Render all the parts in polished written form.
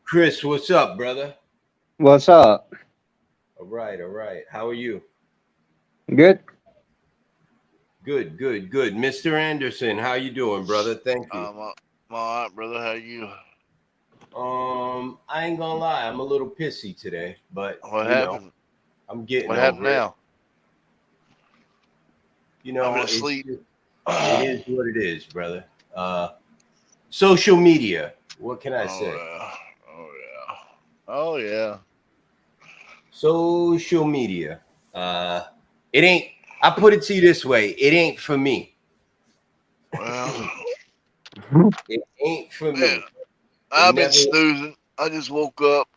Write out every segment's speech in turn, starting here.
Chris, what's up, brother? What's up? All right, all right. How are you? Good. Good, good, good. Mr. Anderson, how you doing, brother? Thank you. I'm all right, brother. How you? I ain't gonna lie, I'm a little pissy today, but What happened? I'm getting What happened over it. now? I'm in It's sleep. it Oh is what it is, brother. Uh, Social media. What can I say? yeah. Oh yeah. Oh yeah. Social media. Uh, it ain't. I put it to you this way: it ain't for me. Well, It ain't for man, me. It I've been never. snoozing. I just woke up.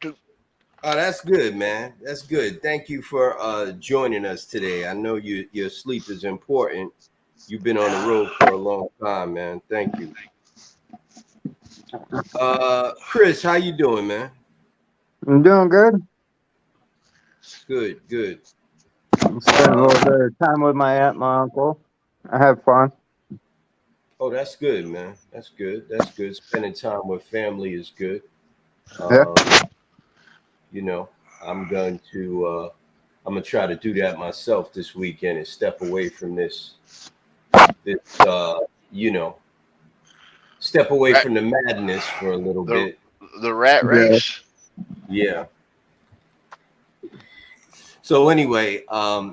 Oh, that's good, man. That's good. Thank you for joining us today. I know your sleep is important. You've been on the road for a long time, man. Thank you. Chris, how you doing, man? I'm doing good. Good, good. Spend a little Um, bit of time with my aunt, my uncle. I have fun. oh, that's good, man. That's good. That's good. Spending time with family is good. Yeah. Um, you know, I'm going to I'm gonna try to do that myself this weekend and step away from this you know, step away Rat, from the madness for a little the bit. the rat Yeah. race. Yeah. So anyway, I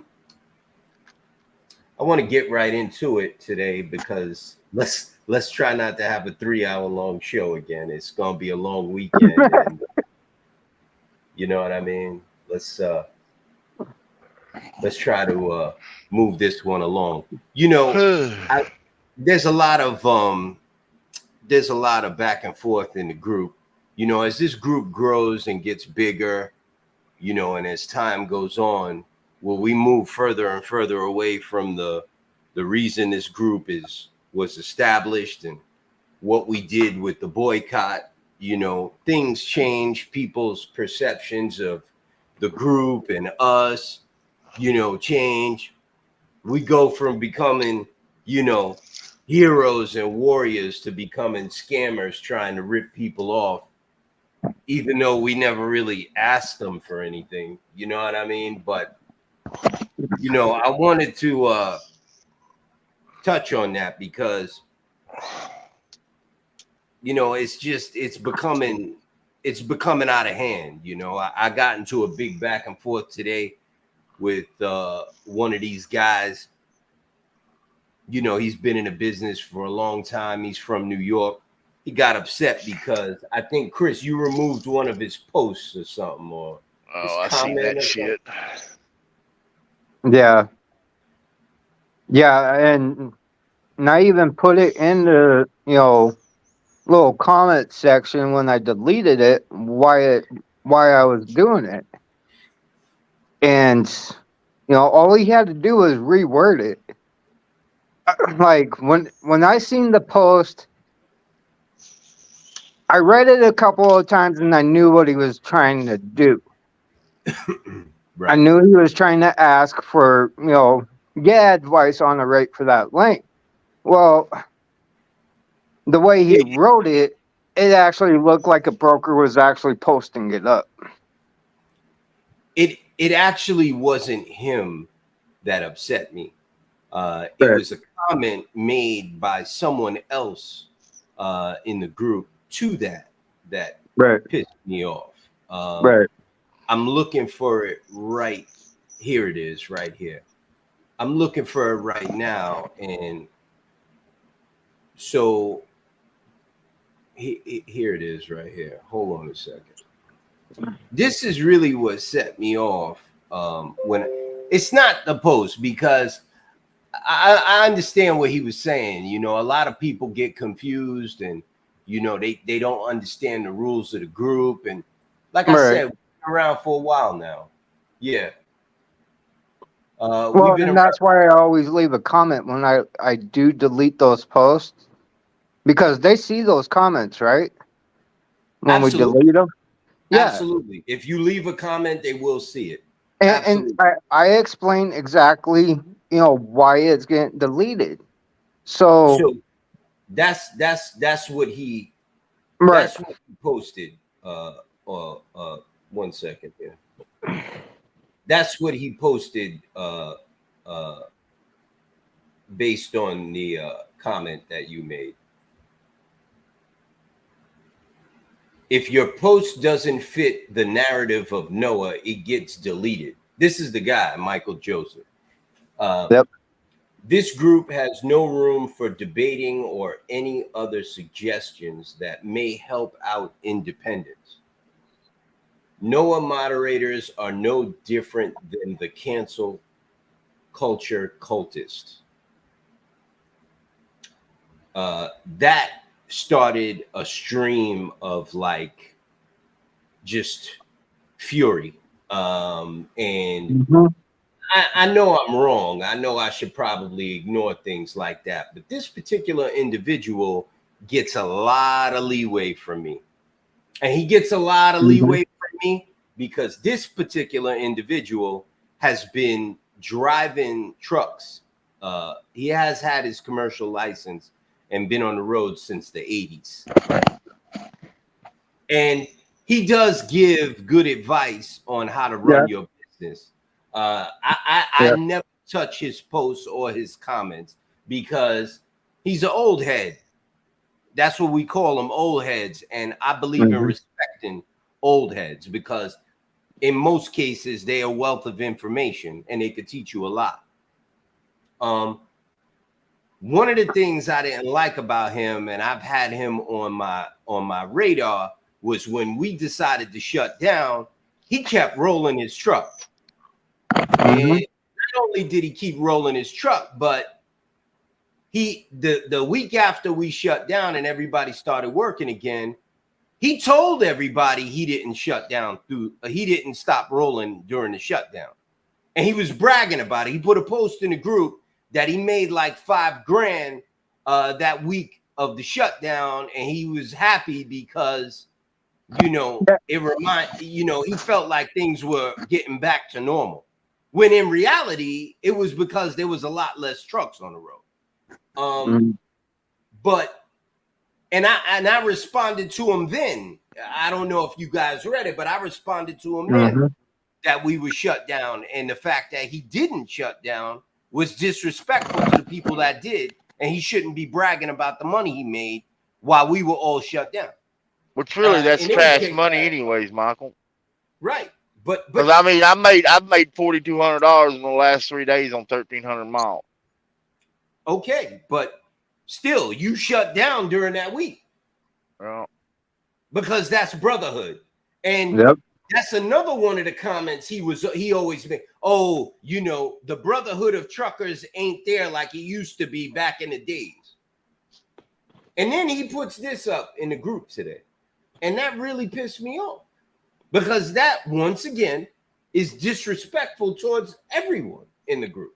want to get right into it today because let's try not to have a 3 hour long show again. It's gonna be a long weekend, and you know what I mean. Let's uh, let's try to move this one along. You know, I, there's a lot of back and forth in the group. You know, as this group grows and gets bigger, and as time goes on, will we move further and further away from the reason this group is was established and what we did with the boycott? Things change, people's perceptions of the group and us, change. We go from becoming, you know, heroes and warriors to becoming scammers trying to rip people off, even though we never really asked them for anything. You know what I mean? But I wanted to touch on that because it's becoming out of hand. I got into a big back and forth today with one of these guys. He's been in the business for a long time. He's from New York. He got upset because I think, Chris, you removed one of his posts or something, or his Oh, I seen comment that or something. shit. Yeah. Yeah. And I even put it in the, little comment section when I deleted it, why I was doing it. And, all he had to do was reword it. Like when I seen the post, I read it a couple of times and I knew what he was trying to do. I Right. knew he was trying to ask for, get advice on the rate for that link. Well, the way he It, wrote it, it actually looked like a broker was actually posting it up. it actually wasn't him that upset me. It Right. was a comment made by someone else in the group to that Right. pissed me off. Right. I'm looking for it right here. It is right here. I'm looking for it right now, and so here it is right here. Hold on a second. This is really what set me off. When it's not the post, because I understand what he was saying. A lot of people get confused, and they don't understand the rules of the group. And like I Right. said, we've been around for a while now. Yeah, we've Well, been and around. that's why I always leave a comment when I do delete those posts because they see those comments, right? When we Absolutely, delete them. Yeah. absolutely. If you leave a comment, they will see it. And Absolutely. I explain exactly, why it's getting deleted. So, So that's what he right. that's what he posted. 1 second here. That's what he posted based on the comment that you made. If your post doesn't fit the narrative of Noah, it gets deleted. This is the guy, Michael Joseph. Yep. This group has no room for debating or any other suggestions that may help out independence. Noah moderators are no different than the cancel culture cultists. That started a stream of like just fury. And Mm-hmm. I know I'm wrong. I know I should probably ignore things like that. But this particular individual gets a lot of leeway from me. And he gets a lot of leeway from me because this particular individual has been driving trucks. He has had his commercial license and been on the road since the 80s. And he does give good advice on how to run your business. I never touch his posts or his comments because he's an old head. That's what we call them, old heads. And I believe in respecting old heads because in most cases, they are a wealth of information and they could teach you a lot. One of the things I didn't like about him, and I've had him on my radar, was when we decided to shut down, he kept rolling his truck. And not only did he keep rolling his truck, but the week after we shut down and everybody started working again, he told everybody he didn't shut down he didn't stop rolling during the shutdown. And he was bragging about it. He put a post in the group that he made like $5,000 that week of the shutdown, and he was happy because he felt like things were getting back to normal. When in reality, it was because there was a lot less trucks on the road. But I responded to him then. I don't know if you guys read it, but I responded to him then that we were shut down, and the fact that he didn't shut down was disrespectful to the people that did, and he shouldn't be bragging about the money he made while we were all shut down. Which really, that's cash money, anyways, Michael. Right, but I mean, I've made $4,200 in the last 3 days on 1,300 miles. Okay, but still, you shut down during that week. Well, because that's brotherhood, and that's another one of the comments he always made. Oh, the brotherhood of truckers ain't there like it used to be back in the days. And then he puts this up in the group today, and that really pissed me off because that once again is disrespectful towards everyone in the group.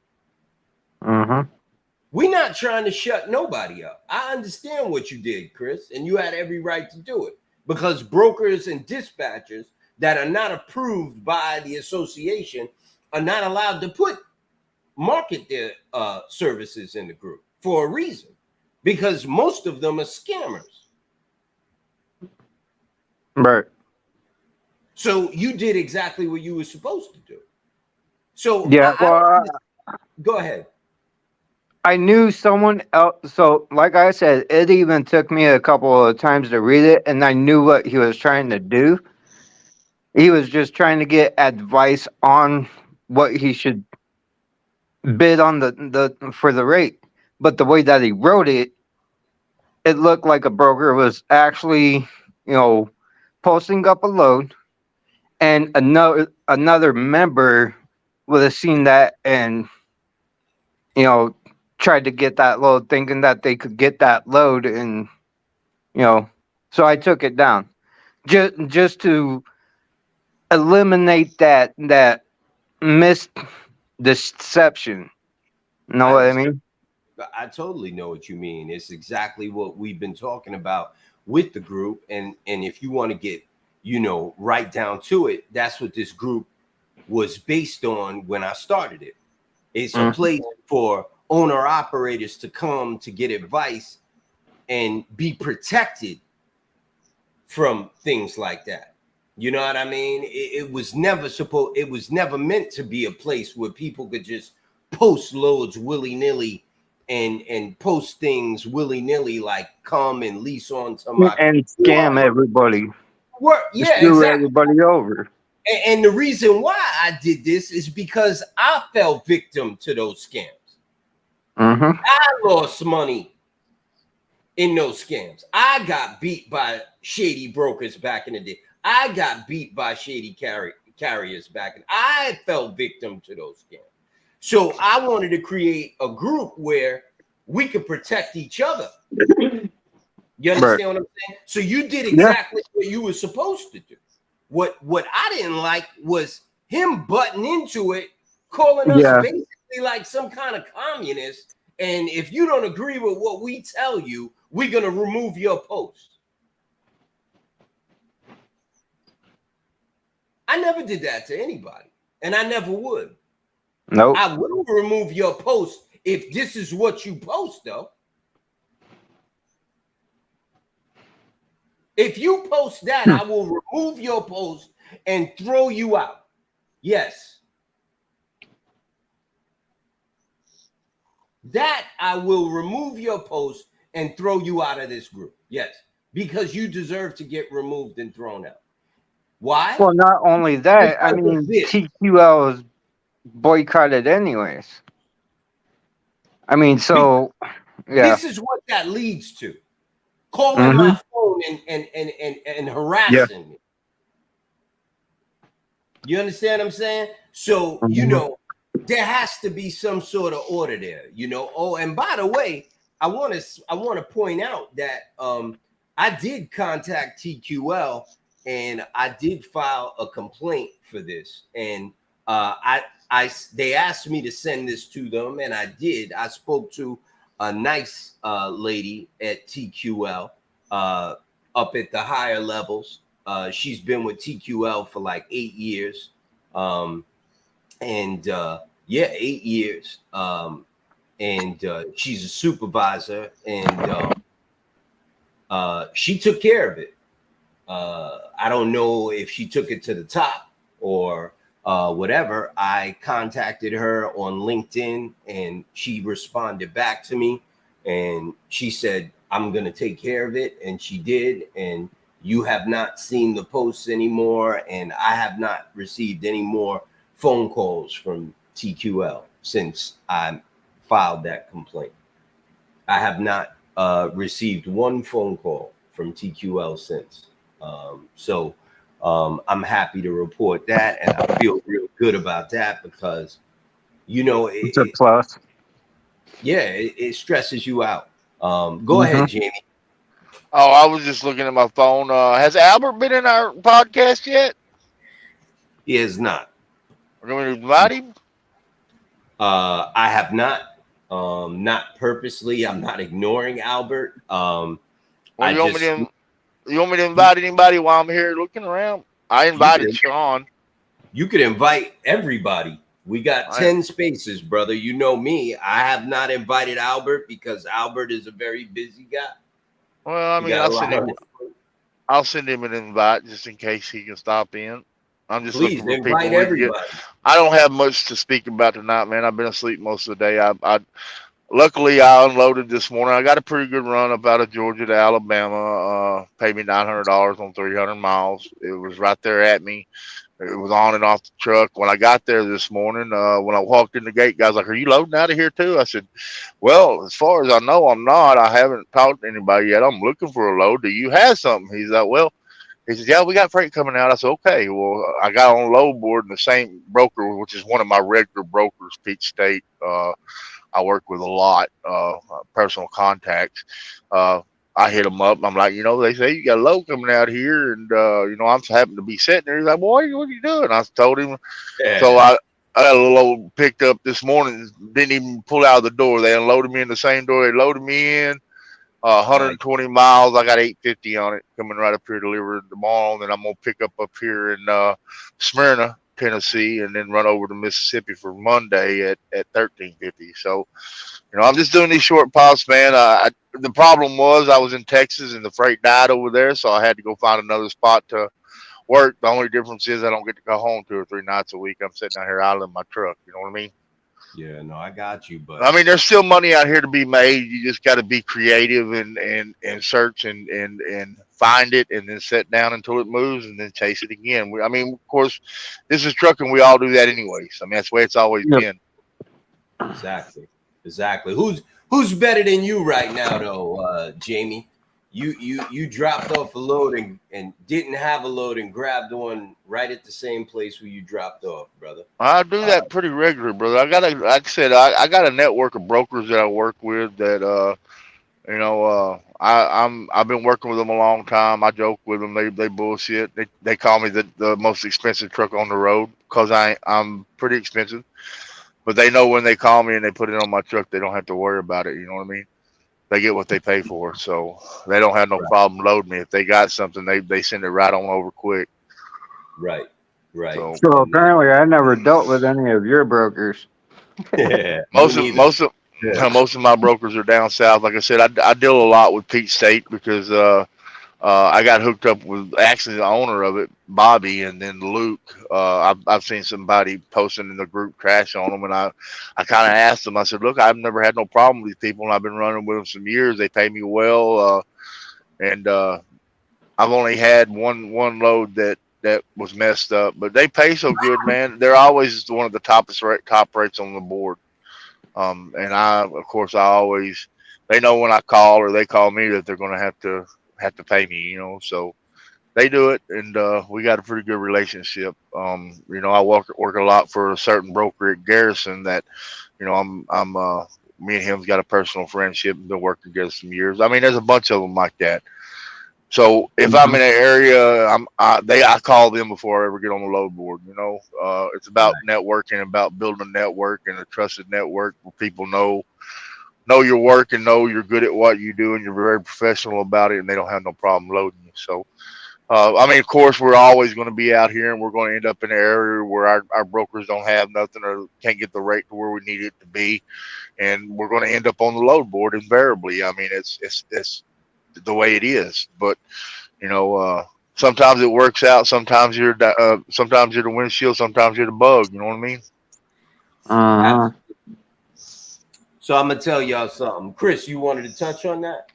We're not trying to shut nobody up. I understand what you did, Chris, and you had every right to do it because brokers and dispatchers that are not approved by the association are not allowed to market their services in the group for a reason, because most of them are scammers. Right. So you did exactly what you were supposed to do. So go ahead. I knew someone else. So, like I said, it even took me a couple of times to read it, and I knew what he was trying to do. He was just trying to get advice on what he should bid on for the rate. But the way that he wrote it, it looked like a broker was actually, posting up a load, and another member would have seen that and, tried to get that load, thinking that they could get that load, and so I took it down just to eliminate that misdeception. Know what I mean? I totally know what you mean. It's exactly what we've been talking about with the group, and if you want to get right down to it, that's what this group was based on when I started it. It's a place for owner operators to come to get advice and be protected from things like that. You know what I mean? It was never supposed. It was never meant to be a place where people could just post loads willy nilly and post things willy nilly, like come and lease on somebody. And scam everybody. Yeah, Screw exactly. everybody over. And the reason why I did this is because I fell victim to those scams. Mm-hmm. I lost money in those scams. I got beat by shady brokers back in the day. I got beat by shady carriers back in. I fell victim to those scams. So I wanted to create a group where we could protect each other. You understand what I'm saying? So you did exactly what you were supposed to do. What I didn't like was him butting into it, calling us basically like some kind of communist. And if you don't agree with what we tell you, we're gonna remove your post. I never did that to anybody, and I never would. Nope. I will remove your post if this is what you post, though. If you post that, I will remove your post and throw you out. Yes. That I will remove your post and throw you out of this group. Yes. Because you deserve to get removed and thrown out. Why? Well, not only that, I Because mean, of this. TQL is boycotted anyways. I mean, so yeah. This is what that leads to. Calling my phone and harassing me. You understand what I'm saying? So, you know, there has to be some sort of order there, you know. Oh, and by the way, I want to point out that I did contact TQL and I did file a complaint for this. And they asked me to send this to them, and I did. I spoke to a nice lady at TQL up at the higher levels. She's been with TQL for like 8 years. 8 years. She's a supervisor, and she took care of it. I don't know if she took it to the top or whatever. I contacted her on LinkedIn, and she responded back to me, and she said, I'm going to take care of it. And she did. And you have not seen the posts anymore. And I have not received any more phone calls from TQL since I filed that complaint. I have not received one phone call from TQL since. So I'm happy to report that, and I feel real good about that because, you know, It's a plus. It stresses you out. Go ahead, Jamie. Oh, I was just looking at my phone. Has Albert been in our podcast yet? He has not. We're going to invite him? I have not. Not purposely. I'm not ignoring Albert. You want me to invite anybody while I'm here looking around? I invited Sean. You could invite everybody. We got 10 spaces, brother. You know me. I have not invited Albert because Albert is a very busy guy. Well, I mean, I'll send him an invite just in case he can stop in. I'm just looking for people. Everybody. I don't have much to speak about tonight, man. I've been asleep most of the day. Luckily, I unloaded this morning. I got a pretty good run up out of Georgia to Alabama. Paid me $900 on 300 miles. It was right there at me. It was on and off the truck. When I got there this morning, when I walked in the gate, guys like, "Are you loading out of here too?" I said, "Well, as far as I know, I'm not. I haven't talked to anybody yet. I'm looking for a load. Do you have something?" He's like, "Well," he said, "Yeah, we got freight coming out." I said, "Okay." Well, I got on load board, and the same broker, which is one of my regular brokers, Peach State, I work with a lot, personal contacts. I hit him up. I'm like, they say you got a load coming out here, and I'm happen to be sitting there. He's like, "Boy, what are you doing?" I told him. Yeah. So I got a little old picked up this morning. Didn't even pull out of the door. They unloaded me in the same door they loaded me in. 120 miles. I got 850 on it coming right up here delivered tomorrow. And then I'm gonna pick up here in Smyrna, Tennessee, and then run over to Mississippi for Monday at 1350. So, I'm just doing these short pops, man. The problem was I was in Texas and the freight died over there, so I had to go find another spot to work. The only difference is I don't get to go home 2 or 3 nights a week. I'm sitting out here idling my truck. You know what I mean? Yeah, no, I got you, but I mean, there's still money out here to be made. You just got to be creative and search and find it, and then sit down until it moves, and then chase it again. I mean, of course, this is trucking. We all do that anyways. I mean, that's the way it's always Yep. been. exactly. Who's better than you right now, though, Jamie? You dropped off a load and didn't have a load and grabbed one right at the same place where you dropped off, brother. I do that pretty regular, brother. Like I said, I got a network of brokers that I work with that, I've been working with them a long time. I joke with them. They bullshit. They call me the most expensive truck on the road because I'm pretty expensive. But they know when they call me and they put it on my truck, they don't have to worry about it. You know what I mean? They get what they pay for, so they don't have no problem loading me. If they got something, they send it right on over quick. Right. So So apparently, I never dealt with any of your brokers. Yeah, most me of neither. most of my brokers are down south. Like I said, I deal a lot with Peach State because I got hooked up with actually the owner of it, Bobby, and then Luke. I've seen somebody posting in the group crash on them, and I kind of asked them. I said, "Look, I've never had no problem with these people, and I've been running with them some years. They pay me well, and I've only had one load that was messed up, but they pay so good, man. They're always one of the top rates on the board. And of course, I always they know when I call or they call me that they're going to have to pay me, so they do it, and we got a pretty good relationship. I work a lot for a certain broker at Garrison that, I'm me and him's got a personal friendship and been working together some years. I mean, there's a bunch of them like that. So if I'm in an area, I call them before I ever get on the load board. It's about networking, about building a network and a trusted network where people know your work and know you're good at what you do and you're very professional about it, and they don't have no problem loading you. So, of course, we're always going to be out here, and we're going to end up in an area where our brokers don't have nothing or can't get the rate to where we need it to be, and we're going to end up on the load board invariably. I mean, it's the way it is, but sometimes it works out. Sometimes you're the windshield. Sometimes you're the bug. You know what I mean? Uh-huh. So I'm gonna tell y'all something. Chris, you wanted to touch on that?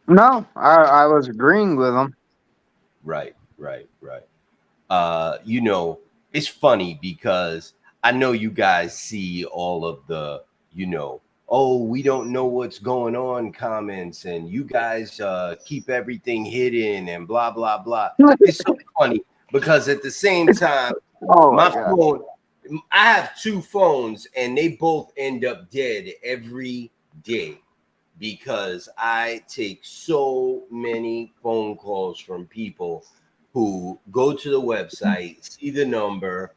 No, I was agreeing with them. Right. It's funny because I know you guys see all of the, oh, we don't know what's going on comments, and you guys keep everything hidden and blah, blah, blah. It's so funny because at the same time, my phone, I have 2 phones and they both end up dead every day because I take so many phone calls from people who go to the website, see the number,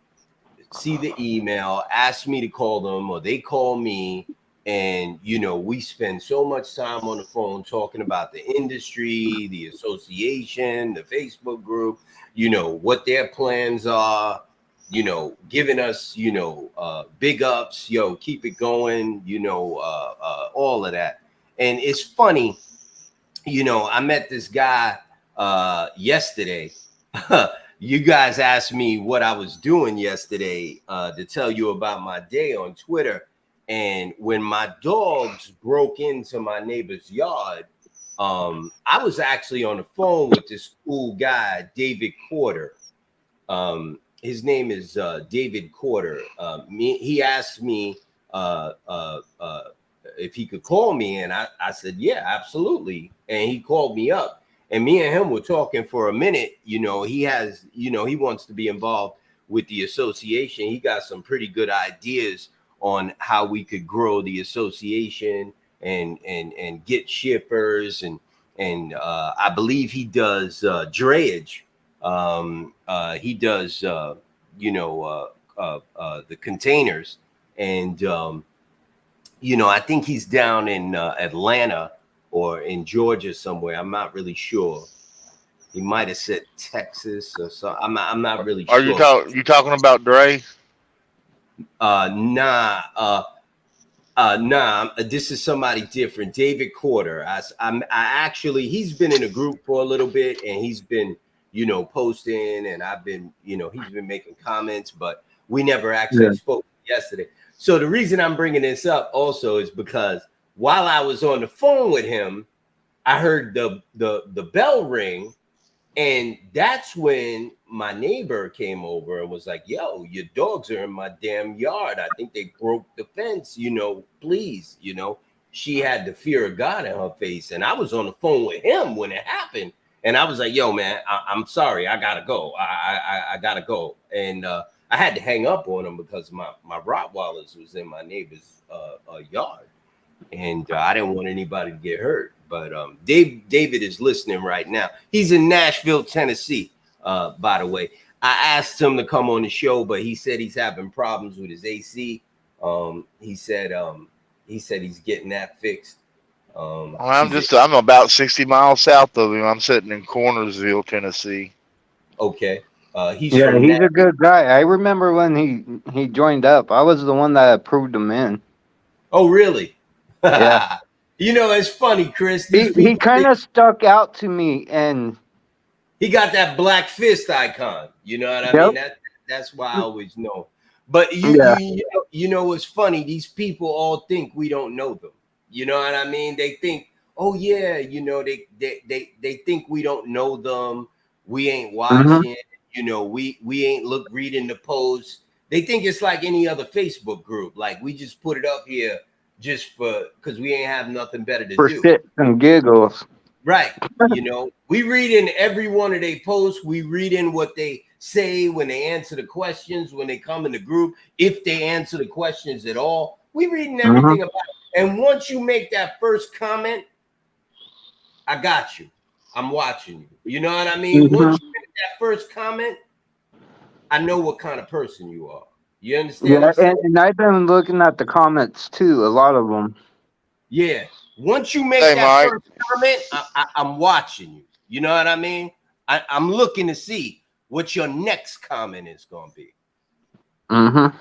see the email, ask me to call them, or they call me. And, we spend so much time on the phone talking about the industry, the association, the Facebook group, what their plans are, giving us, big ups, keep it going, all of that. And it's funny, I met this guy yesterday. You guys asked me what I was doing yesterday to tell you about my day on Twitter. And when my dogs broke into my neighbor's yard, I was actually on the phone with this cool guy, David Quarter. His name is David Quarter. He asked me if he could call me, and I said, yeah, absolutely. And he called me up, and me and him were talking for a minute. He wants to be involved with the association. He got some pretty good ideas on how we could grow the association and get shippers, and I believe he does drayage. He does the containers, and I think he's down in Atlanta or in Georgia somewhere. I'm not really sure. He might have said Texas or so. I'm not really sure. Are you talking about Dre? Nah. This is somebody different. David Quarter. I actually, he's been in a group for a little bit, and he's been, posting, and I've been, he's been making comments, but we never actually spoke yesterday. So the reason I'm bringing this up also is because while I was on the phone with him, I heard the bell ring, and that's when my neighbor came over and was like, "Yo, your dogs are in my damn yard. I think they broke the fence. Please, She had the fear of God in her face, and I was on the phone with him when it happened, and I was like, "Yo, man, I'm sorry, I gotta go. I gotta go," and I had to hang up on him because my Rottweilers was in my neighbor's yard, and I didn't want anybody to get hurt. But David is listening right now. He's in Nashville, Tennessee, by the way. I asked him to come on the show, but he said he's having problems with his AC. He said he's getting that fixed. I'm about 60 miles south of him. I'm sitting in Cornersville, Tennessee. Okay. He's a Nashville. good guy. I remember when he joined up. I was the one that approved him in. Oh, really? Yeah. It's funny, Chris. He kind of stuck out to me, and he got that black fist icon. You know what I mean? That's why I always know. But you know what's funny? These people all think we don't know them. You know what I mean? They think, oh yeah, they think we don't know them. We ain't watching. We ain't reading the posts. They think it's like any other Facebook group. Like we just put it up here just because we ain't have nothing better to do. For shits and giggles. Right. We read in every one of their posts. We read in what they say when they answer the questions, when they come in the group, if they answer the questions at all. We reading everything about it. And once you make that first comment, I got you. I'm watching you. You know what I mean? Once you make that first comment, I know what kind of person you are. You understand? Yeah, and I've been looking at the comments too, a lot of them. Yeah. Once you make that first comment, I'm watching you. You know what I mean? I'm looking to see what your next comment is going to be. Yeah,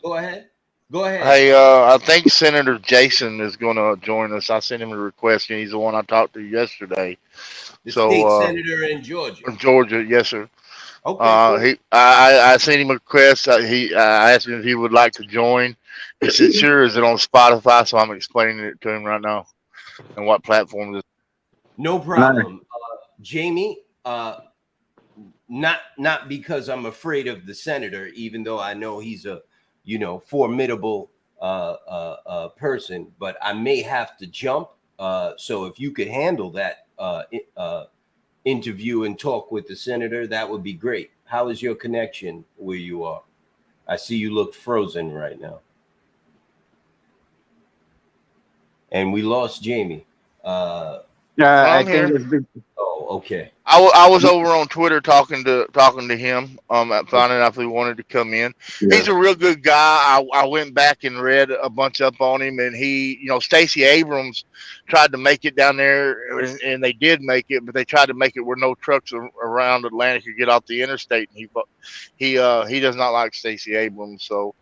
go ahead. Hey, I think Senator Jason is going to join us. I sent him a request, and he's the one I talked to yesterday. The state senator in Georgia. In Georgia, yes, sir. Okay. Cool. I sent him a request. I asked him if he would like to join. He said, "Sure." Is it on Spotify? So I'm explaining it to him right now, and what platform is. No problem, Jamie. Not because I'm afraid of the senator, even though I know he's a formidable person, but I may have to jump. So if you could handle that interview and talk with the senator, that would be great. How is your connection where you are? I see you look frozen right now. And we lost Jamie. I think okay. I was over on Twitter talking to him, finding out if he wanted to come in. Yeah. He's a real good guy. I went back and read a bunch up on him, and he, Stacey Abrams tried to make it down there, and they did make it, but they tried to make it where no trucks around Atlanta could get off the interstate. And he does not like Stacey Abrams, so.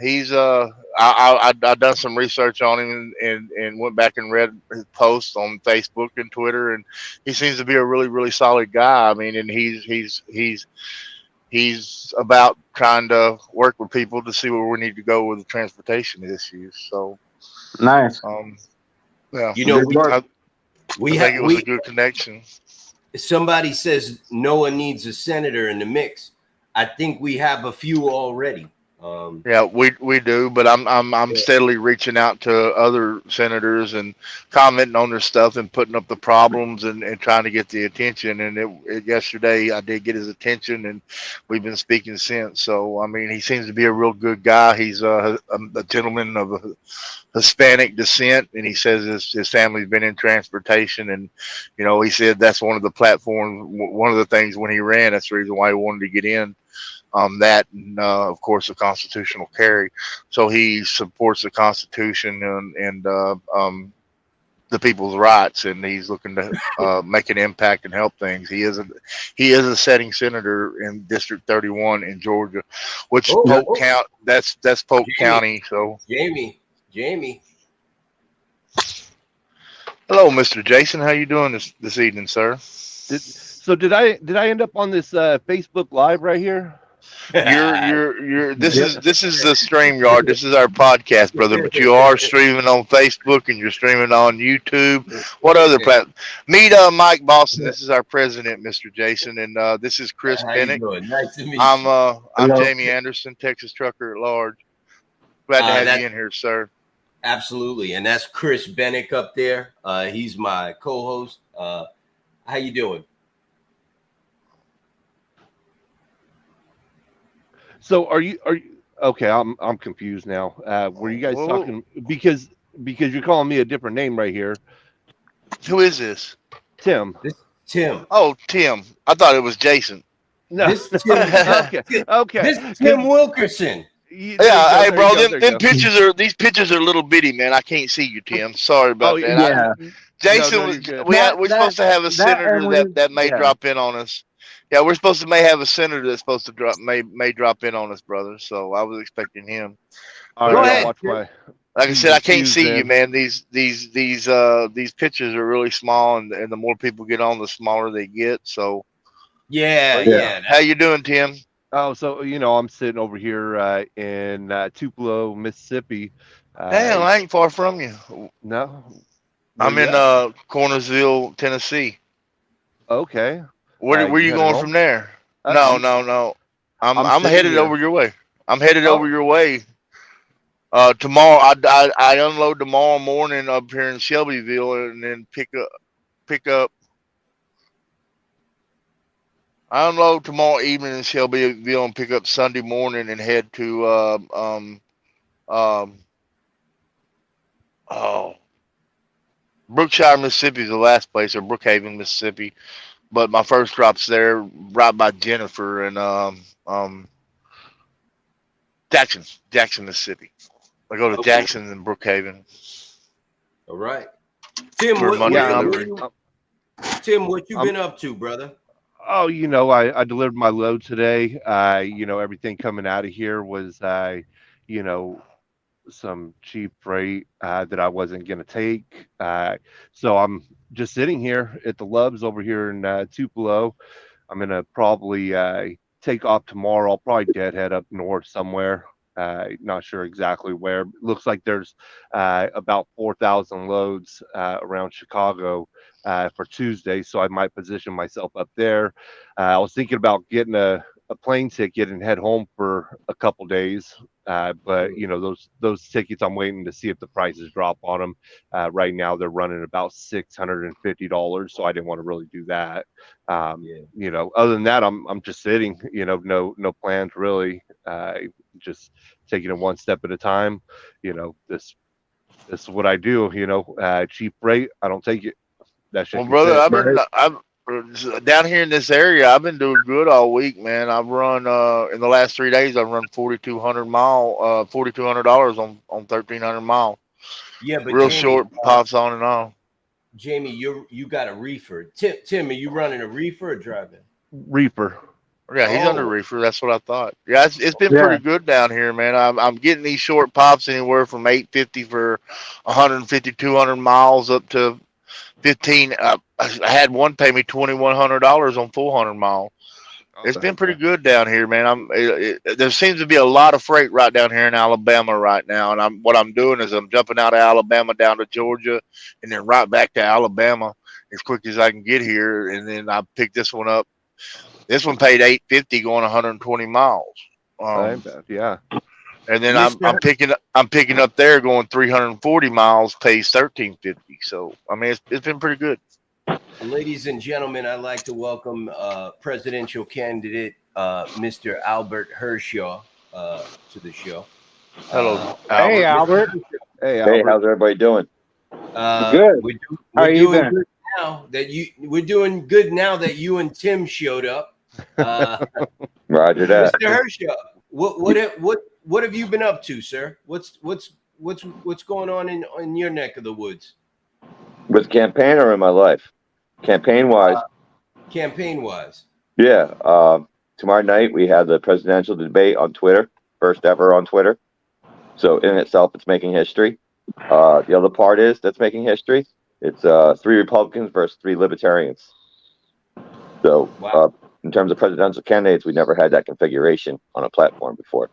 He's I done some research on him and went back and read his posts on Facebook and Twitter, and he seems to be a really, really solid guy. I mean, and he's about trying to work with people to see where we need to go with the transportation issues. So nice. Yeah, we think it was a good connection. Somebody says Noah needs a senator in the mix. I think we have a few already. Yeah, we do, but I'm steadily reaching out to other senators and commenting on their stuff and putting up the problems and trying to get the attention. And yesterday I did get his attention, and we've been speaking since. So I mean, he seems to be a real good guy. He's a gentleman of Hispanic descent, and he says his family's been in transportation, and he said that's one of the platforms, one of the things when he ran, that's the reason why he wanted to get in. That and of course the constitutional carry. So he supports the Constitution and the people's rights, and he's looking to make an impact and help things. He is a sitting senator in District 31 in Georgia, which Polk County. That's Polk County. So Jamie. Hello, Mr. Jason. How you doing this evening, sir? So did I end up on this Facebook Live right here? This is the StreamYard. This is our podcast, brother. But you are streaming on Facebook and you're streaming on YouTube. What other platform? Meet Mike Boston. This is our president, Mr. Jason, and this is Chris How you Bennett. doing? Nice to meet you. I'm Hello. Jamie Anderson, Texas Trucker at Large. Glad to have you in here, sir. Absolutely, and that's Chris Bennett up there. He's my co-host. How you doing? So are you okay? I'm confused now. Were you guys Whoa. talking because you're calling me a different name right here, Who is this? Tim? Tim. Oh, Tim. I thought it was Jason. No. This Tim. Okay. This Tim Wilkerson. Yeah, hey, bro. These pictures are little bitty, man. I can't see you, Tim. Sorry about that. Yeah. Jason, No, you're good. we're supposed to have a senator that may yeah. drop in on us. Yeah, we're supposed to may have a senator that's supposed to may drop in on us, brother. So I was expecting him. All Go right, ahead. I'll watch my. Like I said, I can't Confused, see you, man. These pictures are really small, and the more people get on, the smaller they get. So Yeah. how you doing, Tim? Oh, so I'm sitting over here in Tupelo, Mississippi. Damn, I ain't far from you. No, I'm where in you at? Cornersville, Tennessee. Okay. Where You you headed going home? from there? I'm No. I'm sitting headed here. over your way. I'm headed Oh. over your way. Tomorrow I unload tomorrow morning up here in Shelbyville and then pick up. I unload tomorrow evening in Shelbyville and pick up Sunday morning and head to Brookshire, Mississippi is the last place, or Brookhaven, Mississippi. But my first drop's there, right by Jennifer, and Jackson, Mississippi. I go to Okay. Jackson and Brookhaven. All right. Tim, For what, Monday what, delivery. Tim, what you I'm- been up to, brother? Oh, I delivered my load today. Everything coming out of here was, some cheap freight that I wasn't going to take. So I'm just sitting here at the Loves over here in Tupelo. I'm going to probably take off tomorrow. I'll probably deadhead up north somewhere. Not sure exactly where. Looks like there's about 4,000 loads around Chicago for Tuesday, so I might position myself up there. I was thinking about getting a plane ticket and head home for a couple days, but those tickets I'm waiting to see if the prices drop on them. Right now they're running about $650, so I didn't want to really do that. Other than that, I'm just sitting. No plans really. Just taking it one step at a time. This is what I do. Cheap rate, I don't take it. That shit. Well, brother, I'm down here in this area. I've been doing good all week, man. I've run in the last 3 days. I've run 4,200 $4,200 on 1,300 mile. Yeah, but Real Jamie, short pops on and on. Jamie, you got a reefer. Tim, are you running a reefer or driving? Reefer. Yeah, he's under Oh. reefer. That's what I thought. Yeah, it's been Yeah. pretty good down here, man. I'm getting these short pops anywhere from 850 for 150, 200 miles up to 15. I had one pay me $2,100 on 400 mile. It's been pretty good down here, man. There seems to be a lot of freight right down here in Alabama right now, and what I'm doing is I'm jumping out of Alabama down to Georgia, and then right back to Alabama as quick as I can get here, and then I pick this one up. This one paid $850 going 120 miles. Yeah. And then I'm picking up there going 340 miles, pays $1,350. So I mean it's been pretty good. Ladies and gentlemen, I'd like to welcome presidential candidate Mr. Albert Hershaw to the show. Hello, Hey, Albert. Hey, Hey, Albert. how's everybody doing? Good. We're How you doing been? good now that we're doing good now that you and Tim showed up. Roger that. Mr. Hershaw, what have you been up to, sir? What's going on in your neck of the woods? With campaign or in my life? Campaign wise, Campaign wise. yeah. Tomorrow night we have the presidential debate on Twitter, first ever on Twitter. So in itself, it's making history. The other part that's making history. It's 3 Republicans versus 3 Libertarians. So, Wow. in terms of presidential candidates, we never had that configuration on a platform before.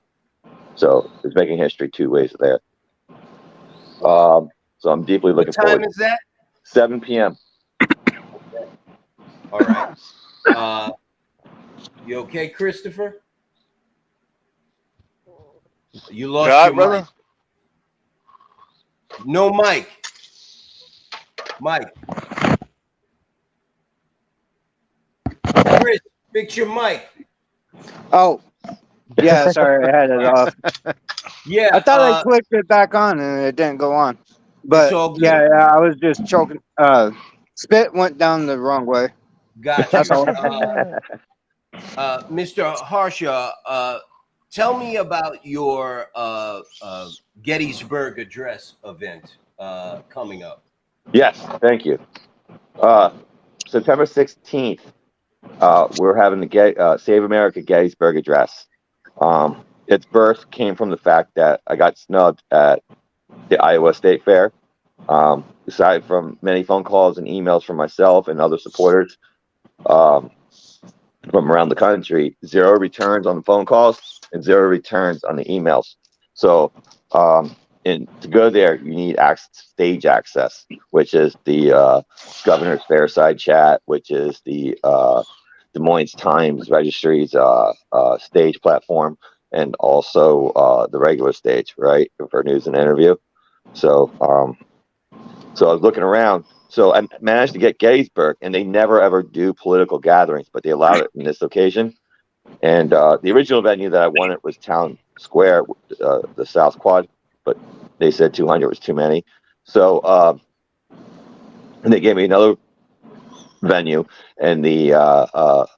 So it's making history two ways there. Wow. So I'm deeply What looking time forward. is that? 7 p.m. All right. You okay, Christopher? You You lost all right, your brother? mic. No mic. Mike. Chris, fix your mic. Oh, yeah, sorry, I had it off. Yeah. I thought I clicked it back on and it didn't go on. But all good. yeah, I was just choking. Spit went down the wrong way. Got That's you. all. Mr. Harshaw, tell me about your Gettysburg Address event coming up. Yes, thank you. September 16th, we're having the Save America Gettysburg Address. Its birth came from the fact that I got snubbed at the Iowa State Fair. Aside from many phone calls and emails from myself and other supporters from around the country, 0 returns on the phone calls and 0 returns on the emails. So, and to go there, you need stage access, which is the Governor's Fairside chat, which is the Des Moines Times Registry's stage platform, and also the regular stage, right, for news and interview. So, so I was looking around. So I managed to get Gettysburg, and they never ever do political gatherings, but they allowed it in this occasion. And the original venue that I wanted was Town Square, the South Quad, but they said 200 was too many. So and they gave me another venue, and the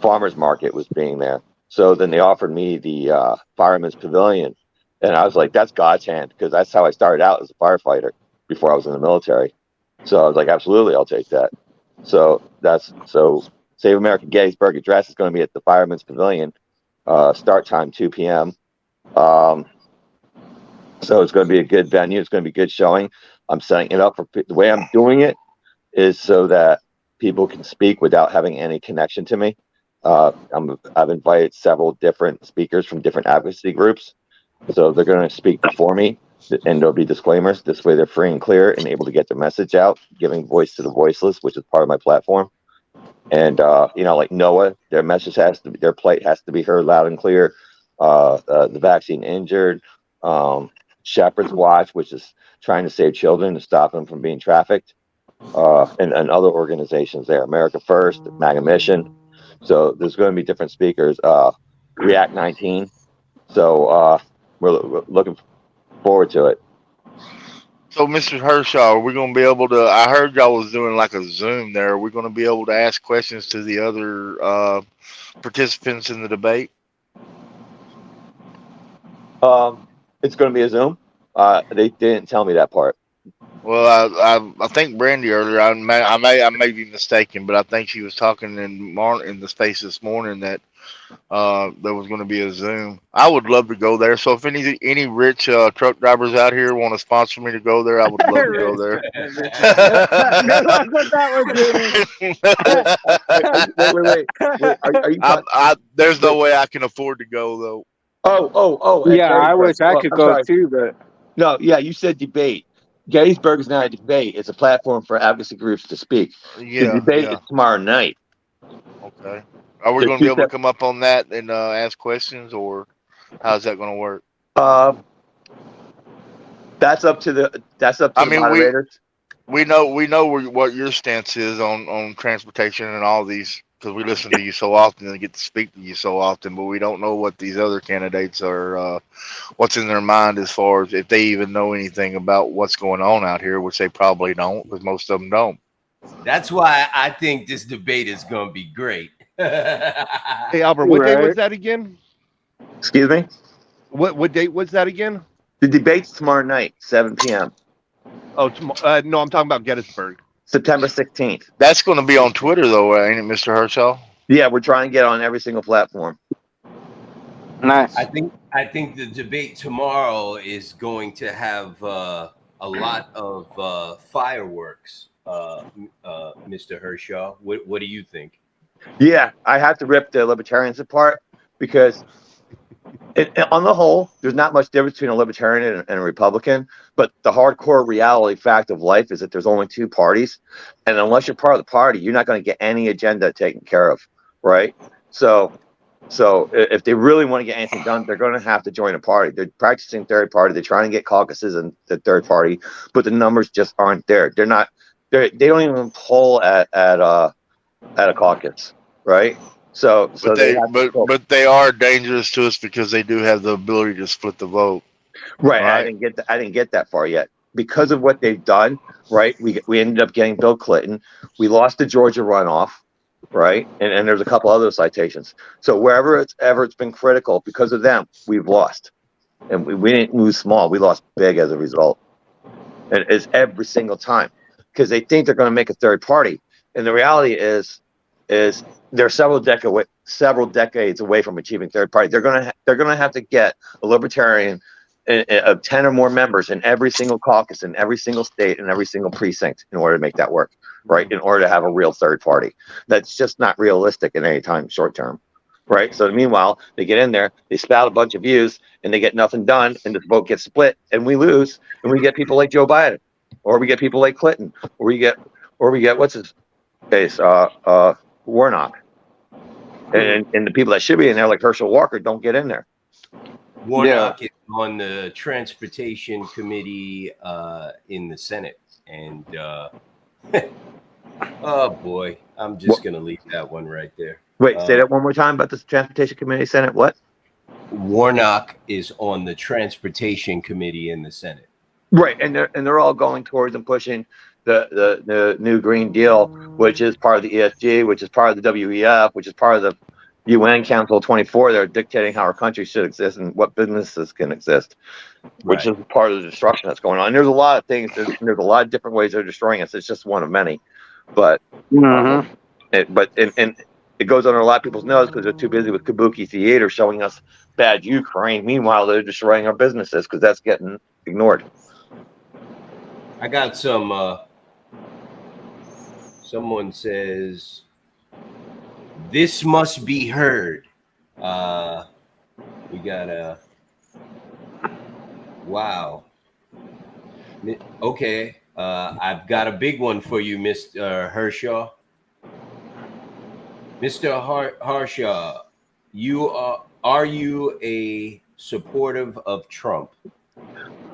farmers market was being there. So then they offered me the Fireman's Pavilion, and I was like, "That's God's hand," because that's how I started out as a firefighter before I was in the military. So I was like, "Absolutely, I'll take that." So Save America Gettysburg Address is going to be at the Fireman's Pavilion. Start time 2 p.m. So it's going to be a good venue. It's going to be good showing. I'm setting it up for the way I'm doing it is so that people can speak without having any connection to me. I've invited several different speakers from different advocacy groups, so they're going to speak before me, and there'll be disclaimers. This way, they're free and clear and able to get their message out, giving voice to the voiceless, which is part of my platform. And like NOAA, their message their plight has to be heard loud and clear. The vaccine injured, Shepherd's Watch, which is trying to save children to stop them from being trafficked, and other organizations there, America First, MAGA Mission. So there's going to be different speakers. React 19. So we're looking forward to it. So, Mr. Hershaw, are we going to be able to? I heard y'all was doing like a Zoom there. Are we going to be able to ask questions to the other participants in the debate? It's going to be a Zoom. They didn't tell me that part. Well, I think Brandy earlier. I may be mistaken, but I think she was talking in the space this morning that there was going to be a Zoom. I would love to go there. So if any rich truck drivers out here want to sponsor me to go there, I would love to go there. Good luck with that one, Jimmy. Wait. Are you talking? There's no way I can afford to go though. Oh. Yeah, I wish I could I'm go sorry. too, but No, yeah, you said debate. Gettysburg is not a debate. It's a platform for advocacy groups to speak. The debate is tomorrow night. Okay. Are we going to be able to come up on that and ask questions, or how's that going to work? That's up to the moderators. We know what your stance is on transportation and all these, because we listen to you so often and get to speak to you so often, but we don't know what these other candidates are, what's in their mind as far as if they even know anything about what's going on out here, which they probably don't, because most of them don't. That's why I think this debate is going to be great. Hey, Albert, what day was that again? Excuse me? What date was that again? The debate's tomorrow night, 7 p.m. Oh, no, I'm talking about Gettysburg. September 16th. That's going to be on Twitter, though, ain't it, Mr. Hershaw? Yeah, we're trying to get on every single platform. nice. I think the debate tomorrow is going to have a lot of fireworks, Mr. Hershaw. What do you think? Yeah, I have to rip the libertarians apart because on the whole, there's not much difference between a libertarian and a Republican. But the hardcore reality fact of life is that there's only two parties, and unless you're part of the party, you're not going to get any agenda taken care of, right? So if they really want to get anything done, they're going to have to join a party. They're practicing third party. They're trying to get caucuses in the third party, but the numbers just aren't there. They're not. They don't even poll at a caucus, right? So But they they have to poll. but they are dangerous to us because they do have the ability to split the vote. Right. Right. I didn't get that far yet because of what they've done. Right. We ended up getting Bill Clinton. We lost the Georgia runoff. Right. And there's a couple other citations. So wherever it's been critical because of them, we've lost. And we didn't lose small. We lost big as a result. And it's every single time because they think they're going to make a third party. And the reality is they're several decades away from achieving third party. They're gonna have to get a libertarian of 10 or more members in every single caucus, in every single state, in every single precinct in order to make that work, right? In order to have a real third party. That's just not realistic in any time short term, right? So meanwhile, they get in there, they spout a bunch of views, and they get nothing done, and the vote gets split, and we lose, and we get people like Joe Biden, or we get people like Clinton, or we get what's his face, Warnock. And the people that should be in there, like Herschel Walker, don't get in there. Warnock is on the Transportation Committee in the Senate. And oh boy, I'm just going to leave that one right there. Wait, say that one more time about the Transportation Committee, Senate. What? Warnock is on the Transportation Committee in the Senate. Right, and they're all going towards and pushing the new Green Deal, which is part of the ESG, which is part of the WEF, which is part of the UN Council 24. They're dictating how our country should exist and what businesses can exist, which is part of the destruction that's going on. And there's a lot of things. There's a lot of different ways they're destroying us. It's just one of many, but it goes under a lot of people's nose because they're too busy with kabuki theater showing us bad Ukraine. Meanwhile, they're destroying our businesses because that's getting ignored. I got some. Someone says, "This must be heard." We got a. Wow. Okay. I've got a big one for you, Mr. Hershaw. Mr. Harshaw, are you a supportive of Trump?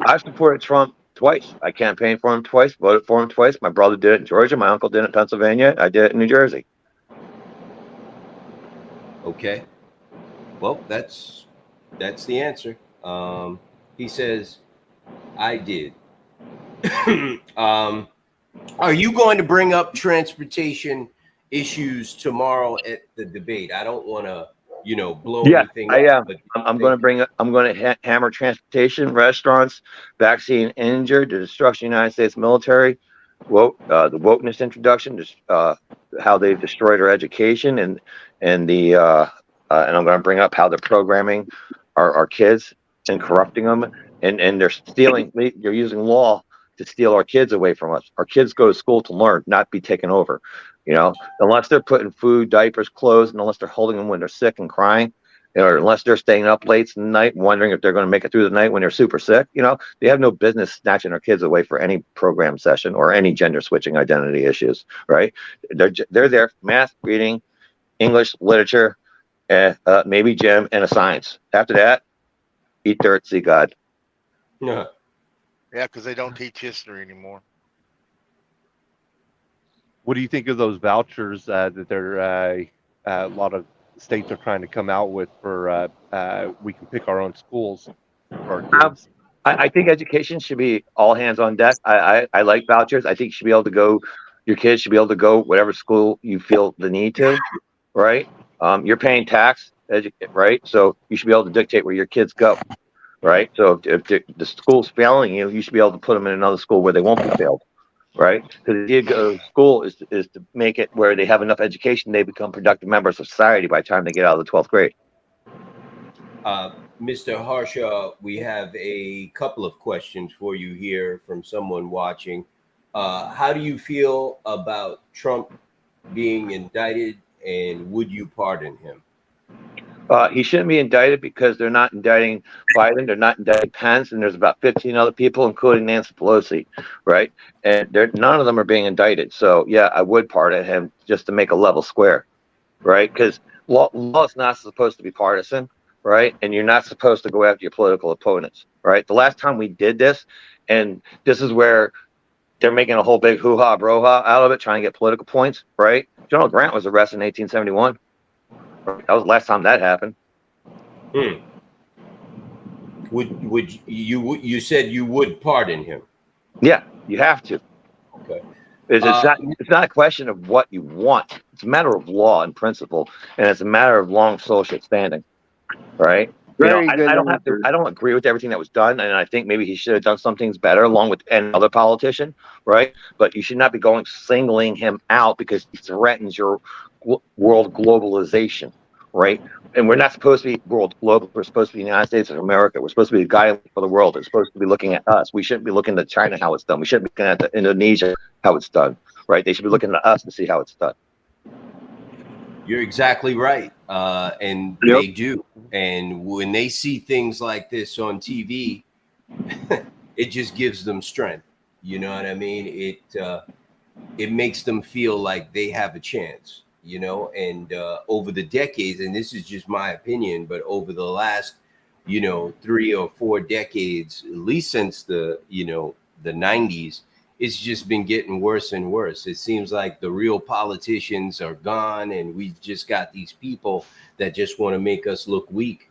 I've supported Trump twice. I campaigned for him twice, voted for him twice. My brother did it in Georgia. My uncle did it in Pennsylvania. I did it in New Jersey. Okay. Well, that's the answer. He says, I did. Are you going to bring up transportation issues tomorrow at the debate? I don't want to, blow anything. I am. But I'm going to hammer transportation, restaurants, vaccine injured, the destruction of the United States military, the wokeness introduction, how they've destroyed our education, and I'm going to bring up how they're programming our kids and corrupting them, and they're stealing. They're using law to steal our kids away from us. Our kids go to school to learn, not be taken over. Unless they're putting food, diapers, clothes, and unless they're holding them when they're sick and crying, or unless they're staying up late in the night wondering if they're going to make it through the night when they're super sick, they have no business snatching our kids away for any program session or any gender switching identity issues, right? They're there for math, reading, English, literature, maybe gym, and a science. After that, eat dirt, see God. Yeah. Yeah, because they don't teach history anymore. What do you think of those vouchers that they're a lot of states are trying to come out with for we can pick our own schools for our kids? I think education should be all hands on deck. I like vouchers. I think your kids should be able to go whatever school you feel the need to, right? You're paying tax, right? So you should be able to dictate where your kids go, right? So if the school's failing you should be able to put them in another school where they won't be failed. Right, because the idea of school is to make it where they have enough education, they become productive members of society by the time they get out of the 12th grade. Mr. Harshaw, we have a couple of questions for you here from someone watching. How do you feel about Trump being indicted and would you pardon him? He shouldn't be indicted because they're not indicting Biden, they're not indicting Pence, and there's about 15 other people, including Nancy Pelosi, right? And none of them are being indicted. So yeah, I would pardon him just to make a level square, right? Because law is not supposed to be partisan, right? And you're not supposed to go after your political opponents, right? The last time we did this, and this is where they're making a whole big hoo-ha, bro-ha out of it, trying to get political points, right? General Grant was arrested in 1871. That was the last time that happened. Would you said you would pardon him? Yeah, you have to. Okay. It's not a question of what you want. It's a matter of law and principle, and it's a matter of long social standing, right? Very good I don't have to. answer. I don't agree with everything that was done, and I think maybe he should have done some things better, along with any other politician, right? But you should not be singling him out because he threatens your world globalization, right? And we're not supposed to be world global. We're supposed to be the United States of America. We're supposed to be the guide for the world. It's supposed to be looking at us. We shouldn't be looking at China how it's done. We shouldn't be looking at Indonesia how it's done, right? They should be looking at us to see how it's done. You're exactly right. And Yep. they do. And when they see things like this on TV, it just gives them strength. You know what I mean? It makes them feel like they have a chance, you know, and over the decades, and this is just my opinion, but over the last, 3 or 4 decades, at least since the 90s, it's just been getting worse and worse. It seems like the real politicians are gone, and we just got these people that just want to make us look weak.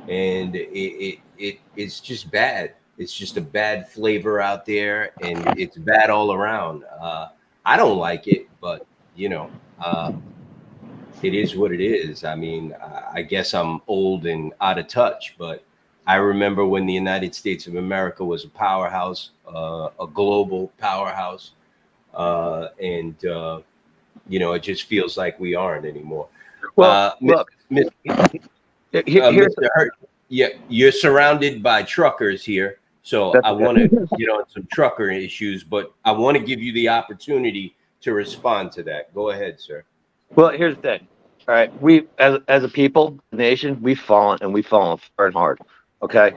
And it's just bad. It's just a bad flavor out there, and it's bad all around. I don't like it, but it is what it is. I mean, I guess I'm old and out of touch, but I remember when the United States of America was a powerhouse, a global powerhouse, and it just feels like we aren't anymore. Well, look, Mr. Hurt, yeah, you're surrounded by truckers here, so I want to get on some trucker issues, but I want to give you the opportunity to respond to that. Go ahead, sir. Well, here's the thing. All right, we as a people, nation, we've fallen far and hard. Okay,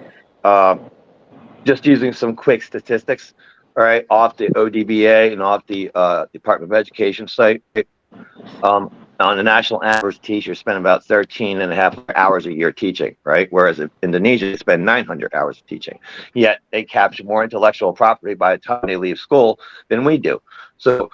just using some quick statistics. All right, off the ODBA and off the Department of Education site. On the national average, teachers spend about 13.5 hours a year teaching, right? Whereas in Indonesia, they spend 900 hours teaching. Yet they capture more intellectual property by the time they leave school than we do. So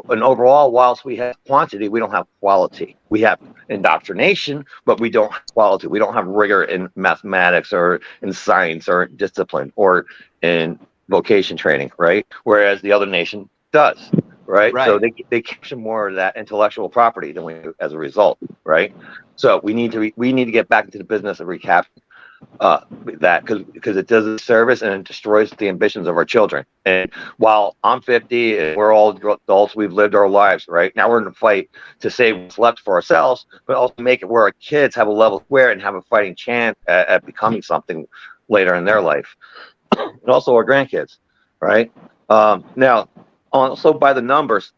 an overall, whilst we have quantity, we don't have quality. We have indoctrination, but we don't have quality. We don't have rigor in mathematics or in science or discipline or in vocation training, right? Whereas the other nation does. Right. So they capture more of that intellectual property than we do as a result. Right. So we need to get back into the business of recapturing that because it does a service and it destroys the ambitions of our children. And while I'm 50 and we're all adults, we've lived our lives. Right now, we're in a fight to save what's left for ourselves, but also make it where our kids have a level square and have a fighting chance at becoming something later in their life, and also our grandkids. Right now. Also by the numbers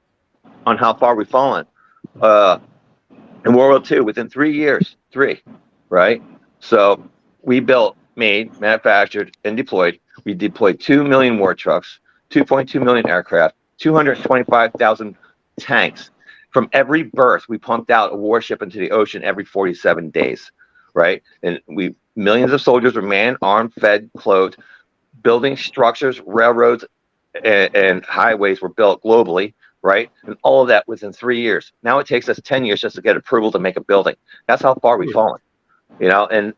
on how far we've fallen. In World War II, within 3 years, right? So we built, made, manufactured, and deployed. We deployed 2 million war trucks, 2.2 million aircraft, 225,000 tanks. From every berth, we pumped out a warship into the ocean every 47 days, right? And millions of soldiers were manned, armed, fed, clothed, building structures, railroads, and highways were built globally, right? And all of that within 3 years. Now it takes us 10 years just to get approval to make a building. That's how far we've fallen, and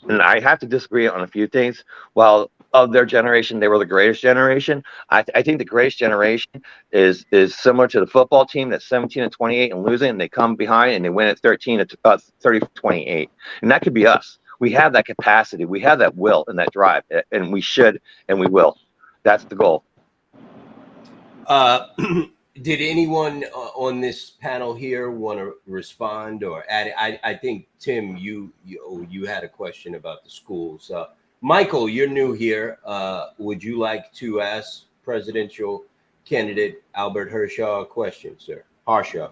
I have to disagree on a few things. While of their generation, they were the greatest generation. I think the greatest generation is similar to the football team that's 17-28 and losing, and they come behind and they win at 30-28. And that could be us. We have that capacity. We have that will and that drive, and we should and we will. That's the goal. Did anyone on this panel here want to respond or add? I think Tim, you had a question about the schools. Michael, you're new here. Would you like to ask presidential candidate Albert Harshaw a question, sir? Harshaw.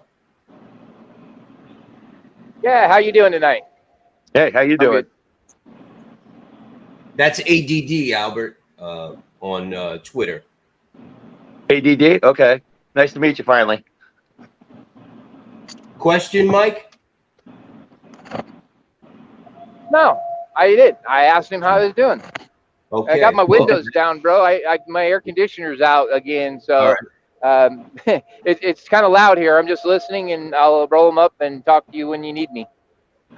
Yeah, how you doing tonight? Hey, how you I'm doing? good. That's ADD, Albert, on Twitter. ADD? Okay. Nice to meet you finally. Question, Mike? No, I did. I asked him how he was doing. Okay. I got my Well, windows down, bro. My air conditioner's out again, all so it's kind of loud here. I'm just listening, and I'll roll them up and talk to you when you need me.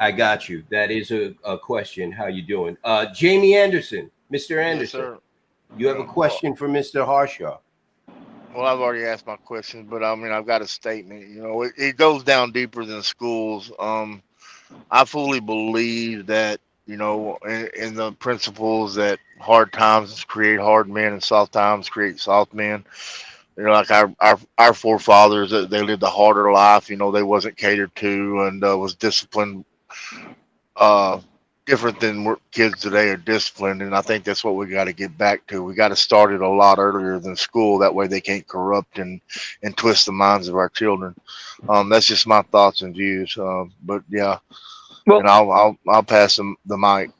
I got you. That is a question. How you doing? Jamie Anderson, Mr. Yes, Anderson, sir. you have a question for Mr. Harshaw. Well, I've already asked my question, but I mean, I've got a statement. You know, it goes down deeper than schools. I fully believe that, you know, in the principles that hard times create hard men and soft times create soft men. You know, like our forefathers, they lived a harder life. You know, they wasn't catered to and was disciplined. Uh, Different than kids today are disciplined, and I think that's what we got to get back to. We got to start it a lot earlier than school. That way, they can't corrupt and twist the minds of our children. That's just my thoughts and views. But yeah, Well, and I'll pass the mic.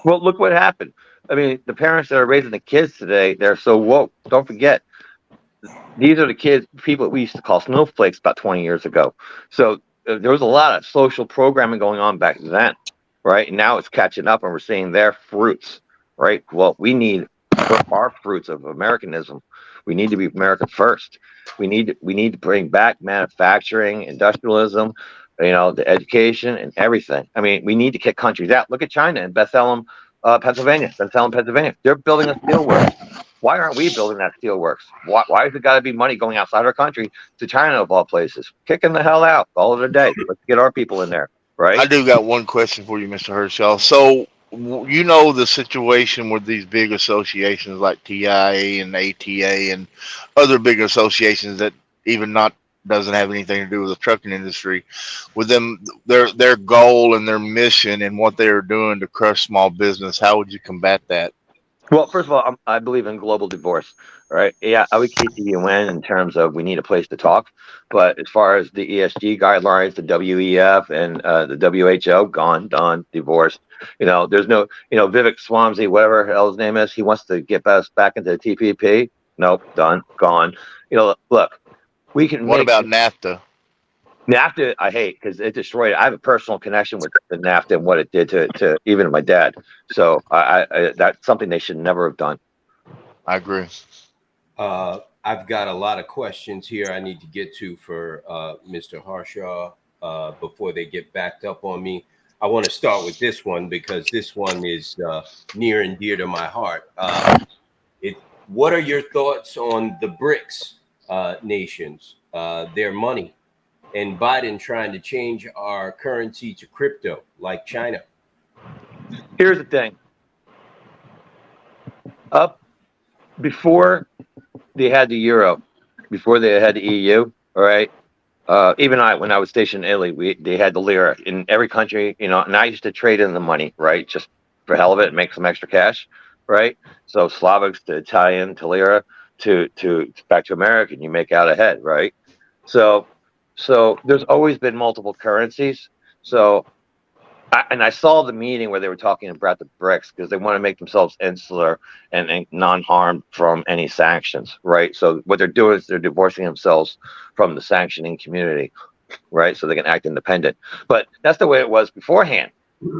well, look what happened. I mean, the parents that are raising the kids today, they're so woke. Don't forget, these are the kids, people we used to call snowflakes about 20 years ago. So there was a lot of social programming going on back then, right? And now it's catching up and we're seeing their fruits, right? Well, we need our fruits of Americanism. We need to be America first. We need to bring back manufacturing, industrialism, you know, the education and everything. I mean, we need to kick countries out. Look at China and Bethlehem, Pennsylvania. Bethlehem, Pennsylvania. They're building a steelworks. Why aren't we building that steelworks? Why has it got to be money going outside our country to China of all places? Kicking the hell out all of the day. Let's get our people in there, I right? do got one question for you, Mr. Herschel. So, you know the situation with these big associations like TIA and ATA and other big associations that even not doesn't have anything to do with the trucking industry, with them their goal and their mission and what they are doing to crush small business. How would you combat that? Well, first of all, I believe in global divorce, right? Yeah, I would keep the UN in terms of we need a place to talk. But as far as the ESG guidelines, the WEF and the WHO, gone, done, divorced. You know, there's no, you know, Vivek Swamsey, whatever the hell his name is, he wants to get us back into the TPP. Nope, done, gone. You know, look, we can What make about NAFTA? NAFTA. I hate because it destroyed it. I have a personal connection with the NAFTA and what it did to even my dad. So I that's something they should never have done. I agree. I've got a lot of questions here I need to get to for Mr. Harshaw before they get backed up on me. I want to start with this one because this one is near and dear to my heart. What are your thoughts on the BRICS nations, their money, and Biden trying to change our currency to crypto like China? Here's the thing. Up before they had the euro, before they had the EU, all right. Even when I was stationed in Italy, they had the lira in every country, you know, and I used to trade in the money, right? Just for hell of it, and make some extra cash, right? So Slavics to Italian to lira to back to American, you make out ahead, right? So there's always been multiple currencies. So I saw the meeting where they were talking about the BRICS because they want to make themselves insular and non-harmed from any sanctions, right? So what they're doing is they're divorcing themselves from the sanctioning community, right? So they can act independent. But that's the way it was beforehand,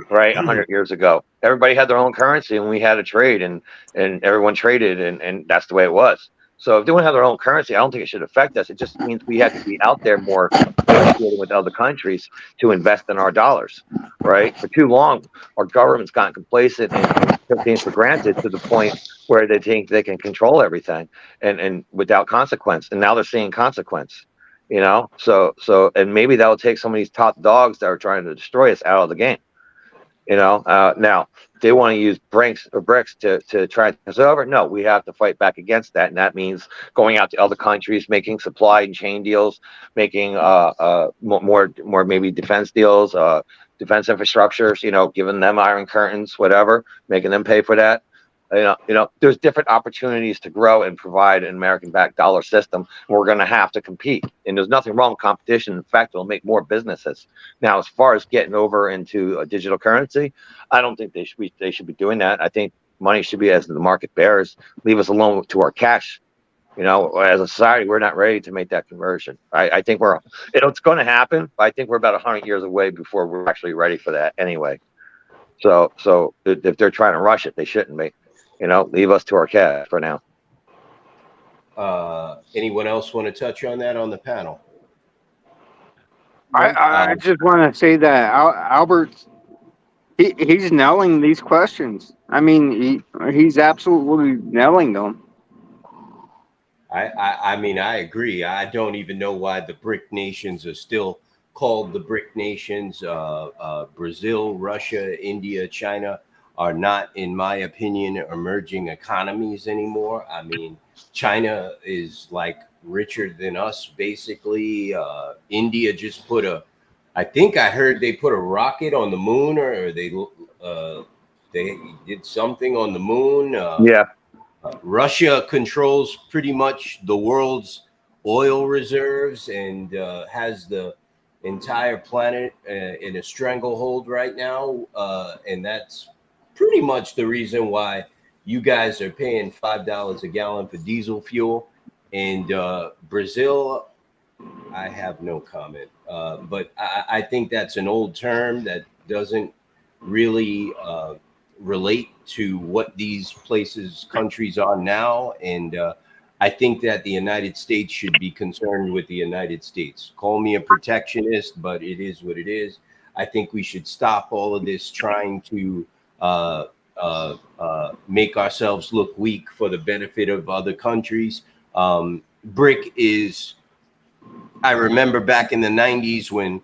right? 100 years ago, everybody had their own currency and we had a trade and everyone traded and that's the way it was. So if they want to have their own currency, I don't think it should affect us. It just means we have to be out there more negotiating with other countries to invest in our dollars, right? For too long, our government's gotten complacent and took things for granted to the point where they think they can control everything and without consequence. And now they're seeing consequence, you know? So and maybe that will take some of these top dogs that are trying to destroy us out of the game. You know, now they want to use BRICS to try to take us over. No, we have to fight back against that, and that means going out to other countries, making supply and chain deals, making more maybe defense deals, defense infrastructures. You know, giving them iron curtains, whatever, making them pay for that. there's different opportunities to grow and provide an American-backed dollar system. We're going to have to compete, and there's nothing wrong with competition. In fact, it'll make more businesses. Now, as far as getting over into a digital currency, I don't think they should be doing that. I think money should be as the market bears. Leave us alone to our cash. As a society, we're not ready to make that conversion. I think it's going to happen, but I think we're about 100 years away before we're actually ready for that anyway. So if they're trying to rush it, they shouldn't be. Leave us to our cash for now. Anyone else want to touch on that on the panel? I just want to say that Albert, he's nailing these questions. I mean, he's absolutely nailing them. I mean, I agree. I don't even know why the BRIC nations are still called the BRIC nations. Brazil, Russia, India, China are not, in my opinion, emerging economies anymore. I mean, China is like richer than us, basically. India just I think I heard they put a rocket on the moon, or they did something on the moon. Yeah. Russia controls pretty much the world's oil reserves and has the entire planet in a stranglehold right now. And that's pretty much the reason why you guys are paying $5 a gallon for diesel fuel. And Brazil, I have no comment. But I think that's an old term that doesn't really relate to what these countries are now. And I think that the United States should be concerned with the United States. Call me a protectionist, but it is what it is. I think we should stop all of this trying to make ourselves look weak for the benefit of other countries. BRIC is, I remember back in the 90s when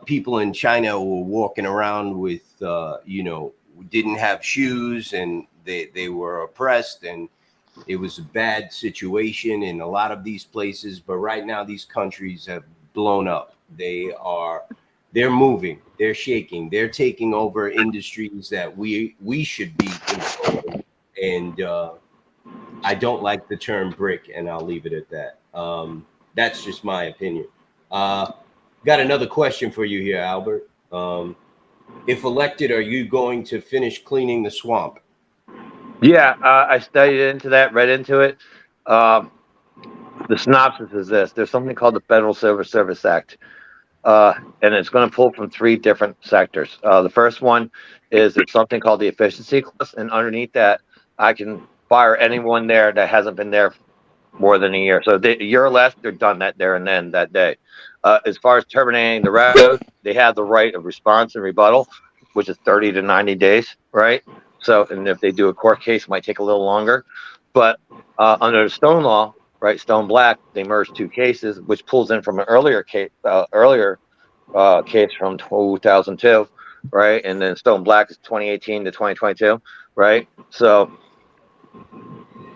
people in China were walking around with, didn't have shoes, and they were oppressed, and it was a bad situation in a lot of these places. But right now, these countries have blown up. They're moving, they're shaking, they're taking over industries that we should be controlling. And I don't like the term BRIC, and I'll leave it at that. That's just my opinion. Got another question for you here, Albert. If elected, are you going to finish cleaning the swamp? Yeah, I studied into that, read into it. The synopsis is this: there's something called the Federal Civil Service Act, and it's going to pull from 3 different sectors. The first one is it's something called the efficiency clause, and underneath that, I can fire anyone there that hasn't been there more than a year. So a year or less, they're done that there and then that day. As far as terminating the road, they have the right of response and rebuttal, which is 30 to 90 days, right? So, and if they do a court case, it might take a little longer. But under the Stone law, right, Stone Black, they merged 2 cases, which pulls in from an earlier case from 2002, right? And then Stone Black is 2018 to 2022, right? So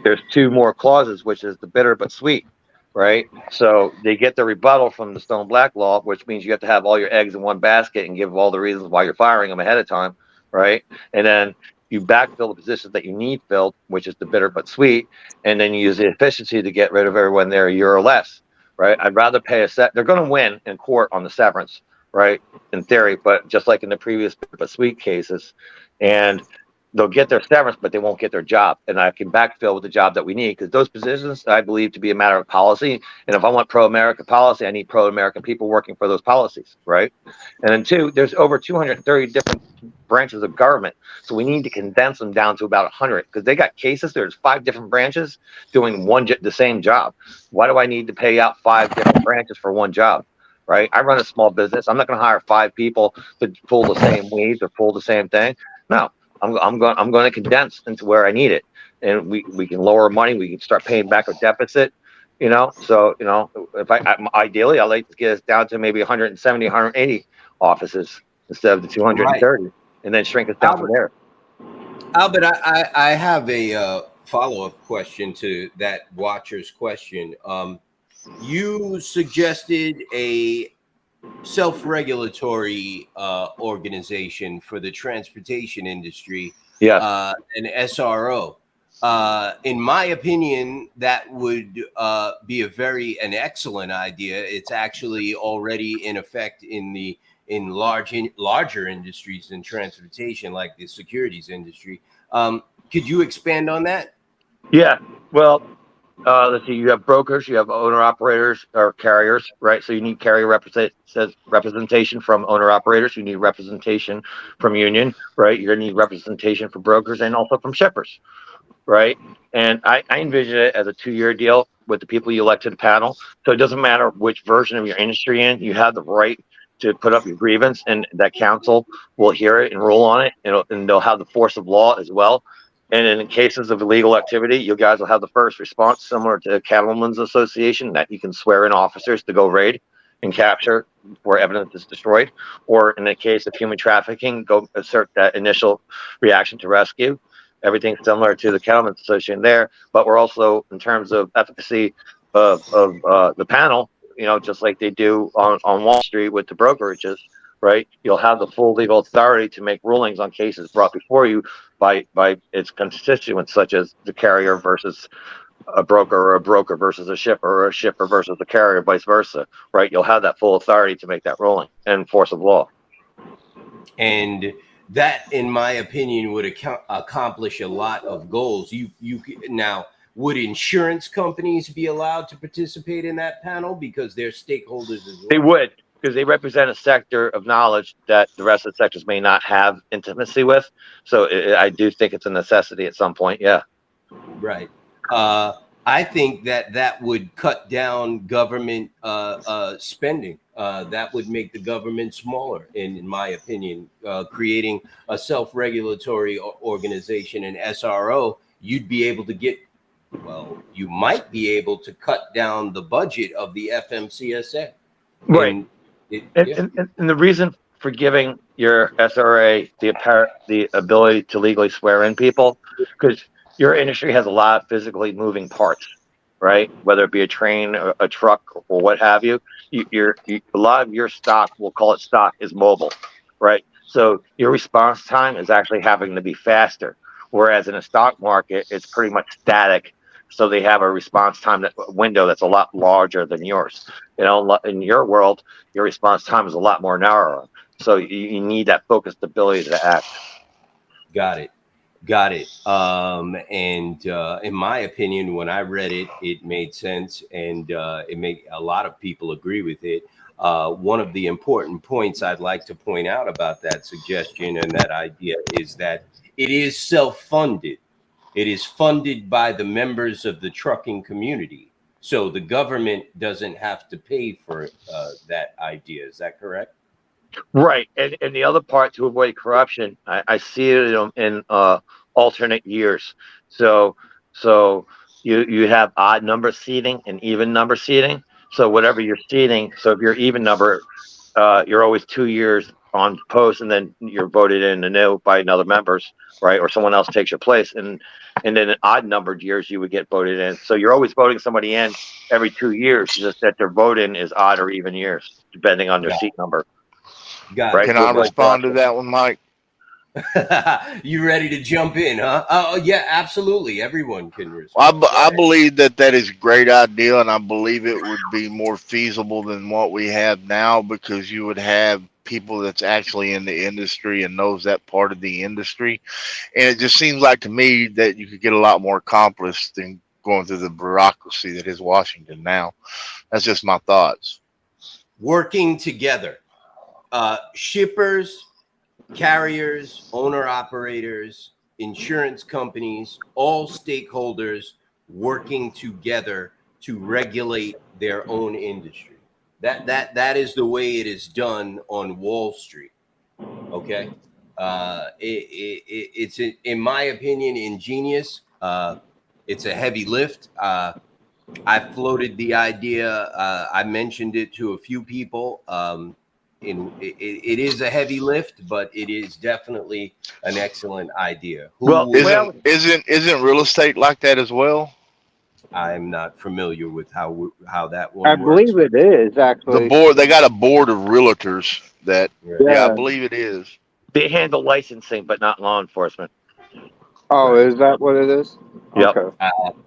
there's 2 more clauses, which is the bitter but sweet, right? So they get the rebuttal from the Stone Black law, which means you have to have all your eggs in one basket and give all the reasons why you're firing them ahead of time, right? And then you backfill the positions that you need filled, which is the bitter but sweet, and then you use the efficiency to get rid of everyone there a year or less, right? I'd rather pay they're going to win in court on the severance, right? In theory, but just like in the previous bitter but sweet cases, and they'll get their severance, but they won't get their job. And I can backfill with the job that we need, because those positions I believe to be a matter of policy. And if I want pro-American policy, I need pro-American people working for those policies, right? And then 2, there's over 230 different branches of government. So we need to condense them down to about 100, because they got cases. There's 5 different branches doing the same job. Why do I need to pay out 5 different branches for one job? Right? I run a small business. I'm not going to hire 5 people to pull the same weeds or pull the same thing. No. I'm going to condense into where I need it, and we can lower money. We can start paying back a deficit, So if ideally, I'd like to get us down to maybe 170, 180 offices instead of the 230, right, and then shrink us down from there. Albert, I have a follow-up question to that watcher's question. You suggested a self-regulatory organization for the transportation industry an SRO. In my opinion, that would be an excellent idea. It's actually already in effect in larger industries than transportation, like the securities industry. Could you expand on that? Yeah. Well, let's see. You have brokers, you have owner operators or carriers, right? So you need carrier representation from owner operators. You need representation from union, right? You're gonna need representation from brokers and also from shippers, right? And I envision it as a 2-year deal with the people you elect to the panel. So it doesn't matter which version of your industry in, you have the right to put up your grievance, and that council will hear it and rule on it, and they'll have the force of law as well. And in cases of illegal activity, you guys will have the first response, similar to Cattlemen's Association, that you can swear in officers to go raid and capture where evidence is destroyed. Or in the case of human trafficking, go assert that initial reaction to rescue. Everything similar to the Cattlemen's Association there, but we're also, in terms of efficacy of the panel, just like they do on Wall Street with the brokerages, right? You'll have the full legal authority to make rulings on cases brought before you by its constituents, such as the carrier versus a broker, or a broker versus a shipper, or a shipper versus a carrier, vice versa, right? You'll have that full authority to make that ruling and force of law. And that, in my opinion, would accomplish a lot of goals. Now, would insurance companies be allowed to participate in that panel because they're stakeholders as well? They would, because they represent a sector of knowledge that the rest of the sectors may not have intimacy with. So I do think it's a necessity at some point. Yeah. Right. I think that would cut down government spending. That would make the government smaller, in my opinion. Creating a self-regulatory organization, an SRO, you'd be able to you might be able to cut down the budget of the FMCSA. Right. And the reason for giving your SRA the ability to legally swear in people, because your industry has a lot of physically moving parts, right? Whether it be a train, a truck, or what have you. A lot of your stock, we'll call it stock, is mobile, right? So your response time is actually having to be faster. Whereas in a stock market, it's pretty much static. So they have a response time window that's a lot larger than yours. In your world, your response time is a lot more narrow. So you need that focused ability to act. Got it. And in my opinion, when I read it, it made sense, and it made a lot of people agree with it. One of the important points I'd like to point out about that suggestion and that idea is that it is self-funded. It is funded by the members of the trucking community. So the government doesn't have to pay for that idea. Is that correct? Right. And the other part, to avoid corruption, I see it in alternate years. So you have odd number seating and even number seating. So whatever you're seating, so if you're even number, you're always 2 years on post, and then you're voted in anew by another members, right? Or someone else takes your place. And then in odd numbered years, you would get voted in. So you're always voting somebody in every 2 years, just that their vote in is odd or even years, depending on their seat number. Right? Can I respond to that one, Mike? You ready to jump in, huh? Oh, yeah, absolutely. Everyone can respond. I believe that is a great idea, and I believe it would be more feasible than what we have now, because you would have people that's actually in the industry and knows that part of the industry. And it just seems like to me that you could get a lot more accomplished than going through the bureaucracy that is Washington now. That's just my thoughts. Working together. Shippers, carriers, owner operators, insurance companies, all stakeholders working together to regulate their own industry. That is the way it is done on Wall Street. Okay, it's in my opinion ingenious. It's a heavy lift. I floated the idea. I mentioned it to a few people. It is a heavy lift, but it is definitely an excellent idea. Isn't real estate like that as well? I'm not familiar with how that one I works. believe it is actually. The board, they got a board of realtors that, yeah, I believe it is. They handle licensing, but not law enforcement. Oh, Right. is that what it is? Yep. Okay.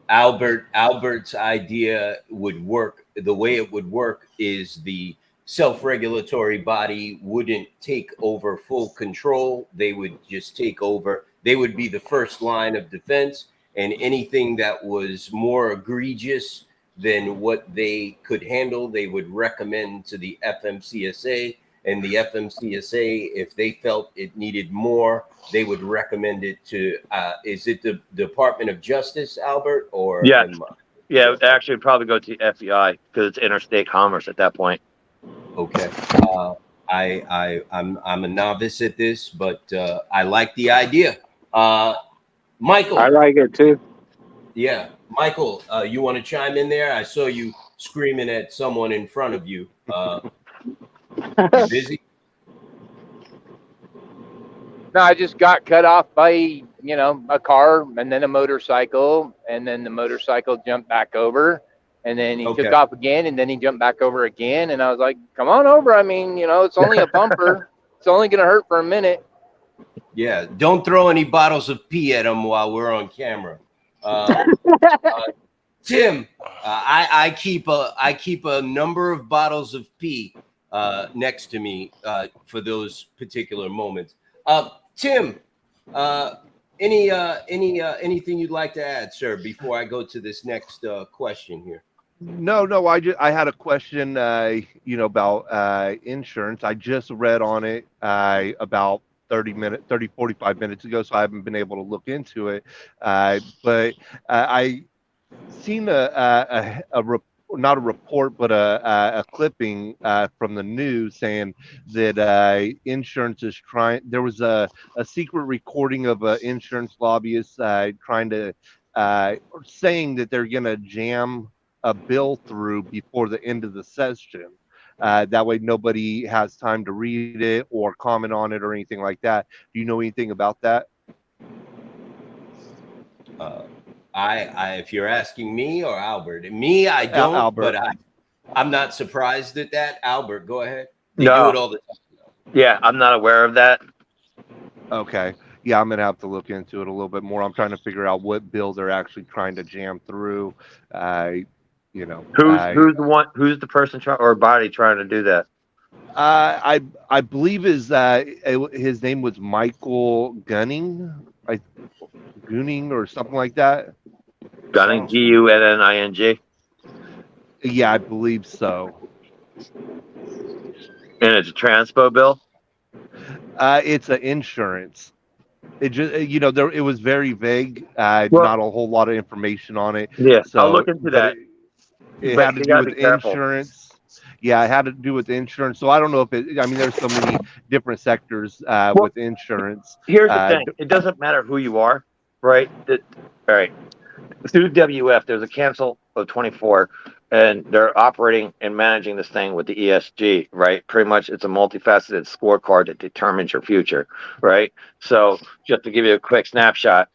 Albert's idea would work. The way it would work is the self-regulatory body wouldn't take over full control. They would just take over. They would be the first line of defense, and anything that was more egregious than what they could handle, they would recommend to the FMCSA. And the FMCSA, if they felt it needed more, they would recommend it to, is it the Department of Justice, Albert, or? Yeah. Yeah, it would actually probably go to FBI because it's interstate commerce at that point. Okay. I'm a novice at this, but I like the idea. Michael. I like it too. Yeah, Michael, you want to chime in there? I saw you screaming at someone in front of you. You busy? No, I just got cut off by, a car and then a motorcycle, and then the motorcycle jumped back over, and then he Okay. took off again, and then he jumped back over again, and I was like, come on over. I mean, it's only a bumper. It's only going to hurt for a minute. Yeah, don't throw any bottles of pee at him while we're on camera. Tim, I keep a number of bottles of pee next to me for those particular moments. Tim, anything you'd like to add, sir, before I go to this next question here? No, I had a question, about insurance. I just read on it about 45 minutes ago, so I haven't been able to look into it. But I seen not a report, but a clipping from the news saying that insurance is trying. There was a secret recording of an insurance lobbyist trying to saying that they're going to jam a bill through before the end of the session. That way nobody has time to read it or comment on it or anything like that. Do you know anything about that? If you're asking me or Albert, I don't, Albert. but I'm not surprised at that. Albert, go ahead. They No. do it all the time. Yeah, I'm not aware of that. Okay. Yeah, I'm gonna have to look into it a little bit more. I'm trying to figure out what bill they're actually trying to jam through. Who's the person or body trying to do that? I believe his name was Michael Gunning, Gunning or something like that. Gunning, Gunning. Yeah, I believe so. And it's a transpo bill. It's an insurance. It just it was very vague. Not a whole lot of information on it. Yeah, so, I'll look into that. It had to do with insurance. Yeah, it had to do with insurance. So I don't know if there's so many different sectors with insurance. Here's the thing: it doesn't matter who you are, right? All right. Through WF, there's a cancel of 24, and they're operating and managing this thing with the ESG, right? Pretty much, it's a multifaceted scorecard that determines your future, right? So, just to give you a quick snapshot,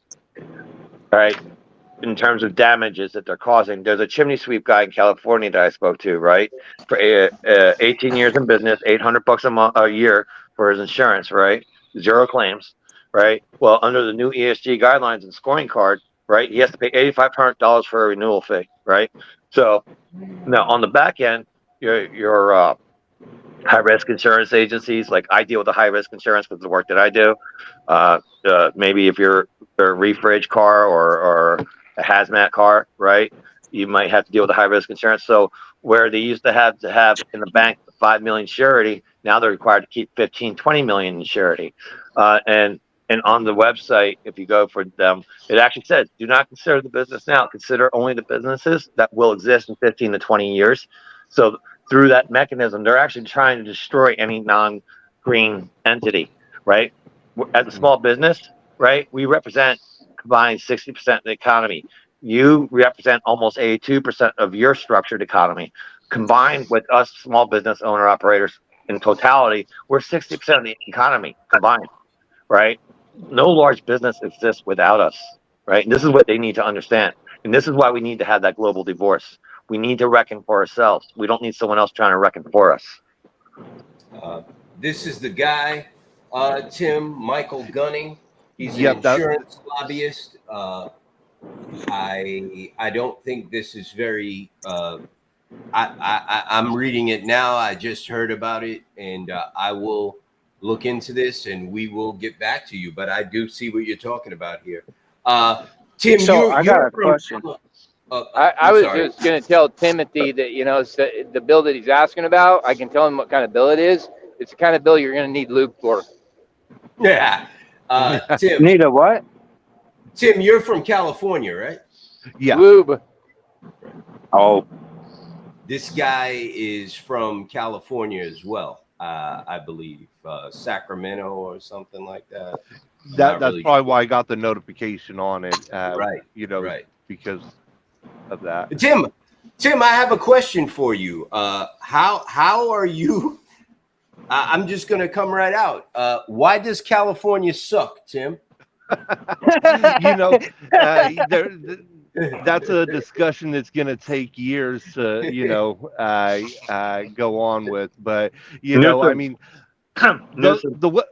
right? In terms of damages that they're causing, there's a chimney sweep guy in California that I spoke to, right? For 18 years in business, $800 a year for his insurance, right? 0 claims, right? Well, under the new ESG guidelines and scoring card, right, he has to pay $8,500 for a renewal fee, right? So now on the back end, your high risk insurance agencies, like I deal with the high risk insurance because of the work that I do. Maybe if you're a refrige car or a hazmat car, right, you might have to deal with the high risk insurance. So where they used to have in the bank 5 million surety, now they're required to keep 15, 20 million in surety. And on the website, if you go for them, it actually says, do not consider the business now. Consider only the businesses that will exist in 15 to 20 years. So through that mechanism, they're actually trying to destroy any non-green entity, right? As a small business, right, we represent combined 60% of the economy. You represent almost 82% of your structured economy. Combined with us small business owner operators in totality, we're 60% of the economy combined, right? No large business exists without us, right? And this is what they need to understand. And this is why we need to have that global divorce. We need to reckon for ourselves. We don't need someone else trying to reckon for us. This is the guy, Tim, Michael Gunning. He's an Yep, that, insurance lobbyist. I don't think this is very. I'm reading it now. I just heard about it, and I will look into this, and we will get back to you. But I do see what you're talking about here. Tim, So I got you're a from. question. I I'm was sorry. just going to tell Timothy that, the bill that he's asking about, I can tell him what kind of bill it is. It's the kind of bill you're going to need lube for. Yeah. Tim, Need a what? Tim, you're from California, right? yeah. Lube. Oh, This guy is from California as well, I believe, Sacramento or something like that. That's really probably why I got the notification on it. Right, Right. Because of that. Tim, I have a question for you. How are you? I'm just gonna come right out. Why does California suck, Tim? That's a discussion that's going to take years to, go on with. But, I mean, the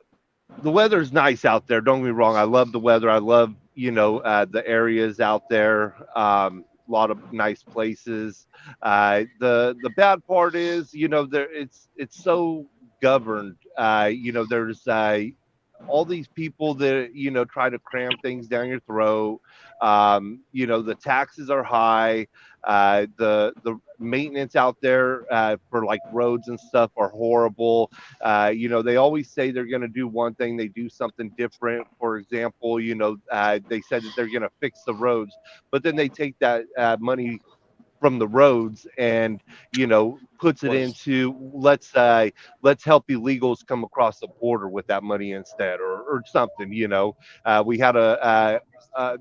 weather's nice out there. Don't get me wrong. I love the weather. I love, the areas out there. A lot of nice places. The bad part is, it's so governed. There's all these people that try to cram things down your throat. The taxes are high. The maintenance out there for like roads and stuff are horrible. They always say they're going to do one thing, they do something different. For example, they said that they're going to fix the roads, but then they take that money from the roads and puts it into let's help illegals come across the border with that money instead, or something. We had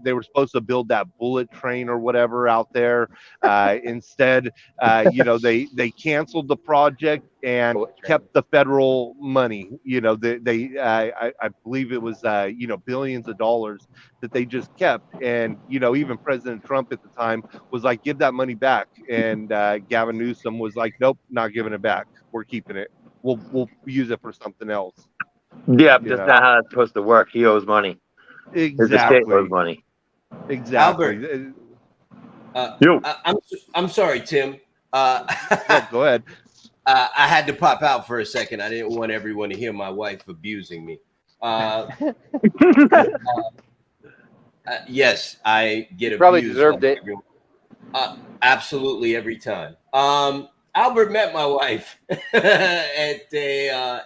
they were supposed to build that bullet train or whatever out there. Instead, they canceled the project and kept the federal money. I believe it was billions of dollars that they just kept. And even President Trump at the time was like, give that money back. And Gavin Newsom was like, nope, not giving it back. We're keeping it. We'll use it for something else. yeah, that's not how it's supposed to work. He owes money. His estate owes money. Exactly. Albert, I'm sorry, Tim. Go ahead. I had to pop out for a second. I didn't want everyone to hear my wife abusing me. Yes, I get abused. Probably deserved it. Absolutely every time. Albert met my wife at a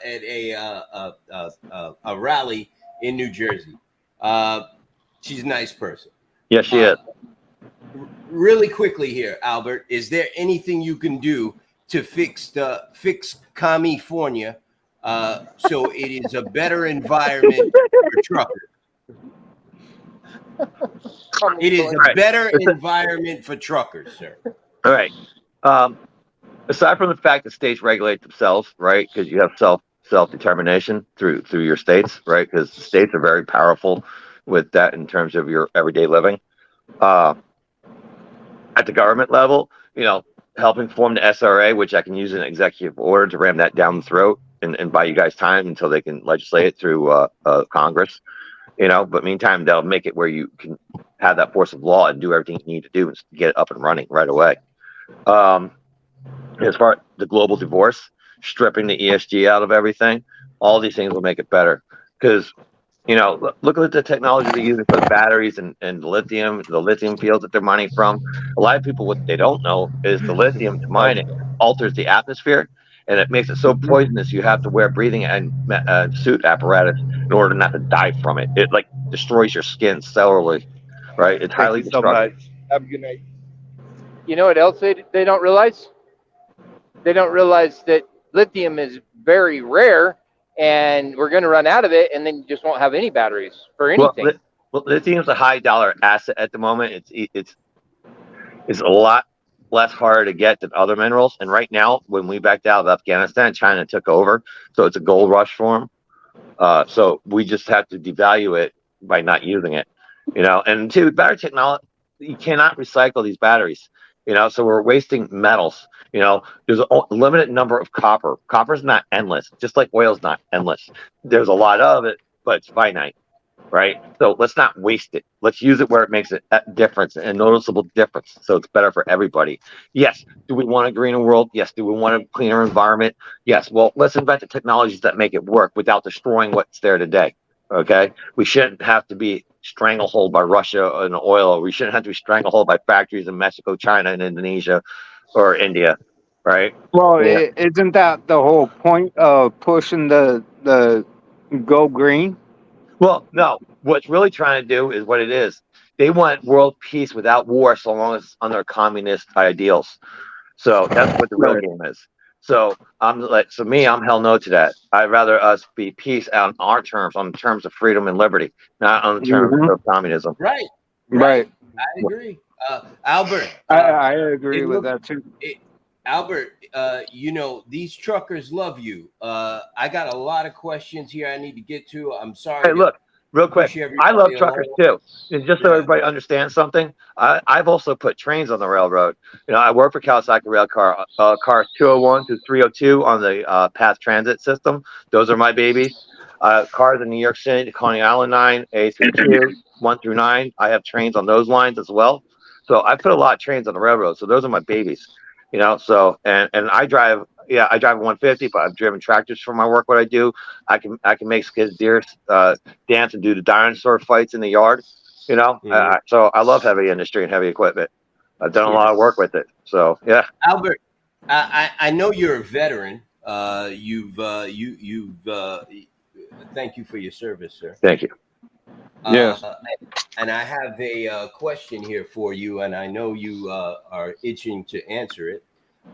rally in New Jersey. She's a nice person. Yes, she is. Really quickly here, Albert, is there anything you can do to fix California so it is a better environment for truckers? It is a better environment for truckers, sir. All right. Aside from the fact that states regulate themselves, right? Because you have self-determination through your states, right? Because states are very powerful with that in terms of your everyday living. At the government level, helping form the SRA, which I can use an executive order to ram that down the throat and buy you guys time until they can legislate it through Congress. But meantime, they'll make it where you can have that force of law and do everything you need to do and get it up and running right away. As far as the global divorce, stripping the ESG out of everything, all these things will make it better. Because, look at the technology they're using for the batteries and the lithium fields that they're mining from. A lot of people, what they don't know is the lithium to mine it alters the atmosphere, and it makes it so poisonous you have to wear breathing and suit apparatus in order not to die from it. It like destroys your skin cellularly, right? It's highly destructive. Have a good night. You know what else they don't realize? They don't realize that lithium is very rare, and we're going to run out of it, and then you just won't have any batteries for anything. Well, lithium is a high dollar asset at the moment. It's a lot less harder to get than other minerals. And right now, when we backed out of Afghanistan, China took over, so it's a gold rush for them. So we just have to devalue it by not using it. And to battery technology, you cannot recycle these batteries. So we're wasting metals. There's a limited number of copper. Copper's not endless, just like oil's not endless. There's a lot of it, but it's finite. right? So let's not waste it. Let's use it where it makes a difference, a noticeable difference, so it's better for everybody. Yes. Do we want a greener world? Yes. Do we want a cleaner environment? Yes. Well, let's invent the technologies that make it work without destroying what's there today. Okay. We shouldn't have to be stranglehold by Russia and oil. We shouldn't have to be stranglehold by factories in Mexico, China, and Indonesia, or India, right? Well, Yeah. isn't that the whole point of pushing the go green? Well, no. What's really trying to do is what it is. They want world peace without war, so long as it's under communist ideals. So that's what the real Right. game is. So I'm hell no to that. I'd rather us be peace on our terms, on terms of freedom and liberty, not on terms Mhm. of communism. Right. Right. I agree. Albert, I agree it with look, that too. Albert, you know, these truckers love you. I got a lot of questions here I need to get to. I'm sorry Hey, to look, real quick. push I love everybody truckers along. too. And just so Yeah. everybody understands something, I've also put trains on the railroad. You know, I work for Kawasaki Rail Car, cars 201 through 302 on the path transit system. Those are my babies. Cars in New York City, the Coney Island line, A through Q, 1 through 9. I have trains on those lines as well. So I put a lot of trains on the railroad. So those are my babies. You know, so and I drive. Yeah, I drive a 150, but I've driven tractors for my work. What I do, I can make skid steers dance and do the dinosaur fights in the yard. You know, Mhm. so I love heavy industry and heavy equipment. I've done a lot Yeah. of work with it. So yeah, Albert, I know you're a veteran. You've thank you for your service, sir. thank you. Yes. And I have a question here for you, and I know you are itching to answer it.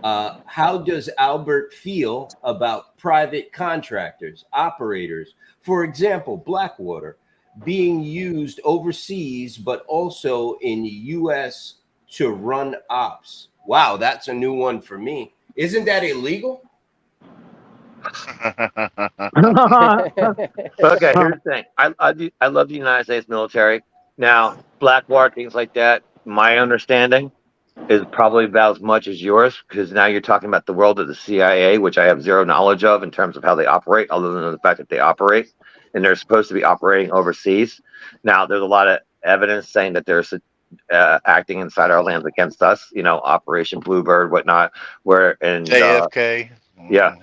How does Albert feel about private contractors, operators, for example, Blackwater, being used overseas, but also in the U.S. to run ops? Wow, that's a new one for me. Isn't that illegal? Okay, here's the thing. I love the United States military. Now, Blackwater, things like that. My understanding is probably about as much as yours, because now you're talking about the world of the CIA, which I have zero knowledge of in terms of how they operate, other than the fact that they operate and they're supposed to be operating overseas. Now, there's a lot of evidence saying that they're acting inside our lands against us. You know, Operation Bluebird, whatnot. Where and JFK. yeah,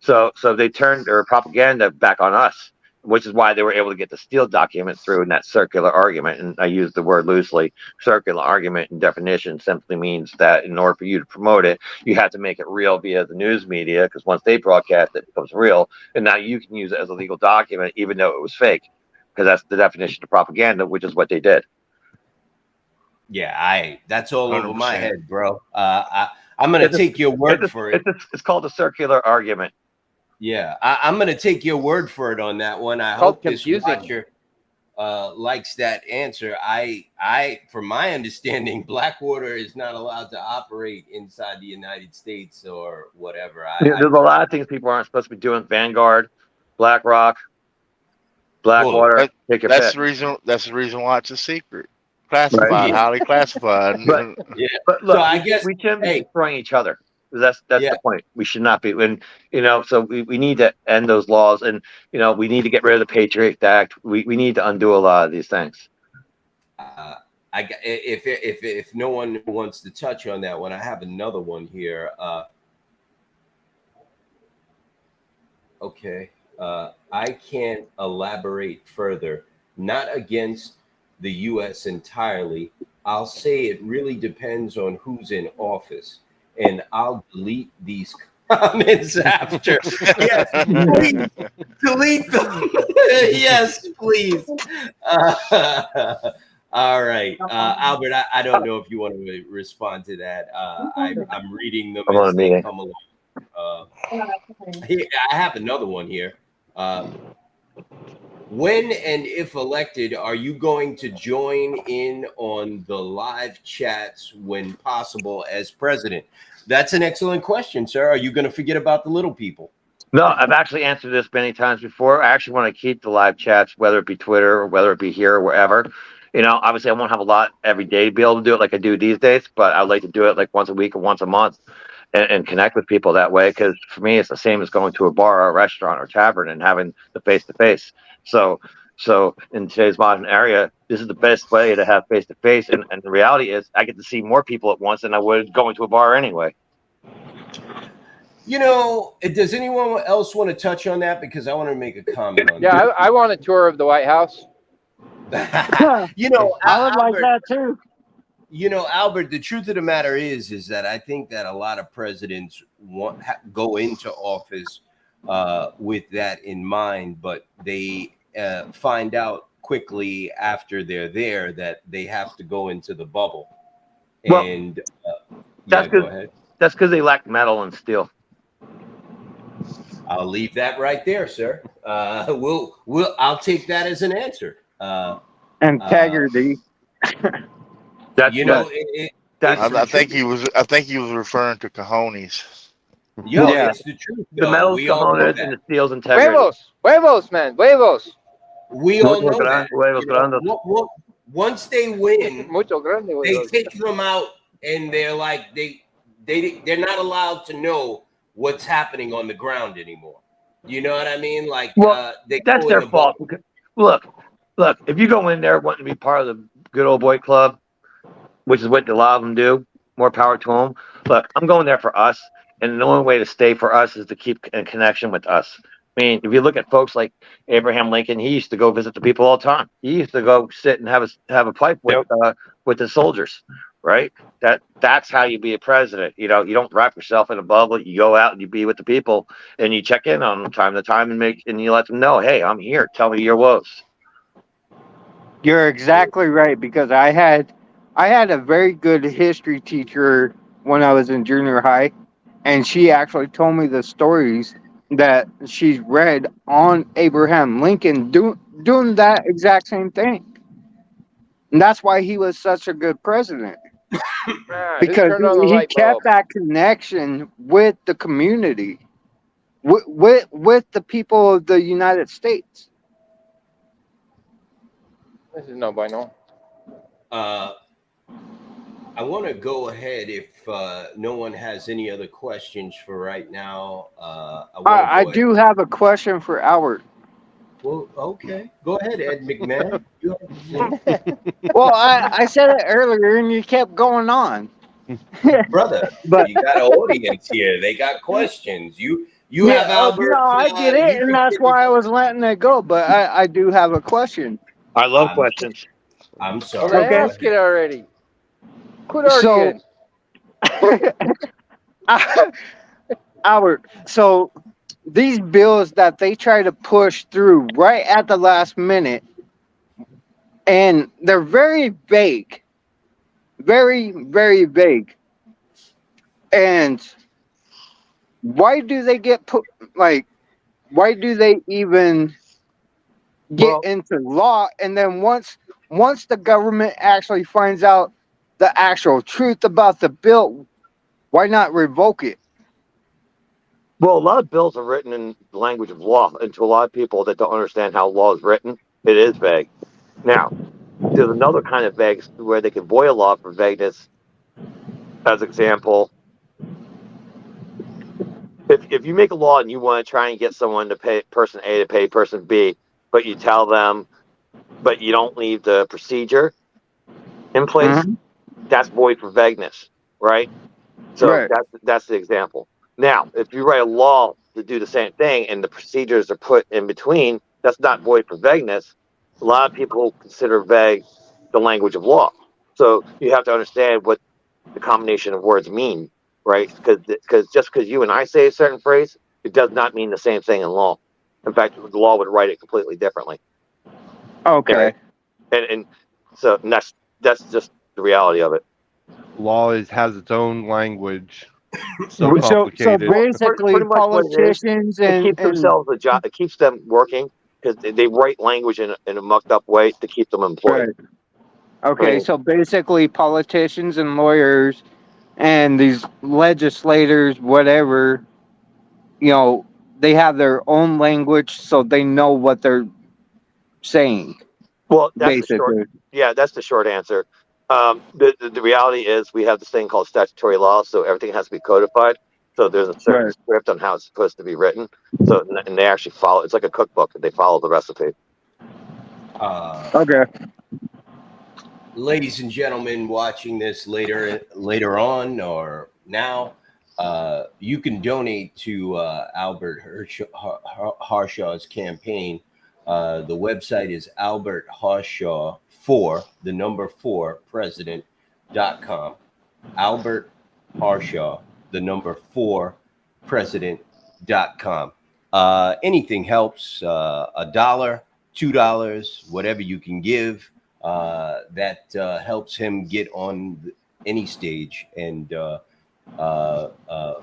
so they turned their propaganda back on us, which is why they were able to get the Steele document through in that circular argument. And I use the word loosely. Circular argument and definition simply means that in order for you to promote it, you have to make it real via the news media, because once they broadcast it, it becomes real. And now you can use it as a legal document, even though it was fake, because that's the definition of propaganda, which is what they did. Yeah, that's all over my 100%. head, bro. I'm gonna take your word for it. It's called a circular argument. Yeah, I'm going to take your word for it on that one. I Called hope this confusing. watcher likes that answer. From my understanding, Blackwater is not allowed to operate inside the United States or whatever. There's a lot of things people aren't supposed to be doing. Vanguard, BlackRock, Blackwater. That- Take your That's pick. the reason. That's the reason why it's a secret, classified, Right. Yeah. highly classified. But- Yeah. But look, So I guess, we shouldn't be hey, destroying each other. That's Yeah. the point. We should not be. And so we need to end those laws, and we need to get rid of the Patriot Act. We need to undo a lot of these things. if no one wants to touch on that one, I have another one here. Okay. I can't elaborate further. Not against the U.S. entirely. I'll say it really depends on who's in office, and I'll delete these comments after. Yes, please delete them. Yes, please. All right, Albert. I don't know if you want to respond to that. I'm reading them I'm on as a they meeting. come along. I have another one here. When and if elected, are you going to join in on the live chats when possible as president? That's an excellent question, sir. Are you going to forget about the little people? No, I've actually answered this many times before. I actually want to keep the live chats, whether it be Twitter or whether it be here or wherever. Obviously, I won't have a lot every day to be able to do it like I do these days, but I'd like to do it like once a week or once a month and connect with people that way. Because for me, it's the same as going to a bar or a restaurant or tavern and having the face to face. So, So in today's modern area, this is the best way to have face to face. And the reality is, I get to see more people at once than I would going to a bar anyway. You know, does anyone else want to touch on that? Because I want to make a comment on Yeah, I want a tour of the White House. that. You know, I would like Albert, that too. you know, Albert, the truth of the matter is that I think that a lot of presidents go into office with that in mind, but they find out quickly after they're there that they have to go into the bubble. Well, And that's go good. ahead. That's because they lack metal and steel. I'll leave that right there, sir. I'll take that as an answer. Integrity. That's You know, I think he was referring to cojones. Yeah. it's the truth. the though. metal We all know components and that. the steel's integrity. Huevos, man, huevos. We all know that. Huevos You know, grandes. once they win, Mucho grande they huevos. take them out, and they're like they're not allowed to know what's happening on the ground anymore. You know what I mean? Like, Well, they That's go their in the fault. bubble. Look, if you go in there wanting to be part of the good old boy club, which is what a lot of them do, more power to them. Look, I'm going there for us, and the only way to stay for us is to keep in connection with us. I mean, if you look at folks like Abraham Lincoln, he used to go visit the people all the time. He used to go sit and have a pipe with the soldiers, right? That's how you be a president. You know, you don't wrap yourself in a bubble. You go out and you be with the people, and you check in on them time to time, and you let them know, hey, I'm here. Tell me your woes. You're exactly right, because I had a very good history teacher when I was in junior high, and she actually told me the stories that she's read on Abraham Lincoln doing that exact same thing. And that's why he was such a good president, Ah, who because turned on the he light bulb? kept that connection with the community, with the people of the United States. This is no bueno. I want to go ahead if no one has any other questions for right now. I do have a question for Albert. Well, okay. Go ahead, Ed McMahon. You have the floor. Well, I said it earlier, and you kept going on. Brother, But you got an audience here. They got questions. You have Albert. No, I get it, and that's why I was letting it go. But I do have a question. I love I'm- questions. I'm Well, sorry. then Okay. ask it already. Quit So- arguing. Albert, so these bills that they try to push through right at the last minute, and they're very vague, very, very vague. And why do they get put, like, why do they even get Well- into law? And then once the government actually finds out the actual truth about the bill, why not revoke it? Well, a lot of bills are written in the language of law, and to a lot of people that don't understand how law is written, it is vague. Now, there's another kind of vague where they can void a law for vagueness. As example, if you make a law and you want to try and get someone to pay person A to pay person B, but you tell them, but you don't leave the procedure in place, Mhm. that's void for vagueness, right? So Right. that's the example. Now, if you write a law to do the same thing and the procedures are put in between, that's not void for vagueness. A lot of people consider vague the language of law. So you have to understand what the combination of words mean, right? Because just because you and I say a certain phrase, it does not mean the same thing in law. In fact, the law would write it completely differently. Okay. And that's just the reality of it. Law has its own language. So So complicated. basically, Pretty much what it is. politicians It and, keeps themselves a job. It keeps them working because they write language in a mucked up way to keep them employed. Right. Okay, Right. so basically, politicians and lawyers and these legislators, whatever, they have their own language, so they know what they're saying. Well, that's the short. Basically, Yeah, that's the short answer. The reality is we have this thing called statutory law, so everything has to be codified. So there's a certain Right. script on how it's supposed to be written. So and they actually follow. It's like a cookbook, and they follow the recipe. Okay. Ladies and gentlemen watching this later on or now, you can donate to Albert Harshaw's campaign. The website is Albert Harshaw 4, the number 4, president.com. Albert Harshaw, the number 4, president.com. Anything helps, $1, $2, whatever you can give. That helps him get on any stage and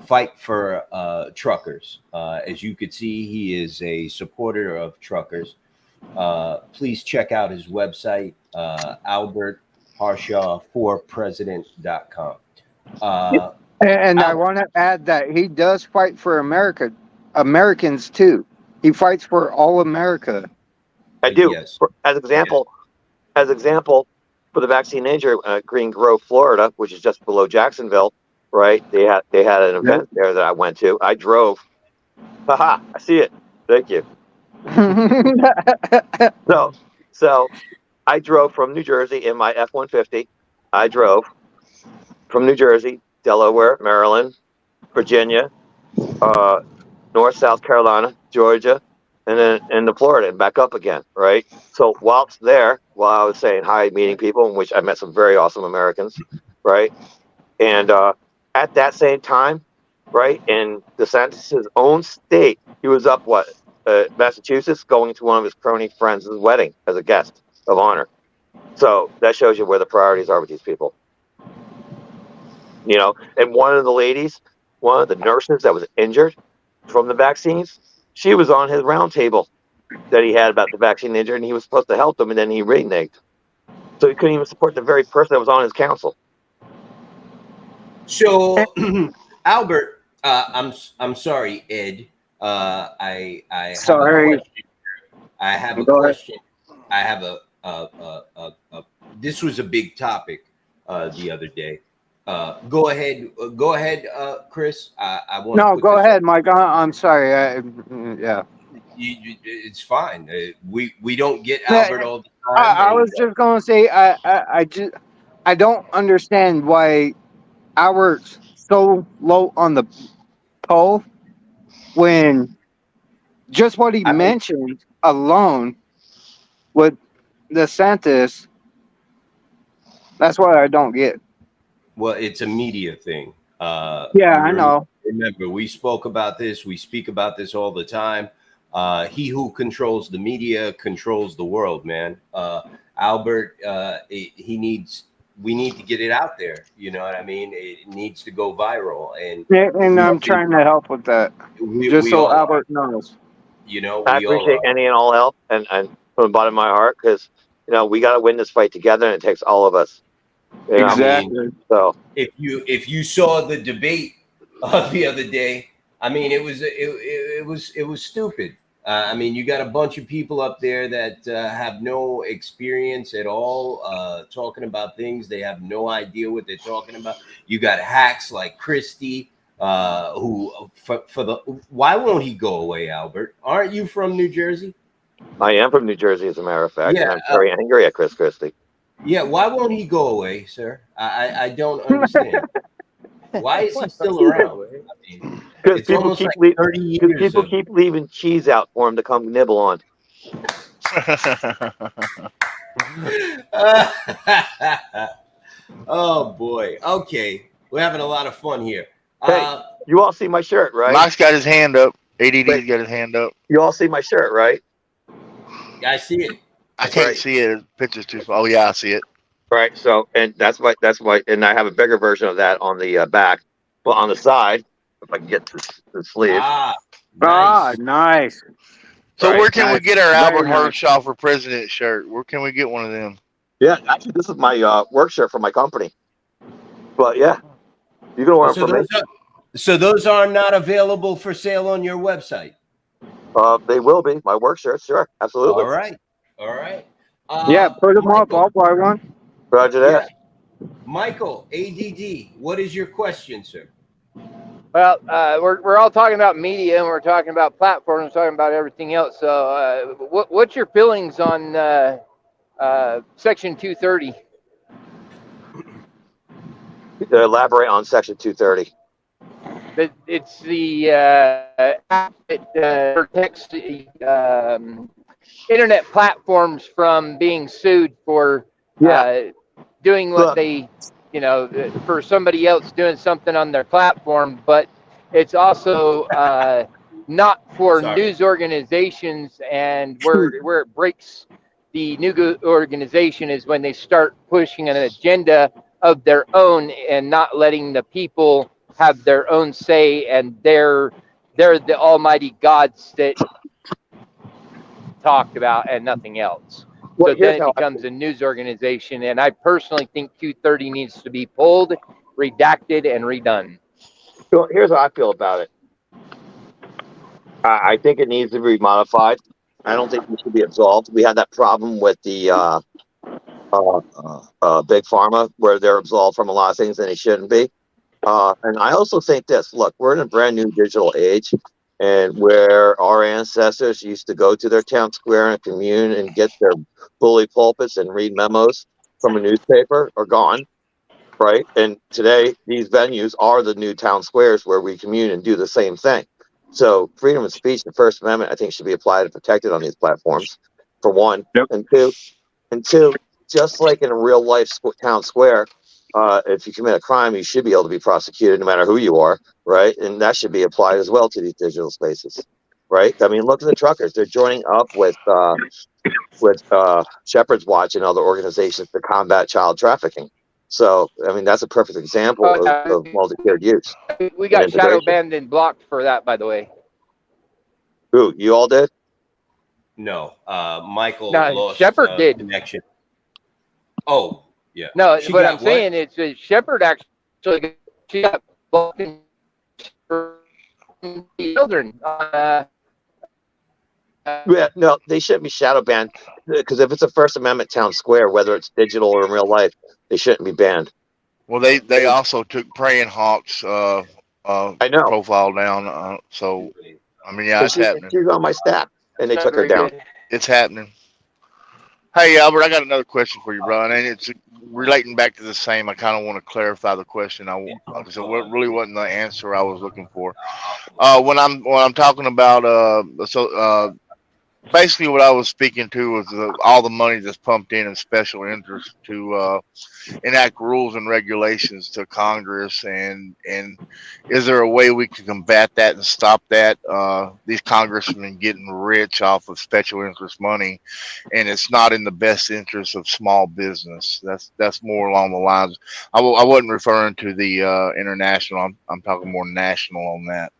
fight for truckers. As you could see, he is a supporter of truckers. Please check out his website, Albert Harshaw for president.com. And I want to add that he does fight for Americans too. He fights for all America. I do. Yes. As example, for the vaccine injury, Green Grove, Florida, which is just below Jacksonville, right? They had an event there that I went to. I drove. Haha, I see it. Thank you. So I drove from New Jersey in my F-150. I drove from New Jersey, Delaware, Maryland, Virginia, North, South Carolina, Georgia, and then into Florida and back up again, right? So while I was saying hi, meeting people, in which I met some very awesome Americans, right? And at that same time, right, in DeSantis' own state, he was up, Massachusetts, going to one of his crony friends' wedding as a guest of honor. So that shows you where the priorities are with these people. You know, and one of the nurses that was injured from the vaccines, she was on his round table that he had about the vaccine injury, and he was supposed to help them, and then he reneged. So he couldn't even support the very person that was on his council. So, Albert, I'm sorry, Ed. I have Sorry. a question. I have a Go ahead. question. I have a this was a big topic the other day. Go ahead, Chris. I want. No, go ahead, Mike. I'm sorry. Yeah. It's fine. We don't get Albert all the time. I was just gonna say I don't understand why Albert's so low on the poll when just what he mentioned alone with DeSantis. That's what I don't get. Well, it's a media thing. Yeah, I know. Remember, we spoke about this. We speak about this all the time. He who controls the media controls the world, man. Albert, we need to get it out there. You know what I mean? It needs to go viral. And I'm trying to help with that. Just so Albert knows. You know, I appreciate any and all help, and from the bottom of my heart, because we got to win this fight together, and it takes all of us. Exactly. So if you saw the debate the other day, I mean, it was stupid. I mean, you got a bunch of people up there that have no experience at all talking about things. They have no idea what they're talking about. You got hacks like Christie, who why won't he go away, Albert? Aren't you from New Jersey? I am from New Jersey, as a matter of fact, Yeah, and I'm very angry at Chris Christie. Yeah, why won't he go away, sir? I don't understand. Why is he still around? Because people keep keep leaving cheese out for him to come nibble on. Oh boy. Okay, we're having a lot of fun here. Hey, you all see my shirt, right? Mike's got his hand up. ADD's got his hand up. You all see my shirt, right? I see it. I can't see it. The picture's too small. Oh yeah, I see it. Right. So, and that's why, and I have a bigger version of that on the back, but on the side, if I can get to the sleeve. Nice. So Right. where can we get our Very Albert nice. Harshaw for president shirt? Where can we get one of them? Yeah, actually, this is my work shirt for my company. But yeah, you can order from me. So those are not available for sale on your website. They will be my work shirts. Sure, absolutely. All right. Yeah, put them up. I'll buy one. Roger that. Yeah. Michael, ADD, what is your question, sir? Well, we're all talking about media, and we're talking about platforms, talking about everything else. So, what's your feelings on Section 230. Elaborate on section 230. It's the act that protects the internet platforms from being sued for doing what Look. they, for somebody else doing something on their platform. But it's also not for Sorry. news organizations, and where it breaks the news organization is when they start pushing an agenda of their own and not letting the people have their own say, and they're the almighty gods that talked about and nothing else. Well, So then it becomes a news organization, and I personally think 230 needs to be pulled, redacted, and redone. So here's how I feel about it. I think it needs to be modified. I don't think we should be absolved. We had that problem with the big pharma where they're absolved from a lot of things and they shouldn't be. And I also think this. Look, we're in a brand new digital age, and where our ancestors used to go to their town square and commune and get their bully pulpits and read memos from a newspaper are gone, right? And today, these venues are the new town squares where we commune and do the same thing. So freedom of speech, the First Amendment, I think should be applied and protected on these platforms, for one. Yep. And two, just like in a real life town square, if you commit a crime, you should be able to be prosecuted no matter who you are, right? And that should be applied as well to these digital spaces, right? I mean, look at the truckers; they're joining up with Shepherd's Watch and other organizations to combat child trafficking. So, I mean, that's a perfect example of multi-tiered use. We got and shadow integration. banned and blocked for that, by the way. Who, you all did? No, Michael No, lost Shepherd did. connection. Oh, yeah. No, She what got I'm saying is Shepherd actually she got blocked for children. Yeah, no, they shouldn't be shadow banned, because if it's a First Amendment town square, whether it's digital or in real life, they shouldn't be banned. Well, they also took Praying Hawk's I know. profile down. So I mean, yeah, But it's happening. she's on my staff, and they took her down. It's happening. Hey, Albert, I got another question for you, bro, and it's relating back to the same. I kind of want to clarify the question. Because it really wasn't the answer I was looking for. When I'm talking about basically what I was speaking to was all the money that's pumped in special interest to enact rules and regulations to Congress, and is there a way we can combat that and stop that? These congressmen getting rich off of special interest money, and it's not in the best interest of small business. That's more along the lines. I wasn't referring to the international. I'm talking more national on that.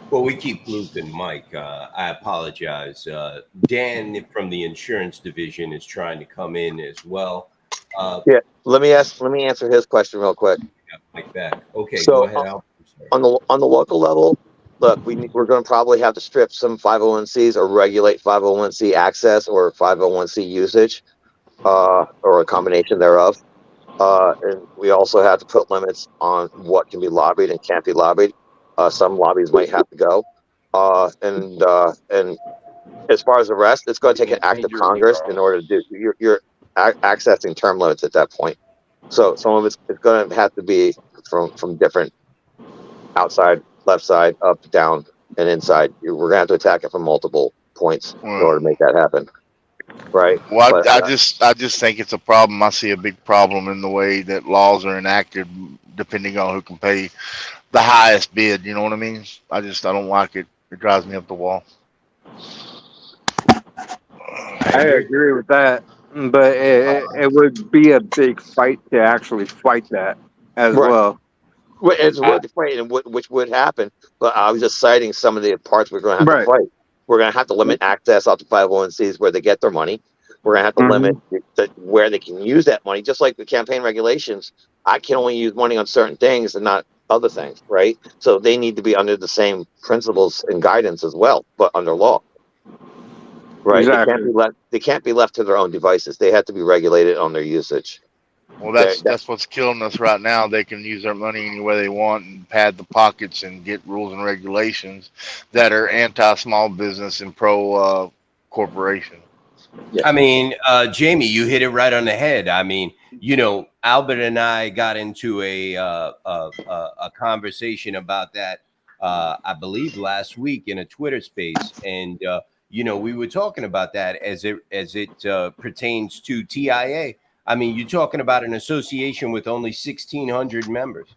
Well, we keep losing Mike. I apologize. Dan from the insurance division is trying to come in as well. Yeah, let me answer his question real quick. Like that. Okay, So, go ahead, Al. On the local level, look, we're going to probably have to strip some 501c or regulate 501c access or 501c usage, or a combination thereof. And we also have to put limits on what can be lobbied and can't be lobbied. Some lobbies might have to go. And as far as the rest, it's going to take an act of Congress in order to do. You're accessing term limits at that point. So some of it's going to have to be from different outside, left side, up, down, and inside. We're going to have to attack it from multiple points in order to make that happen. Right. Well, But, I just think it's a problem. I see a big problem in the way that laws are enacted, depending on who can pay the highest bid. You know what I mean? I don't like it. It drives me up the wall. I agree with that, but it would be a big fight to actually fight that as Right. well. It's worth the fight, and which would happen. But I was just citing some of the parts we're going to have to fight. We're going to have to limit access up to 501cs where they get their money. We're going to have to limit where they can use that money, just like the campaign regulations. I can only use money on certain things and not other things, right? So they need to be under the same principles and guidance as well, but under law. Right? Exactly. They can't be left to their own devices. They have to be regulated on their usage. Well, that's what's killing us right now. They can use their money any way they want and pad the pockets and get rules and regulations that are anti-small business and pro corporation. I mean, Jamie, you hit it right on the head. I mean, Albert and I got into a conversation about that, I believe last week in a Twitter space, and we were talking about that as it pertains to TIA. I mean, you're talking about an association with only 1,600 members.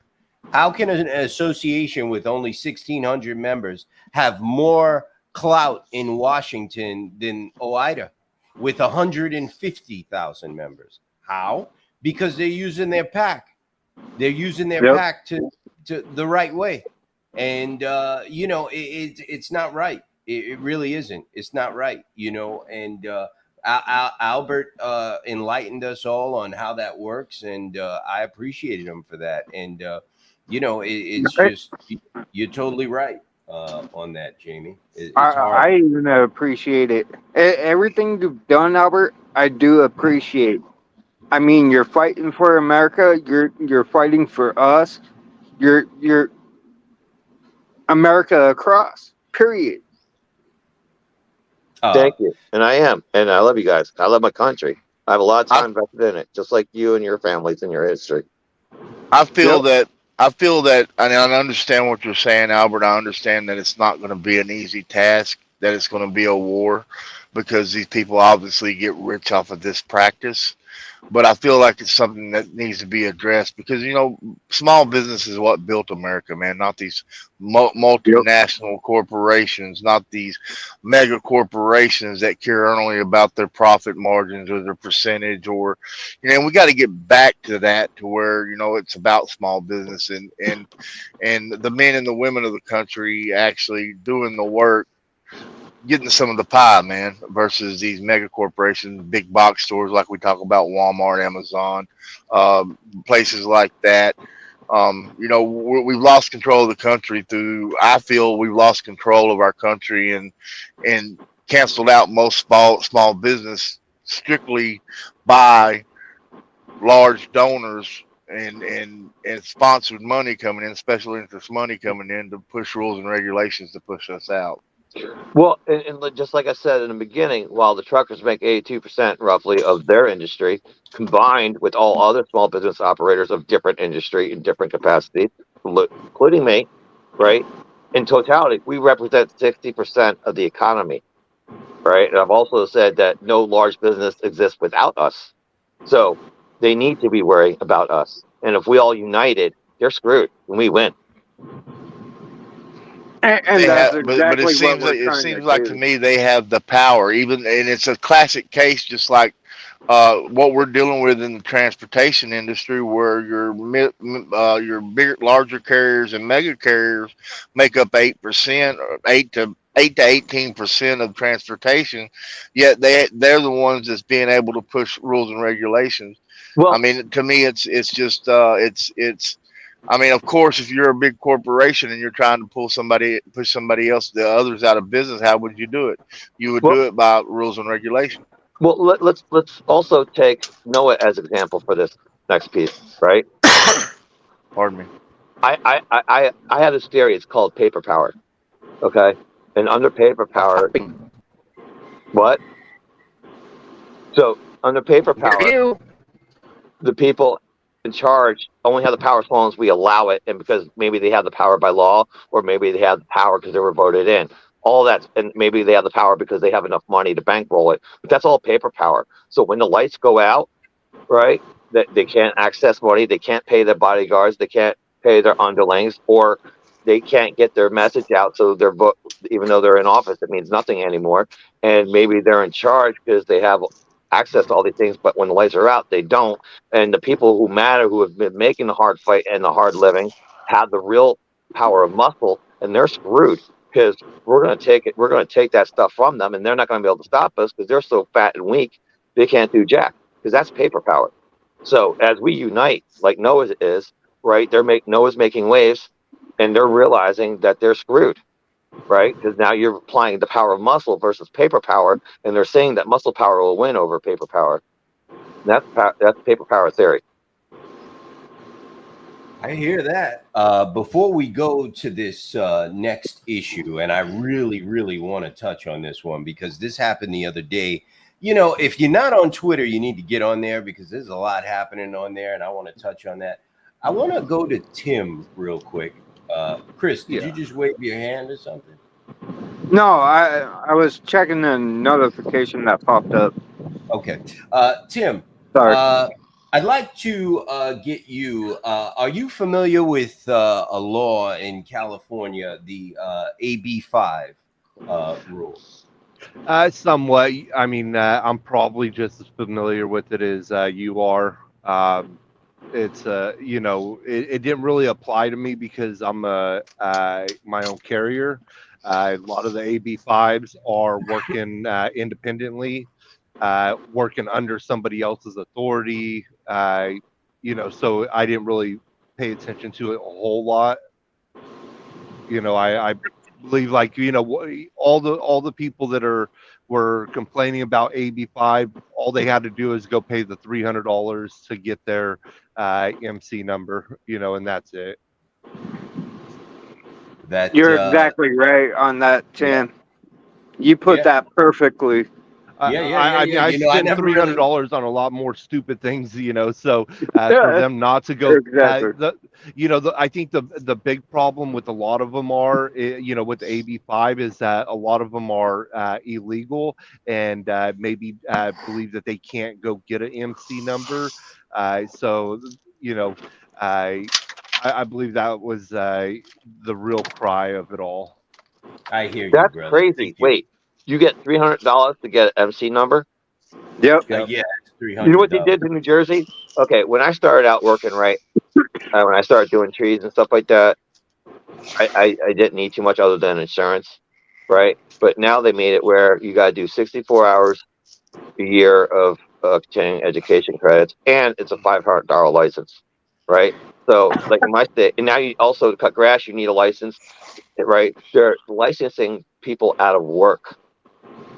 How can an association with only 1,600 members have more clout in Washington than OIDA with 150,000 members? How? Because they're using their PAC. They're using their PAC to the right way. And, it's not right. It really isn't. It's not right, and Albert enlightened us all on how that works. And I appreciated him for that. And, it's just, you're totally right on that, Jamie. It's hard. I even appreciate it. Everything you've done, Albert, I do appreciate. I mean, you're fighting for America. You're fighting for us. You're America across. Period. Thank you. And I am. And I love you guys. I love my country. I have a lot of time invested in it, just like you and your families and your history. I feel that, and I understand what you're saying, Albert. I understand that it's not going to be an easy task, that it's going to be a war, because these people obviously get rich off of this practice. But I feel like it's something that needs to be addressed, because, small business is what built America, man, not these multinational corporations, not these mega corporations that care only about their profit margins or their percentage, or, we got to get back to that, to where, it's about small business and the men and the women of the country actually doing the work, getting some of the pie, man, versus these mega corporations, big box stores like we talk about, Walmart, Amazon, places like that. We've lost control of the country I feel we've lost control of our country and canceled out most small business strictly by large donors and sponsored money coming in, special interest money coming in to push rules and regulations to push us out. Well, and just like I said in the beginning, while the truckers make 82% roughly of their industry, combined with all other small business operators of different industry and different capacities, including me, right? In totality, we represent 60% of the economy, right? And I've also said that no large business exists without us. So they need to be worried about us. And if we all united, they're screwed and we win. And that's but it seems like to me they have the power, and it's a classic case, just like what we're dealing with in the transportation industry, where your bigger, larger carriers and mega carriers make up 8%, or 8 to 18% of transportation, yet they're the ones that's being able to push rules and regulations. Well, I mean, to me, it's just I mean, of course, if you're a big corporation and you're trying to push somebody else, the others out of business, how would you do it? You would do it by rules and regulations. Well, let's also take Noah as example for this next piece, right? Pardon me. I have this theory. It's called paper power. Okay, and under paper power, what? So under paper power, the people in charge only have the power as long as we allow it, and because maybe they have the power by law, or maybe they have the power because they were voted in. All that, and maybe they have the power because they have enough money to bankroll it. But that's all paper power. So when the lights go out, right, that they can't access money, they can't pay their bodyguards, they can't pay their underlings, or they can't get their message out. So their vote, even though they're in office, it means nothing anymore. And maybe they're in charge because they have access to all these things, but when the lights are out, they don't. And the people who matter, who have been making the hard fight and the hard living, have the real power of muscle, and they're screwed, because we're going to take that stuff from them, and they're not going to be able to stop us because they're so fat and weak they can't do jack, because that's paper power. So as we unite, like Noah is, right, Noah's making waves, and they're realizing that they're screwed, right? Because now you're applying the power of muscle versus paper power, and they're saying that muscle power will win over paper power. That's paper power theory. I hear that. Before we go to this next issue, and I really, really want to touch on this one because this happened the other day, you know, if you're not on Twitter, you need to get on there because there's a lot happening on there, and I want to touch on that. I want to go to Tim real quick. Chris, did you just wave your hand or something? No, I was checking the notification that popped up. Okay. Tim, Sorry. I'd like to get you. Are you familiar with a law in California, the AB5 rule? Somewhat. I mean, I'm probably just as familiar with it as you are. It's you know, it didn't really apply to me because I'm my own carrier. A lot of the AB5s are working independently, working under somebody else's authority. You know, so I didn't really pay attention to it a whole lot. You know, I believe, like, you know, all the people that were complaining about AB5, all they had to do is go pay the $300 to get their MC number, you know, and that's it. That You're exactly right on that, Tim. You put that perfectly. I mean, I You know, I spent never $300 on a lot more stupid things, you know. So for them not to go, you know, I think the big problem with a lot of them are, you know, with the AB5 is that a lot of them are illegal and maybe believe that they can't go get an MC number. So you know, I believe that was the real cry of it all. I hear you, That's brother. crazy. Wait, you get $300 to get an MC number? Yep. Yeah, it's $300. You know what they did in New Jersey? Okay, when I started out working, right, when I started doing trees and stuff like that, I didn't need too much other than insurance, right? But now they made it where you got to do 64 hours a year of continuing education credits, and it's a $500 license, right? So, like in my state, and now you also to cut grass, you need a license, right? They're licensing people out of work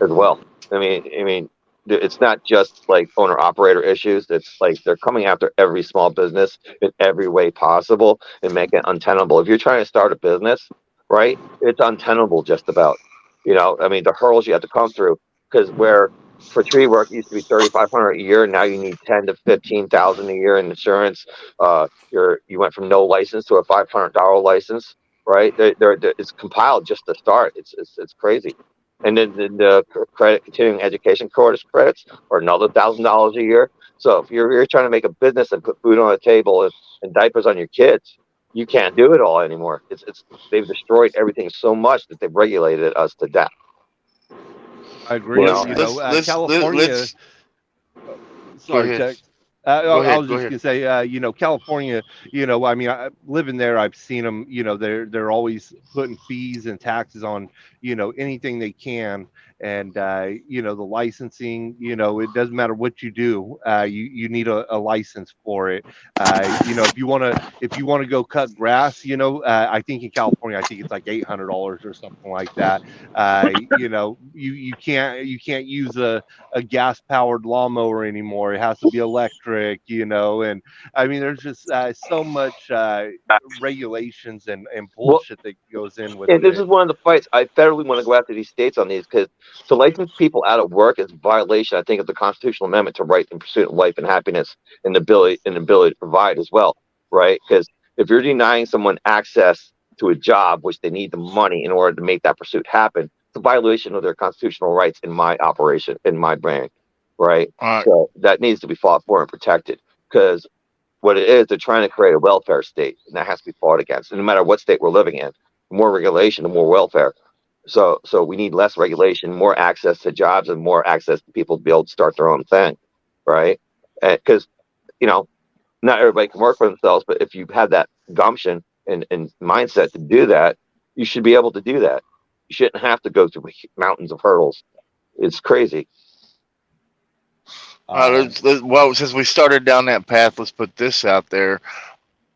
as well. I mean, it's not just like owner operator issues. It's like they're coming after every small business in every way possible and make it untenable. If you're trying to start a business, right, it's untenable just about. You know, I mean, the hurdles you have to come through, because where for tree work it used to be 3,500 a year, now you need 10 to 15,000 a year in insurance. You went from no license to a $500 license, right? It's compiled just to start. It's crazy. And then the credit continuing education credits are another $1,000 a year. So if you're trying to make a business and put food on the table and diapers on your kids, you can't do it all anymore. They've destroyed everything so much that they've regulated us to death. I agree. Well, you know, California. Sorry, Tech. I was just gonna say, you know, California. You know, I mean, living there, I've seen them. You know, they're always putting fees and taxes on, you know, anything they can, and you know, the licensing. You know, it doesn't matter what you do. You need a license for it. You know, if you want to go cut grass, you know, I think in California, I think it's like $800 or something like that. You know, you can't use a gas powered lawnmower anymore. It has to be electric, you know. And I mean, there's just so much regulations and bullshit that goes in with it. This is one of the fights. I federally want to go after these states on these, because to license people out of work is a violation, I think, of the constitutional amendment to right and pursuit of life and happiness and ability to provide as well, right? Because if you're denying someone access to a job, which they need the money in order to make that pursuit happen, it's a violation of their constitutional rights in my operation, in my brain, right? So that needs to be fought for and protected, because what it is, they're trying to create a welfare state, and that has to be fought against. And no matter what state we're living in, the more regulation, the more welfare. So we need less regulation, more access to jobs, and more access to people to be able to start their own thing, right? Because you know, not everybody can work for themselves, but if you have that gumption and mindset to do that, you should be able to do that. You shouldn't have to go through mountains of hurdles. It's crazy. Well, since we started down that path, let's put this out there.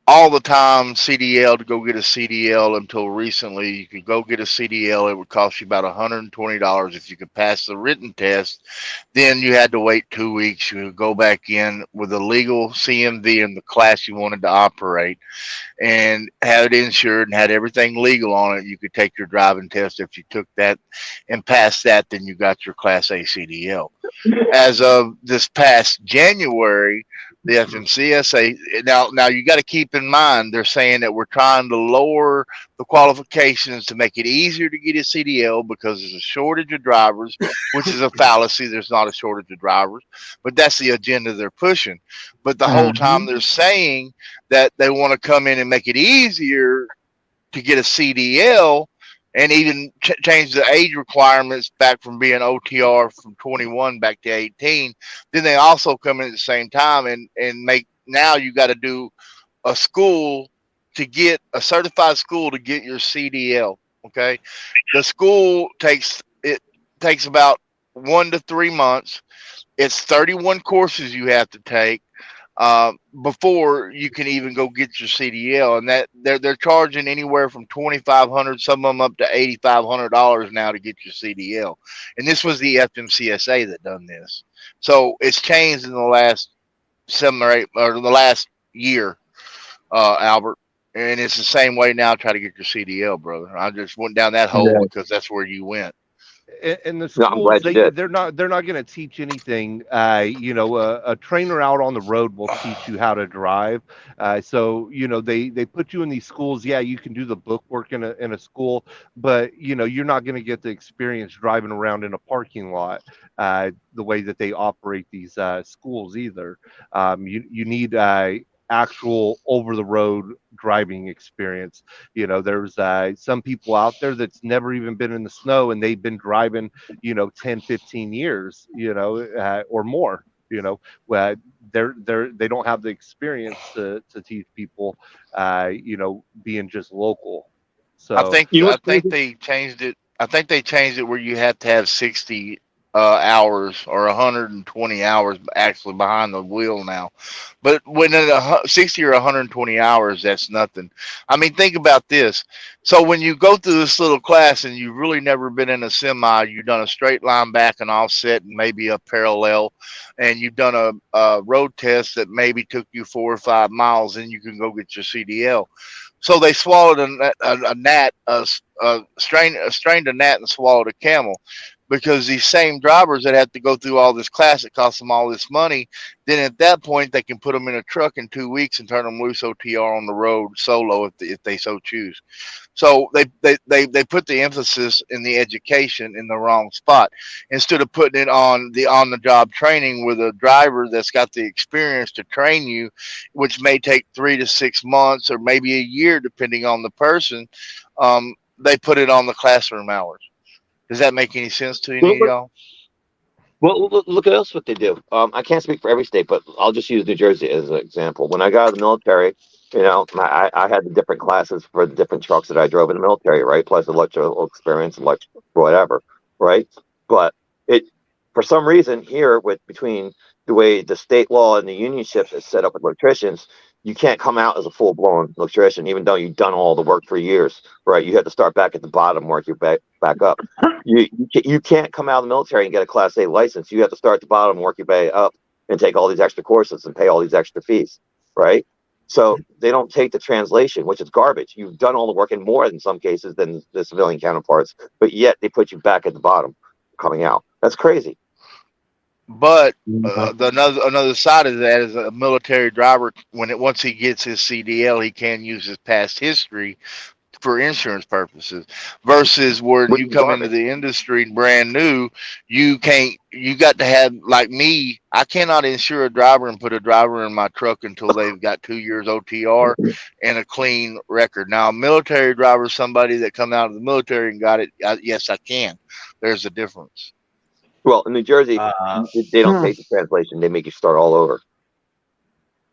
all the time CDL to go get a CDL until recently. You could go get a CDL. It would cost you about $120 if you could pass the written test. Then you had to wait 2 weeks. You would go back in with a legal CMV in the class you wanted to operate and had it insured and had everything legal on it. You could take your driving test. If you took that and passed that, then you got your Class A CDL. As of this past January, the FMCSA, now you got to keep in mind, they're saying that we're trying to lower the qualifications to make it easier to get a CDL because there's a shortage of drivers, which is a fallacy. There's not a shortage of drivers, but that's the agenda they're pushing. But the whole time they're saying that they want to come in and make it easier to get a CDL and even change the age requirements back from being OTR from 21 back to 18. Then they also come in at the same time and make, now you got to do a school to get a certified school to get your CDL. Okay. The school takes about 1 to 3 months. It's 31 courses you have to take before you can even go get your CDL, and that they're charging anywhere from $2,500, some of them up to $8,500 now to get your CDL. And this was the FMCSA that done this, so it's changed in the last 7 or 8 or the last year, Albert. And it's the same way now. Try to get your CDL, brother. I just went down that hole because that's where you went. And the No, I'm schools, glad you did. they're not going to teach anything. A trainer out on the road will teach you how to drive. So they put you in these schools. Yeah, you can do the book work in a school, but you're not going to get the experience driving around in a parking lot the way that they operate these schools either. You need actual over the road driving experience. There's some people out there that's never even been in the snow and they've been driving 10, 15 years or more. They don't have the experience to teach people being just local. So I think You know what's they changed it. I think they changed it where you have to have 60 hours or 120 hours actually behind the wheel now. But when at 60 or 120 hours, that's nothing. I mean, think about this. So when you go through this little class and you've really never been in a semi, you've done a straight line back and offset and maybe a parallel, and you've done a road test that maybe took you 4 or 5 miles, and you can go get your CDL. So they swallowed a gnat, strained a gnat and swallowed a camel, because these same drivers that have to go through all this class that costs them all this money, then at that point they can put them in a truck in 2 weeks and turn them loose OTR on the road solo if they so choose. So they put the emphasis in the education in the wrong spot. Instead of putting it on the job training with a driver that's got the experience to train you, which may take 3 to 6 months or maybe a year depending on the person, they put it on the classroom hours. Does that make any sense to any of y'all? Well, look at else what they do. I can't speak for every state, but I'll just use New Jersey as an example. When I got out of the military, I had the different classes for the different trucks that I drove in the military, right? Plus electrical experience, whatever, right? But for some reason here, between the way the state law and the unionship is set up with electricians, you can't come out as a full-blown electrician, even though you've done all the work for years, right? You have to start back at the bottom, work your back up. You can't come out of the military and get a Class A license. You have to start at the bottom, work your way up, and take all these extra courses and pay all these extra fees, right? So they don't take the translation, which is garbage. You've done all the work and more in some cases than the civilian counterparts, but yet they put you back at the bottom coming out. That's crazy. But another side of that is a military driver, once he gets his CDL, he can use his past history for insurance purposes. Versus where you come into the industry brand new, you got to have, like me, I cannot insure a driver and put a driver in my truck until they've got 2 years OTR and a clean record. Now, a military driver, somebody that come out of the military and got it, yes, I can. There's a difference. Well, in New Jersey, they don't take the translation. They make you start all over,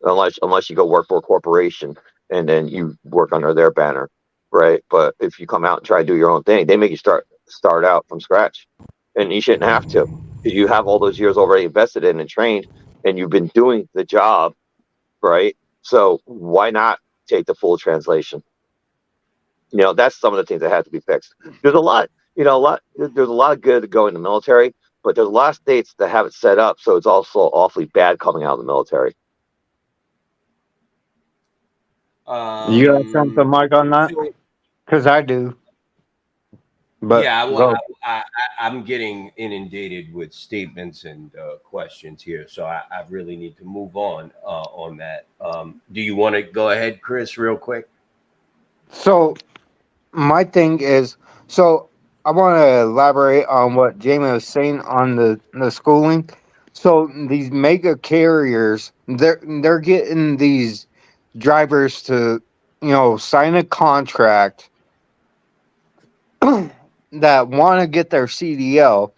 unless you go work for a corporation and then you work under their banner, right? But if you come out and try to do your own thing, they make you start out from scratch, and you shouldn't have to, because you have all those years already invested in and trained, and you've been doing the job, right? So why not take the full translation. That's some of the things that have to be fixed. There's a lot, there's a lot of good to go in the military, but there's a lot of states that have it set up so it's also awfully bad coming out of the military. You got something, Mike, on that? So, Because I do. But yeah, well, go. I'm getting inundated with statements and questions here, so I really need to move on that. Do you want to go ahead, Chris, real quick? So my thing is, so I want to elaborate on what Jamie was saying on the schooling. So these mega carriers, they're getting these drivers to, sign a contract that want to get their CDL,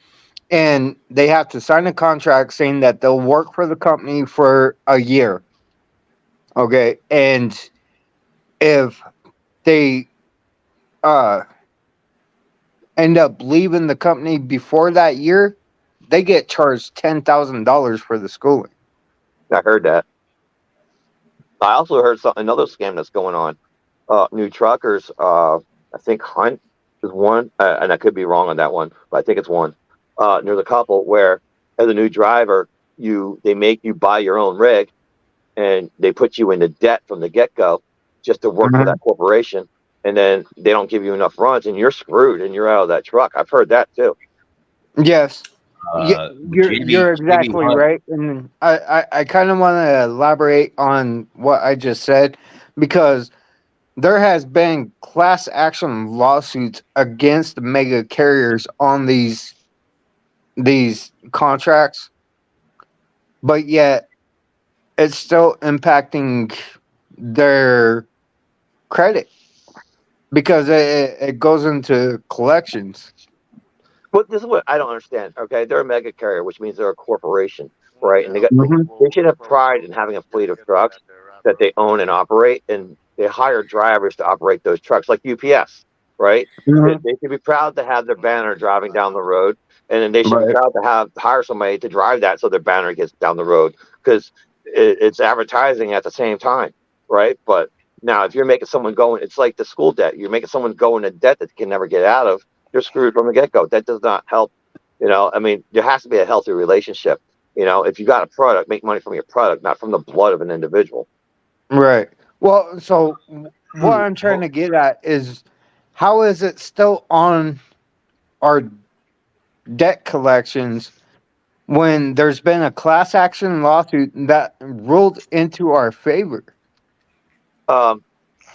and they have to sign a contract saying that they'll work for the company for a year. Okay, and if they end up leaving the company before that year, they get charged $10,000 for the schooling. I heard that. I also heard another scam that's going on. New truckers, I think Hunt is one, and I could be wrong on that one, but I think it's one. There's a couple where, as a new driver, they make you buy your own rig, and they put you into debt from the get-go just to work for that corporation, and then they don't give you enough runs, and you're screwed, and you're out of that truck. I've heard that too. Yes. You're exactly right, and I kind of want to elaborate on what I just said, because there has been class action lawsuits against the mega carriers on these contracts, but yet it's still impacting their credit because it goes into collections. But this is what I don't understand. Okay, they're a mega carrier, which means they're a corporation, right? And they should have pride in having a fleet of trucks that they own and operate, and they hire drivers to operate those trucks, like UPS, right? They should be proud to have their banner driving down the road, and then they should be proud to hire somebody to drive that so their banner gets down the road, because it's advertising at the same time, right? But now, if you're making someone go, it's like the school debt. You're making someone go into debt that they can never get out of. You're screwed from the get-go. That does not help. I mean, there has to be a healthy relationship. If you got a product, make money from your product, not from the blood of an individual. Right. Well, so what I'm trying to get at is, how is it still on our debt collections when there's been a class action lawsuit that ruled into our favor?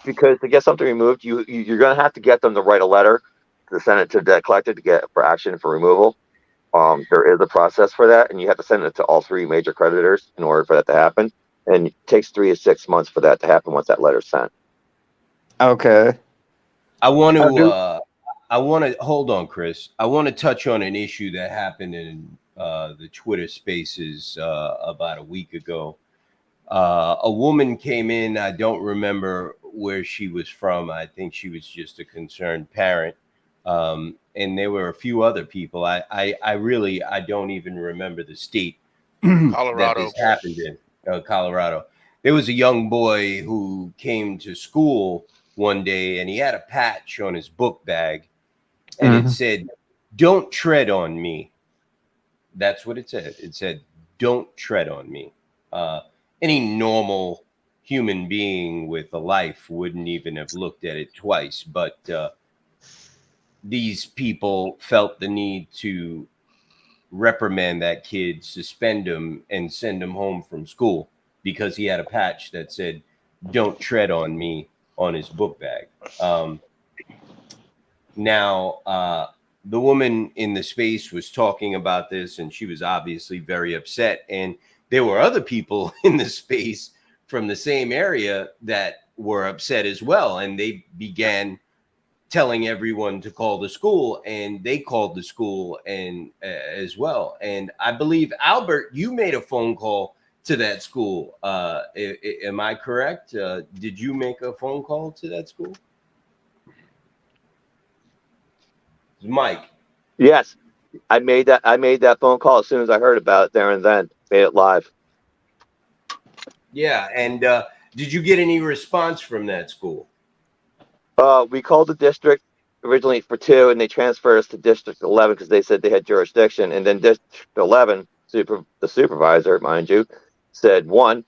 Because to get something removed, you're going to have to get them to write a letter to send it to debt collector to get for action for removal. There is a process for that, and you have to send it to all three major creditors in order for that to happen. And it takes 3 to 6 months for that to happen once that letter's sent. Okay. I want to hold on, Chris. I want to touch on an issue that happened in the Twitter Spaces about a week ago. A woman came in. I don't remember where she was from. I think she was just a concerned parent. And there were a few other people. I don't even remember the state Colorado. that this happened in. Colorado. There was a young boy who came to school one day, and he had a patch on his book bag, and it said, "Don't tread on me." That's what it said. It said, "Don't tread on me." Any normal human being with a life wouldn't even have looked at it twice, but these people felt the need to reprimand that kid, suspend him, and send him home from school because he had a patch that said, "Don't tread on me," on his book bag. Now, the woman in the space was talking about this, and she was obviously very upset. And there were other people in the space from the same area that were upset as well. And they began telling everyone to call the school, and they called the school and as well. And I believe, Albert, you made a phone call to that school. Am I correct? Did you make a phone call to that school? Mike. Yes, I made that phone call as soon as I heard about it there and then. Made it live. Yeah, and Did you get any response from that school? We called the district originally for 2, and they transferred us to District 11 because they said they had jurisdiction. And then District 11, the supervisor, mind you, said 1,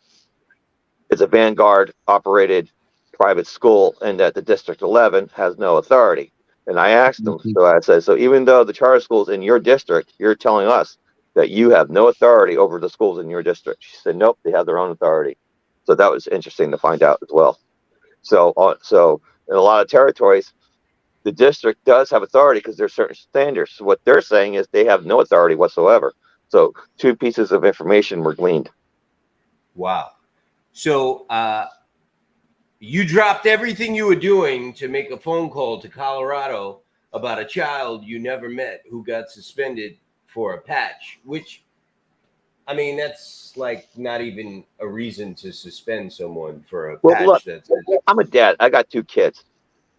it's a Vanguard operated private school, and that the District 11 has no authority. And I asked them, so I said, so even though the charter school's in your district, you're telling us that you have no authority over the schools in your district. She said, nope, they have their own authority. So that was interesting to find out as well. So in a lot of territories, the district does have authority because there's certain standards. So what they're saying is they have no authority whatsoever. So 2 pieces of information were gleaned. Wow. So you dropped everything you were doing to make a phone call to Colorado about a child you never met who got suspended for a patch, which, I mean, that's like not even a reason to suspend someone for a patch. Look, I'm a dad. I got 2 kids,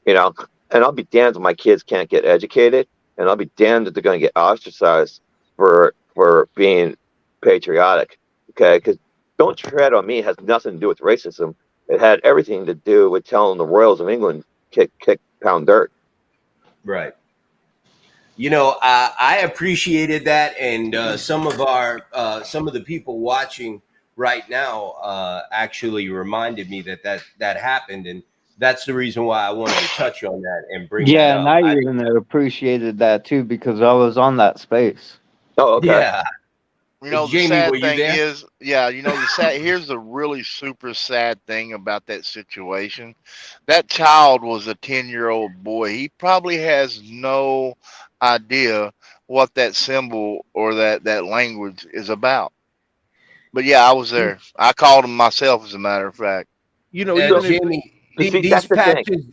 and I'll be damned if my kids can't get educated, and I'll be damned if they're going to get ostracized for being patriotic. Okay, because Don't Tread on Me has nothing to do with racism. It had everything to do with telling the Royals of England kick pound dirt. Right. I appreciated that, and some of the people watching right now actually reminded me that happened, and that's the reason why I wanted to touch on that and bring that Yeah, up. and I even appreciated that too because I was on that space. Oh, okay. Yeah. The Jamie, sad were you thing there? is, here's the really super sad thing about that situation. That child was a 10-year-old boy. He probably has no idea what that symbol or that language is about. But yeah, I was there. I called him myself, as a matter of fact. Even if Jamie, See, these that's the thing. patches,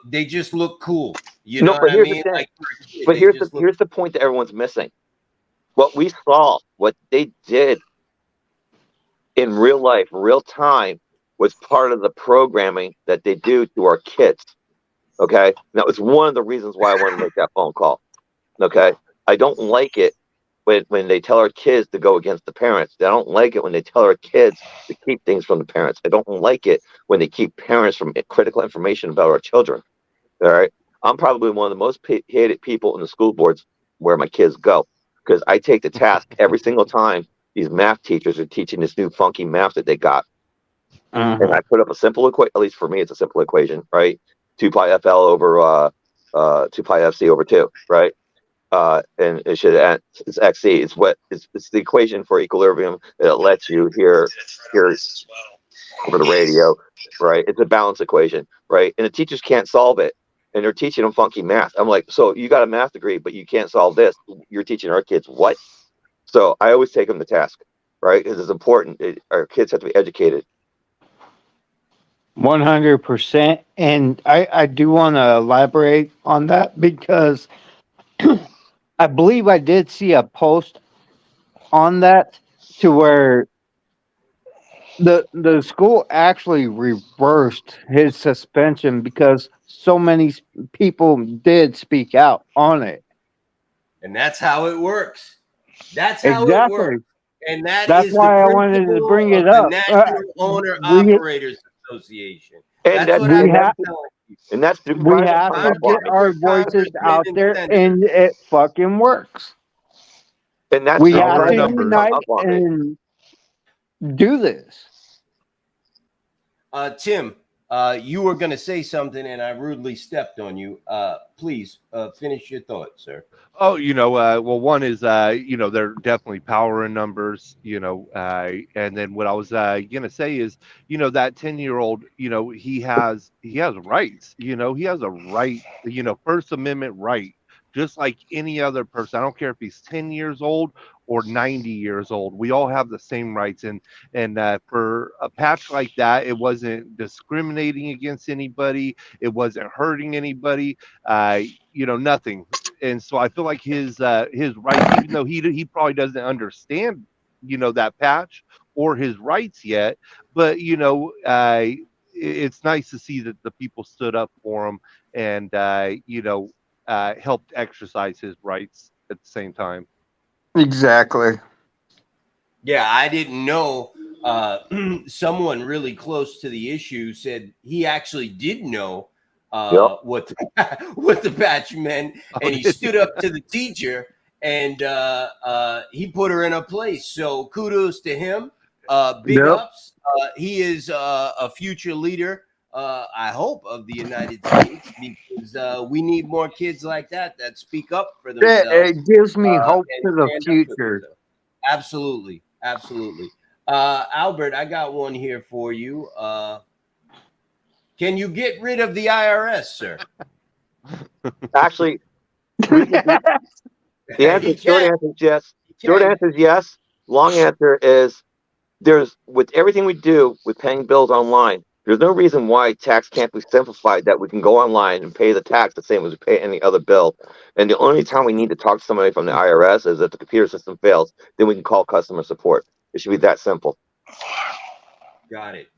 they just look cool. You No, know but what I here's the mean? thing. Like for a kid, But they here's just look. here's the point that everyone's missing. What we saw, what they did in real life, real time, was part of the programming that they do to our kids. Okay, that was one of the reasons why I wanted to make that phone call. Okay, I don't like it when they tell our kids to go against the parents. I don't like it when they tell our kids to keep things from the parents. I don't like it when they keep parents from critical information about our children. All right, I'm probably one of the most hated people in the school boards where my kids go because I take the task every single time these math teachers are teaching this new funky math that they got. And I put up a simple equation. At least for me, it's a simple equation, right? 2 pi FL over 2 pi FC over 2, right? And it should add, it's XC. It's the equation for equilibrium that it lets you hear over the radio, right? It's a balance equation, right? And the teachers can't solve it, and they're teaching them funky math. I'm like, so you got a math degree, but you can't solve this. You're teaching our kids what? So I always take them to task, right? Because it's important. Our kids have to be educated. 100%. And I do want to elaborate on that because I believe I did see a post on that to where the school actually reversed his suspension because so many people did speak out on it. And that's how it works. That's how it Exactly. works. And That's is why the I wanted to bring it of the up. National Owner Operators Association. And That's what I'm we have telling you. and that's we supervised have by to that get farming. our voices out there, and it fucking works. And that's We the have to supervised unite up on me. and do this. Tim, you were going to say something, and I rudely stepped on you. Please finish your thought, sir. Oh, well, one is, there are definitely power in numbers, and then what I was gonna say is, that 10-year-old, he has rights, he has a right, First Amendment right, just like any other person. I don't care if he's 10 years old or 90 years old. We all have the same rights, and for a patch like that, it wasn't discriminating against anybody, it wasn't hurting anybody, nothing. And so I feel like his rights, even though he probably doesn't understand, that patch or his rights yet, but it's nice to see that the people stood up for him and helped exercise his rights at the same time. Exactly. Yeah, I didn't know someone really close to the issue said he actually did know what the badge meant, and he stood up to the teacher and he put her in her place. So kudos to him. Big Yep. ups. He is a future leader, I hope, of the United States, because we need more kids like that speak up for themselves. It gives me hope and for the stand up for future. themselves. Absolutely, absolutely. Albert, I got one here for you. Can you get rid of the IRS, sir? Actually, the answer, short answer is yes. Short answer is yes. Long answer is with everything we do with paying bills online, there's no reason why tax can't be simplified, that we can go online and pay the tax the same as we pay any other bill. And the only time we need to talk to somebody from the IRS is if the computer system fails, then we can call customer support. It should be that simple. Got it.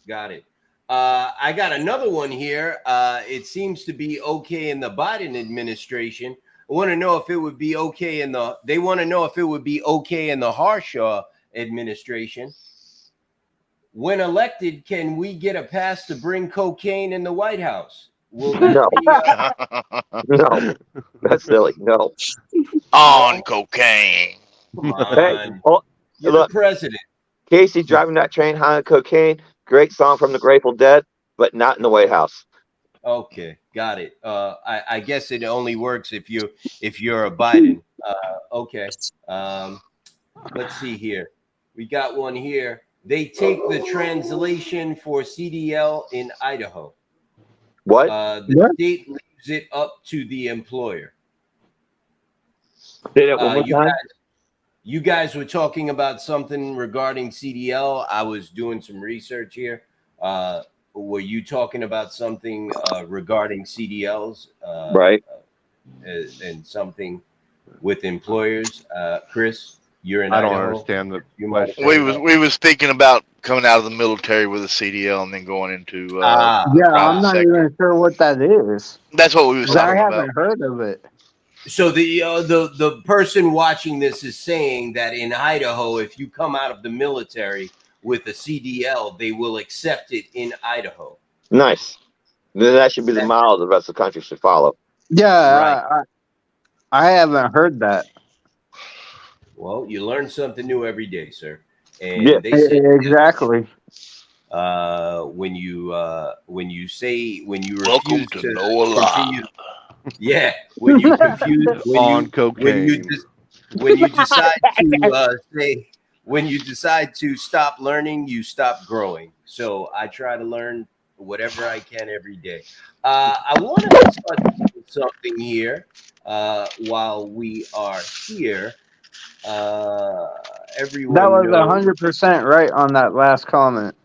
I got another one here. It seems to be okay in the Biden administration. I want to know if it would be okay they want to know if it would be okay in the Harshaw administration. When elected, can we get a pass to bring cocaine in the White House? Will that be No, that's silly. No. On cocaine. come Hey, on. oh, You're look, the president. Casey driving that train high on cocaine. Great song from the Grateful Dead, but not in the White House. Okay, got it. I guess it only works if you're a Biden. Okay. Let's see here. We got one here. They take the translation for CDL in Idaho. What? The state leaves it up to the employer. Say that one more time. You guys were talking about something regarding CDL. I was doing some research here. Were you talking about something regarding CDLs? Right. And something with employers? Chris, you're in I don't Idaho. understand the You might question. We was speaking about coming out of the military with a CDL and then going into Yeah, private I'm not sector. even sure what that is. That's what we was 'Cause I talking haven't about. heard of it. So the person watching this is saying that in Idaho, if you come out of the military with a CDL, they will accept it in Idaho. Nice. Then that should be the model the rest of the country should follow. Yeah, Right. I haven't heard that. Well, you learn something new every day, sir. And Yeah. they say Exactly. when you Welcome refuse to know a continue, lot. yeah, when you confuse On cocaine. when you decide to when you decide to stop learning, you stop growing. So I try to learn whatever I can every day. I want to touch on something here while we are here. Everyone That was knows. 100% right on that last comment.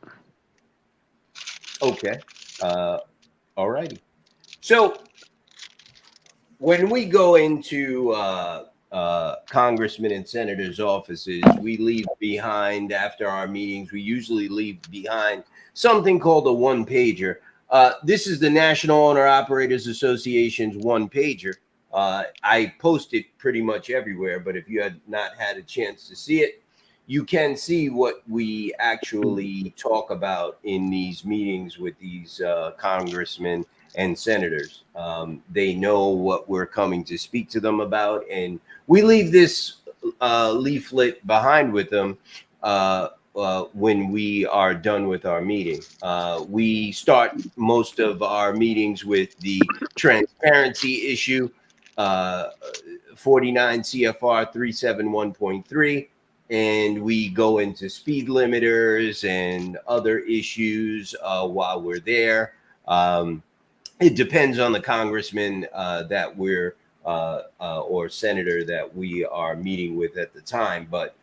Okay. All righty. So when we go into congressmen and senators' offices, we leave behind, after our meetings, we usually leave behind something called a one-pager. This is the National Owner Operators Association's one-pager. I post it pretty much everywhere, but if you had not had a chance to see it, you can see what we actually talk about in these meetings with these congressmen and senators. They know what we're coming to speak to them about, and we leave this leaflet behind with them when we are done with our meeting. We start most of our meetings with the transparency issue, 49 CFR 371.3. And we go into speed limiters and other issues while we're there. It depends on the congressman that we're or senator that we are meeting with at the time. But,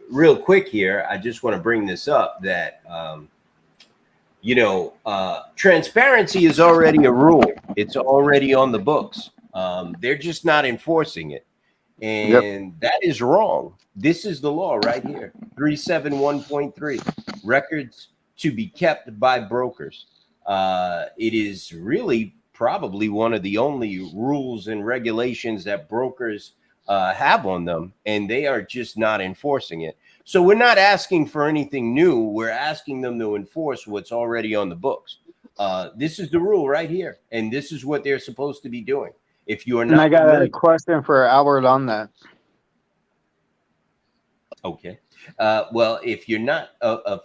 real quick here, I just want to bring this up that, transparency is already a rule. It's already on the books. They're just not enforcing it. And that is wrong. This is the law right here. 371.3, records to be kept by brokers. It is really probably one of the only rules and regulations that brokers have on them, and they are just not enforcing it. So we're not asking for anything new. We're asking them to enforce what's already on the books. This is the rule right here, and this is what they're supposed to be doing. If you are And I not got a familiar, question for Albert on that. okay. Well, if you're not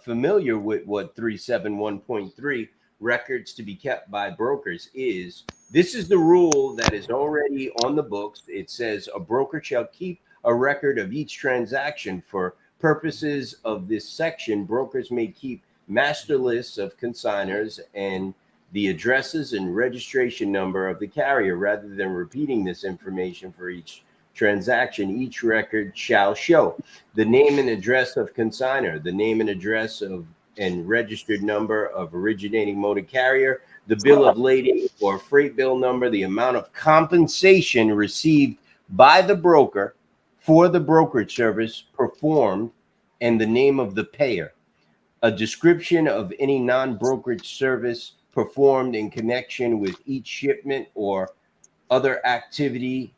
familiar with what 371.3 records to be kept by brokers is, this is the rule that is already on the books. It says a broker shall keep a record of each transaction. For purposes of this section, brokers may keep master lists of consignors and the addresses and registration number of the carrier. Rather than repeating this information for each transaction, each record shall show the name and address of consignor, the name and address of and registered number of originating motor carrier, the bill of lading or freight bill number, the amount of compensation received by the broker for the brokerage service performed, and the name of the payer. A description of any non-brokerage service performed in connection with each shipment or other activity,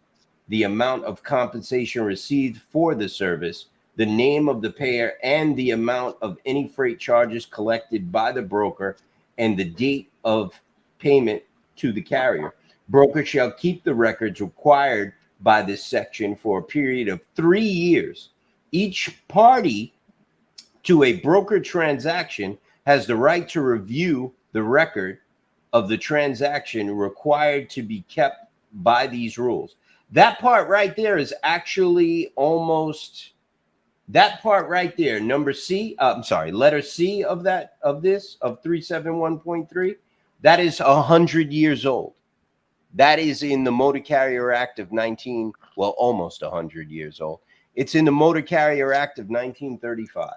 the amount of compensation received for the service, the name of the payer, and the amount of any freight charges collected by the broker, and the date of payment to the carrier. Broker shall keep the records required by this section for a period of 3 years. Each party to a broker transaction has the right to review the record of the transaction required to be kept by these rules. That part right there is actually almost, that part right there, number C, I'm sorry, letter C of that, of this, of 371.3, that is 100 years old. That is in the Motor Carrier Act of almost 100 years old. It's in the Motor Carrier Act of 1935.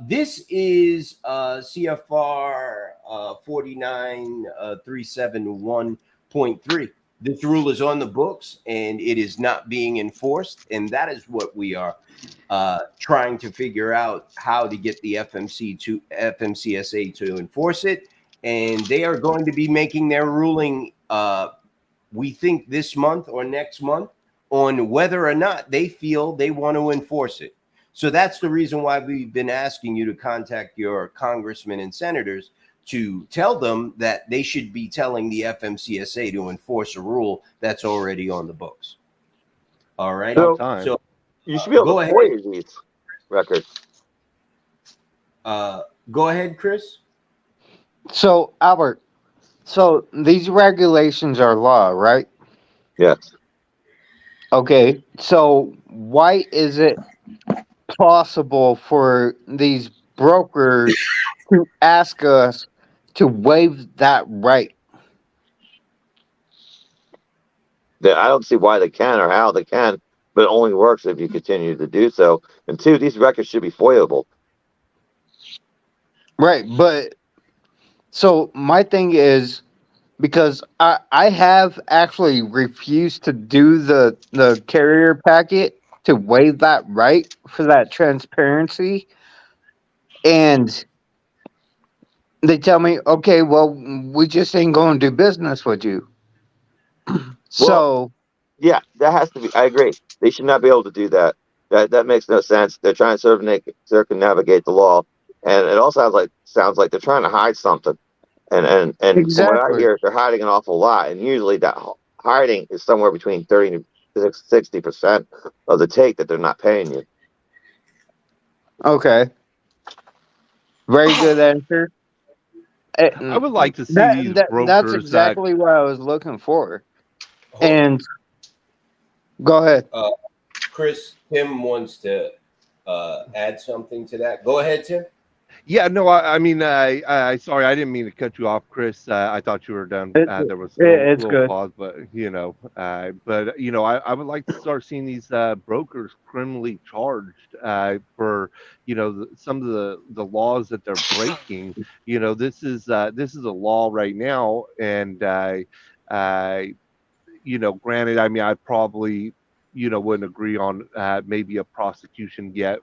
This is CFR 49371.3. This rule is on the books and it is not being enforced, and that is what we are trying to figure out, how to get the FMCSA to enforce it. And they are going to be making their ruling, we think this month or next month, on whether or not they feel they want to enforce it. So that's the reason why we've been asking you to contact your congressmen and senators to tell them that they should be telling the FMCSA to enforce a rule that's already on the books. All right. So- Time. So You should be able Go to ahead. FOIA these records. go ahead, Chris. So, Albert, so these regulations are law, right? Yes. Okay, so why is it possible for these brokers to ask us to waive that right? I don't see why they can or how they can, but it only works if you continue to do so. And two, these records should be FOIAble. Right, but so my thing is, because I have actually refused to do the carrier packet to waive that right for that transparency, and they tell me, okay, well, we just ain't going to do business with you. So, Yeah, that has to be. I agree. They should not be able to do that. That makes no sense. They're trying to circumnavigate the law, and it all sounds like they're trying to hide something. And from what I exactly. hear, they're hiding an awful lot. And usually that hiding is somewhere between 30 to 60% of the take that they're not paying you. Okay. Very good answer. I would like to see these That's brokers. exactly what I was looking for. And go ahead. Chris, Tim wants to add something to that. Go ahead, Tim. Yeah, no, I mean, I sorry, I didn't mean to cut you off, Chris. I thought you were done. There was a It's little good. pause, but I would like to start seeing these brokers criminally charged for some of the laws that they're breaking. This is a law right now, and granted, I mean, I probably wouldn't agree on maybe a prosecution yet.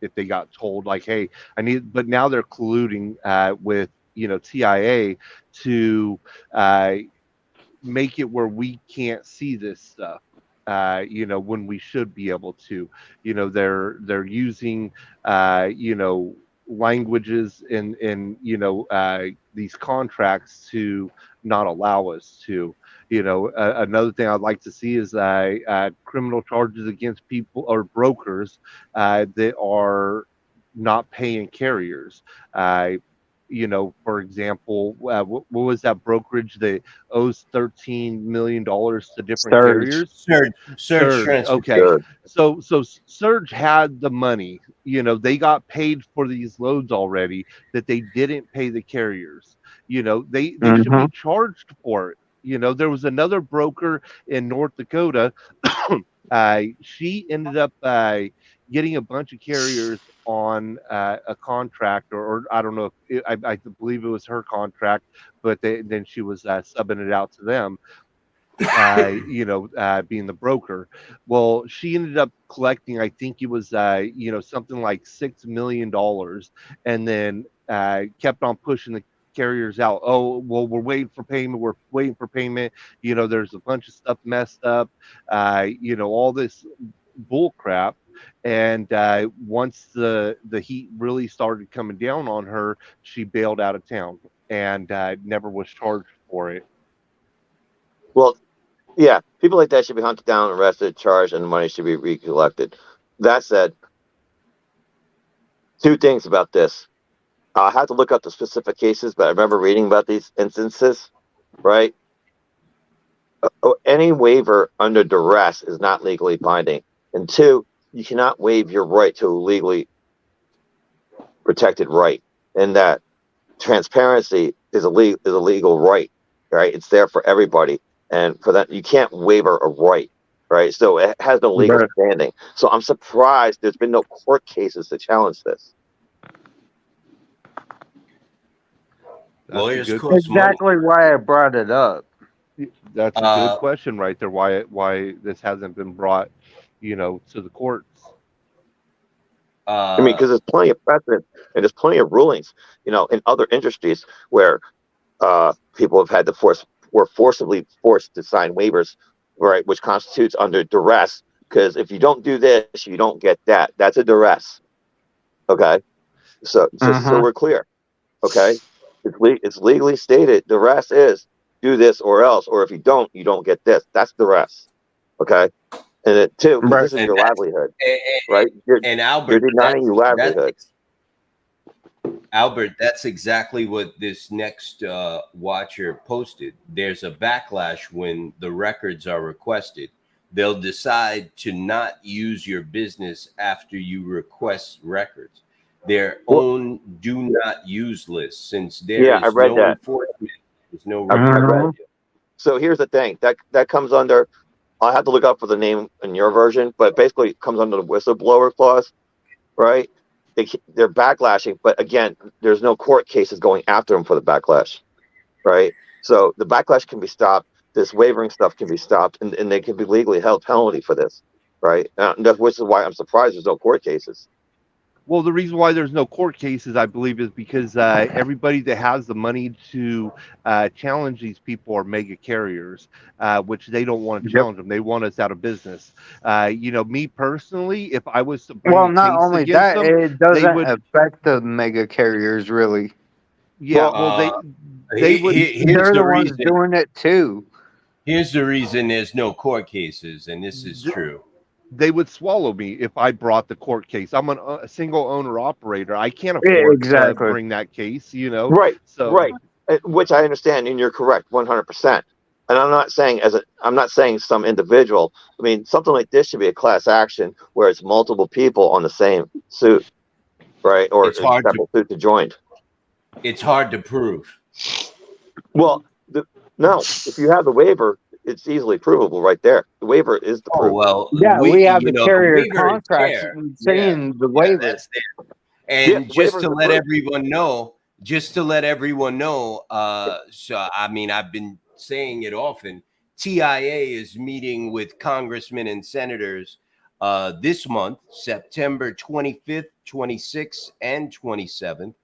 If they got told like, hey, but now they're colluding with TIA to make it where we can't see this stuff. when we should be able to. They're using, languages in these contracts to not allow us to. Another thing I'd like to see is criminal charges against people or brokers that are not paying carriers. For example, what was that brokerage that owes $13 million to different Surge. carriers? Surge Surge. transportation. Okay. Sure. So Surge had the money. They got paid for these loads already that they didn't pay the carriers. They should be charged for it. There was another broker in North Dakota. She ended up getting a bunch of carriers on a contract, or I don't know if I believe it was her contract, but then she was subbing it out to them. Being the broker. Well, she ended up collecting, I think it was, something like $6 million, and then kept on pushing the carriers out. Oh, well, we're waiting for payment. We're waiting for payment. There's a bunch of stuff messed up. All this bull crap. And once the heat really started coming down on her, she bailed out of town and never was charged for it. Well, yeah, people like that should be hunted down, arrested, charged, and the money should be recollected. That said, two things about this. I have to look up the specific cases, but I remember reading about these instances, right? Any waiver under duress is not legally binding. And two, you cannot waive your right to a legally protected right. And that transparency is a legal right, right? It's there for everybody. And for that, you can't waiver a right, right? So it has no legal standing. So I'm surprised there's been no court cases to challenge this. Lawyers good- cost money. Exactly why I brought it up. That's a good question right there. Why this hasn't been brought, to the courts? I mean, because there's plenty of precedent and there's plenty of rulings, in other industries where people have had to were forcibly forced to sign waivers, right, which constitutes under duress. Because if you don't do this, you don't get that. That's a duress. Okay, so we're clear. Okay, it's legally stated. Duress is do this or else, or if you don't, you don't get this. That's duress. Okay, and it too, because this is your livelihood, right? And Albert, you're denying your livelihood. Albert, that's exactly what this next watcher posted. There's a backlash when the records are requested. They'll decide to not use your business after you request records. Their own do not use list, since there is I read no that. enforcement. There's no I read record. it. So here's the thing that comes under. I'll have to look up for the name in your version, but basically it comes under the whistleblower clause, right? They're backlashing, but again, there's no court cases going after them for the backlash, right? So the backlash can be stopped. This wavering stuff can be stopped, and they can be legally held penalty for this, right? Which is why I'm surprised there's no court cases. Well, the reason why there's no court cases, I believe, is because everybody that has the money to challenge these people are mega carriers, which they don't want to challenge them. They want us out of business. Me personally, if I was to bring a not case only against that, them, it doesn't affect the mega carriers really. Yeah, they would. They're the ones doing it too. Here's the reason there's no court cases, and this is true. They would swallow me if I brought the court case. I'm a single owner operator. I can't afford to bring that case, Right. So right. Which I understand, and you're correct 100%. And I'm not saying some individual. I mean, something like this should be a class action where it's multiple people on the same suit, right? Or several suits joined. It's hard to prove. Well, no. If you have the waiver, it's easily provable right there. The waiver is the proof. Well, we have the carrier contracts saying the waiver. That's there. And just to let everyone know, so I mean, I've been saying it often, TIA is meeting with congressmen and senators this month, September 25th, 26th, and 27th,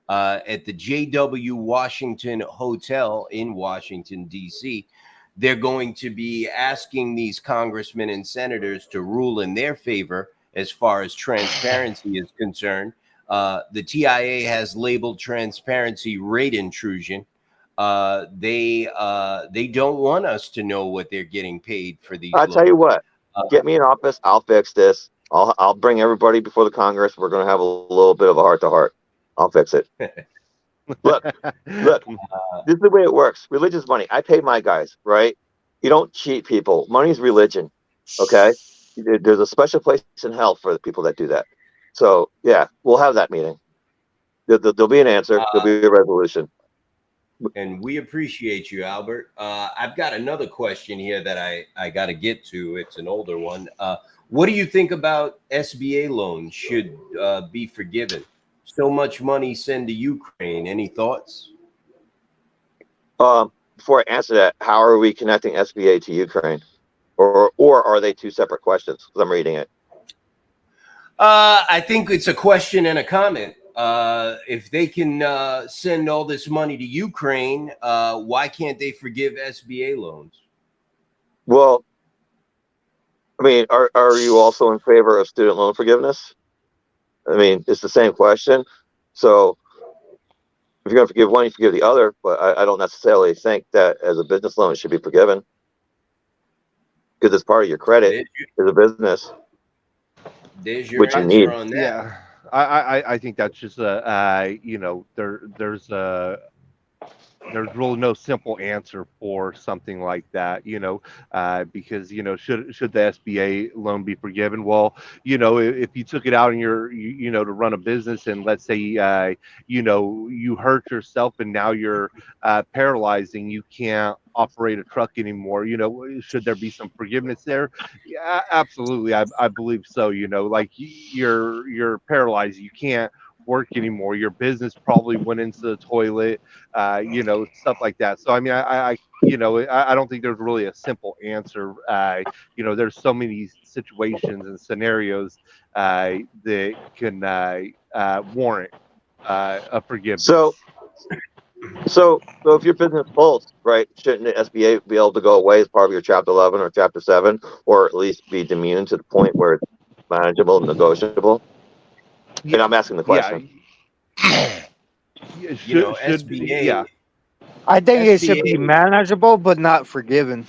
at the JW Washington Hotel in Washington, D.C., they're going to be asking these congressmen and senators to rule in their favor as far as transparency is concerned. The TIA has labeled transparency rate intrusion. They don't want us to know what they're getting paid for these. I'll tell you what. Uh, Get me in office. I'll fix this. I'll bring everybody before the Congress. We're going to have a little bit of a heart-to-heart. I'll fix it. Look, this is the way it works. Religion's money. I pay my guys, right? You don't cheat people. Money's religion, okay? There's a special place in hell for the people that do that. So, yeah, we'll have that meeting. There'll be an answer. There'll be a resolution. And we appreciate you, Albert. I've got another question here that I got to get to. It's an older one. What do you think about SBA loans should be forgiven? So much money sent to Ukraine. Any thoughts? Before I answer that, how are we connecting SBA to Ukraine? Or are they two separate questions? Because I'm reading it. I think it's a question and a comment. If they can send all this money to Ukraine, why can't they forgive SBA loans? Well, I mean, are you also in favor of student loan forgiveness? I mean, it's the same question. So if you're going to forgive one, you forgive the other. But I don't necessarily think that as a business loan, it should be forgiven. Because it's part of your credit as a business. There's your Which you answer need. on that. Yeah, I think that's just there's really no simple answer for something like that, because should the SBA loan be forgiven? Well, if you took it out and to run a business, and let's say you hurt yourself and now you're paralyzed and you can't operate a truck anymore, should there be some forgiveness there? Yeah, absolutely. I believe so. Like you're paralyzed, you can't work anymore, your business probably went into the toilet, stuff like that. So I mean, I don't think there's really a simple answer. There's so many situations and scenarios that can warrant a forgiveness. So if your business folds, right, shouldn't the SBA be able to go away as part of your Chapter 11 or Chapter 7, or at least be immune to the point where it's manageable and negotiable? And I'm asking the question. SBA. Yeah. I think it should SBA be manageable, but not forgiven.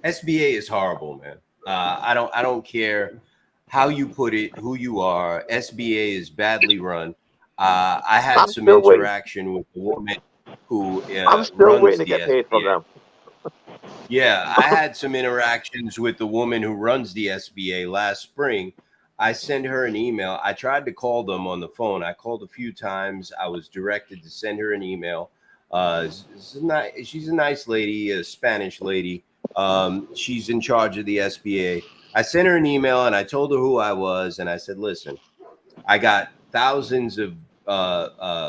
SBA is horrible, man. I don't care how you put it, who you are. SBA is badly run. I had some interaction with the woman who I'm still runs waiting to the get paid from SBA. them. Yeah, I had some interactions with the woman who runs the SBA last spring. I sent her an email. I tried to call them on the phone. I called a few times. I was directed to send her an email. She's a nice lady, a Spanish lady. She's in charge of the SBA. I sent her an email and I told her who I was. And I said, listen, I got thousands of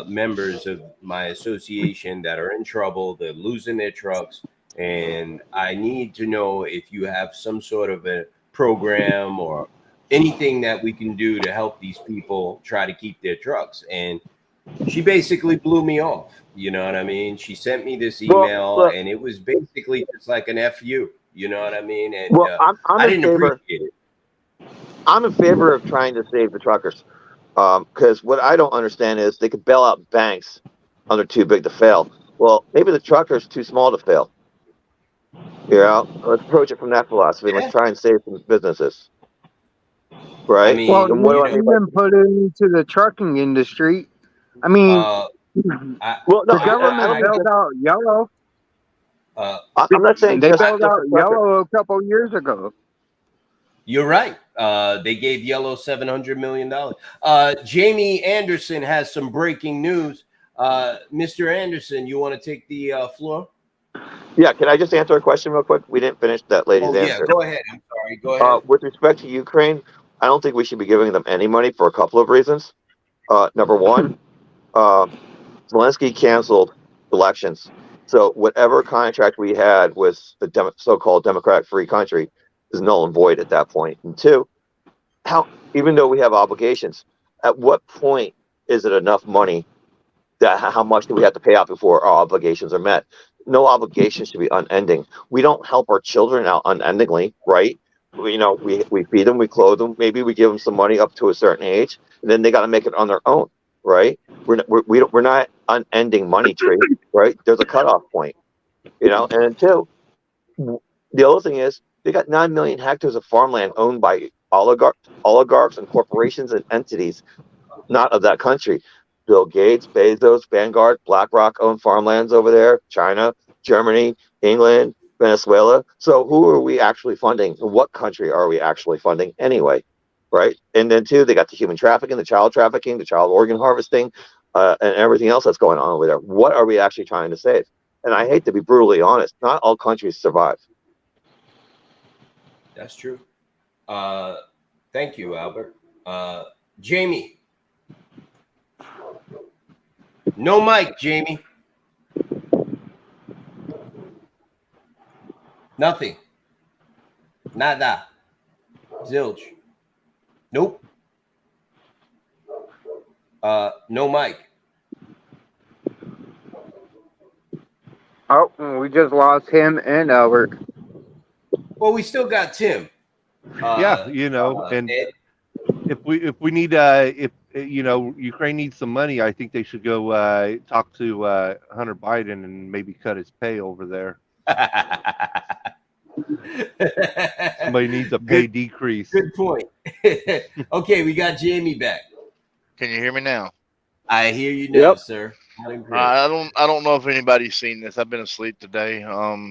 members of my association that are in trouble. They're losing their trucks. And I need to know if you have some sort of a program or anything that we can do to help these people try to keep their trucks. And she basically blew me off. You know what I mean? She sent me this email and it was basically just like an FU. You know what I mean? And I didn't appreciate it. I'm in favor of trying to save the truckers. Because what I don't understand is they could bail out banks under too big to fail. Well, maybe the truckers too small to fail. Let's approach it from that philosophy. Let's try and save some businesses. Right? I mean, Well, even put it into the trucking industry. I mean, the government bailed out Yellow. I'm not saying they bailed out Yellow a couple years ago. You're right. They gave Yellow $700 million. Jamie Anderson has some breaking news. Mr. Anderson, you want to take the floor? Yeah, can I just answer a question real quick? We didn't finish that lady's answer. Yeah, go ahead. I'm sorry. Go ahead. With respect to Ukraine, I don't think we should be giving them any money for a couple of reasons. Number one, Zelensky canceled elections. So whatever contract we had with the so-called democratic free country is null and void at that point. And two, even though we have obligations, at what point is it enough money that how much do we have to pay out before our obligations are met? no obligation should be unending. We don't help our children out unendingly, right? We feed them, we clothe them, maybe we give them some money up to a certain age, and then they got to make it on their own, right? We're not unending money tree, right? There's a cutoff point, and then two, the other thing is they got 9 million hectares of farmland owned by oligarchs and corporations and entities not of that country. Bill Gates, Bezos, Vanguard, BlackRock own farmlands over there, China, Germany, England, Venezuela. So who are we actually funding? What country are we actually funding anyway? Right? And then two, they got the human trafficking, the child organ harvesting, and everything else that's going on over there. What are we actually trying to save? And I hate to be brutally honest, not all countries survive. That's true. Thank you, Albert. Jamie. No mic, Jamie. Nothing. Nada. Zilch. Nope. No mic. Oh, we just lost him and Albert. Well, we still got Tim. Yeah, and Ed. if we need if Ukraine needs some money, I think they should go talk to Hunter Biden and maybe cut his pay over there. Somebody needs a pay decrease. Good point. Okay, we got Jamie back. Can you hear me now? I hear you now, sir. I don't know if anybody's seen this. I've been asleep today.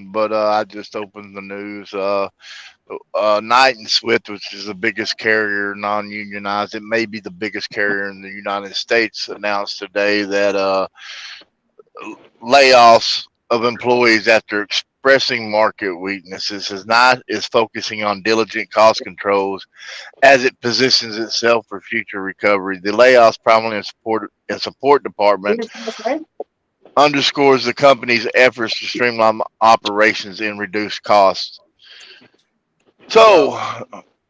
But I just opened the news. Knight and Swift, which is the biggest carrier non-unionized, it may be the biggest carrier in the United States, announced today that layoffs of employees after expressing market weaknesses is focusing on diligent cost controls as it positions itself for future recovery. The layoffs, primarily in support departments, underscores the company's efforts to streamline operations and reduce costs. So,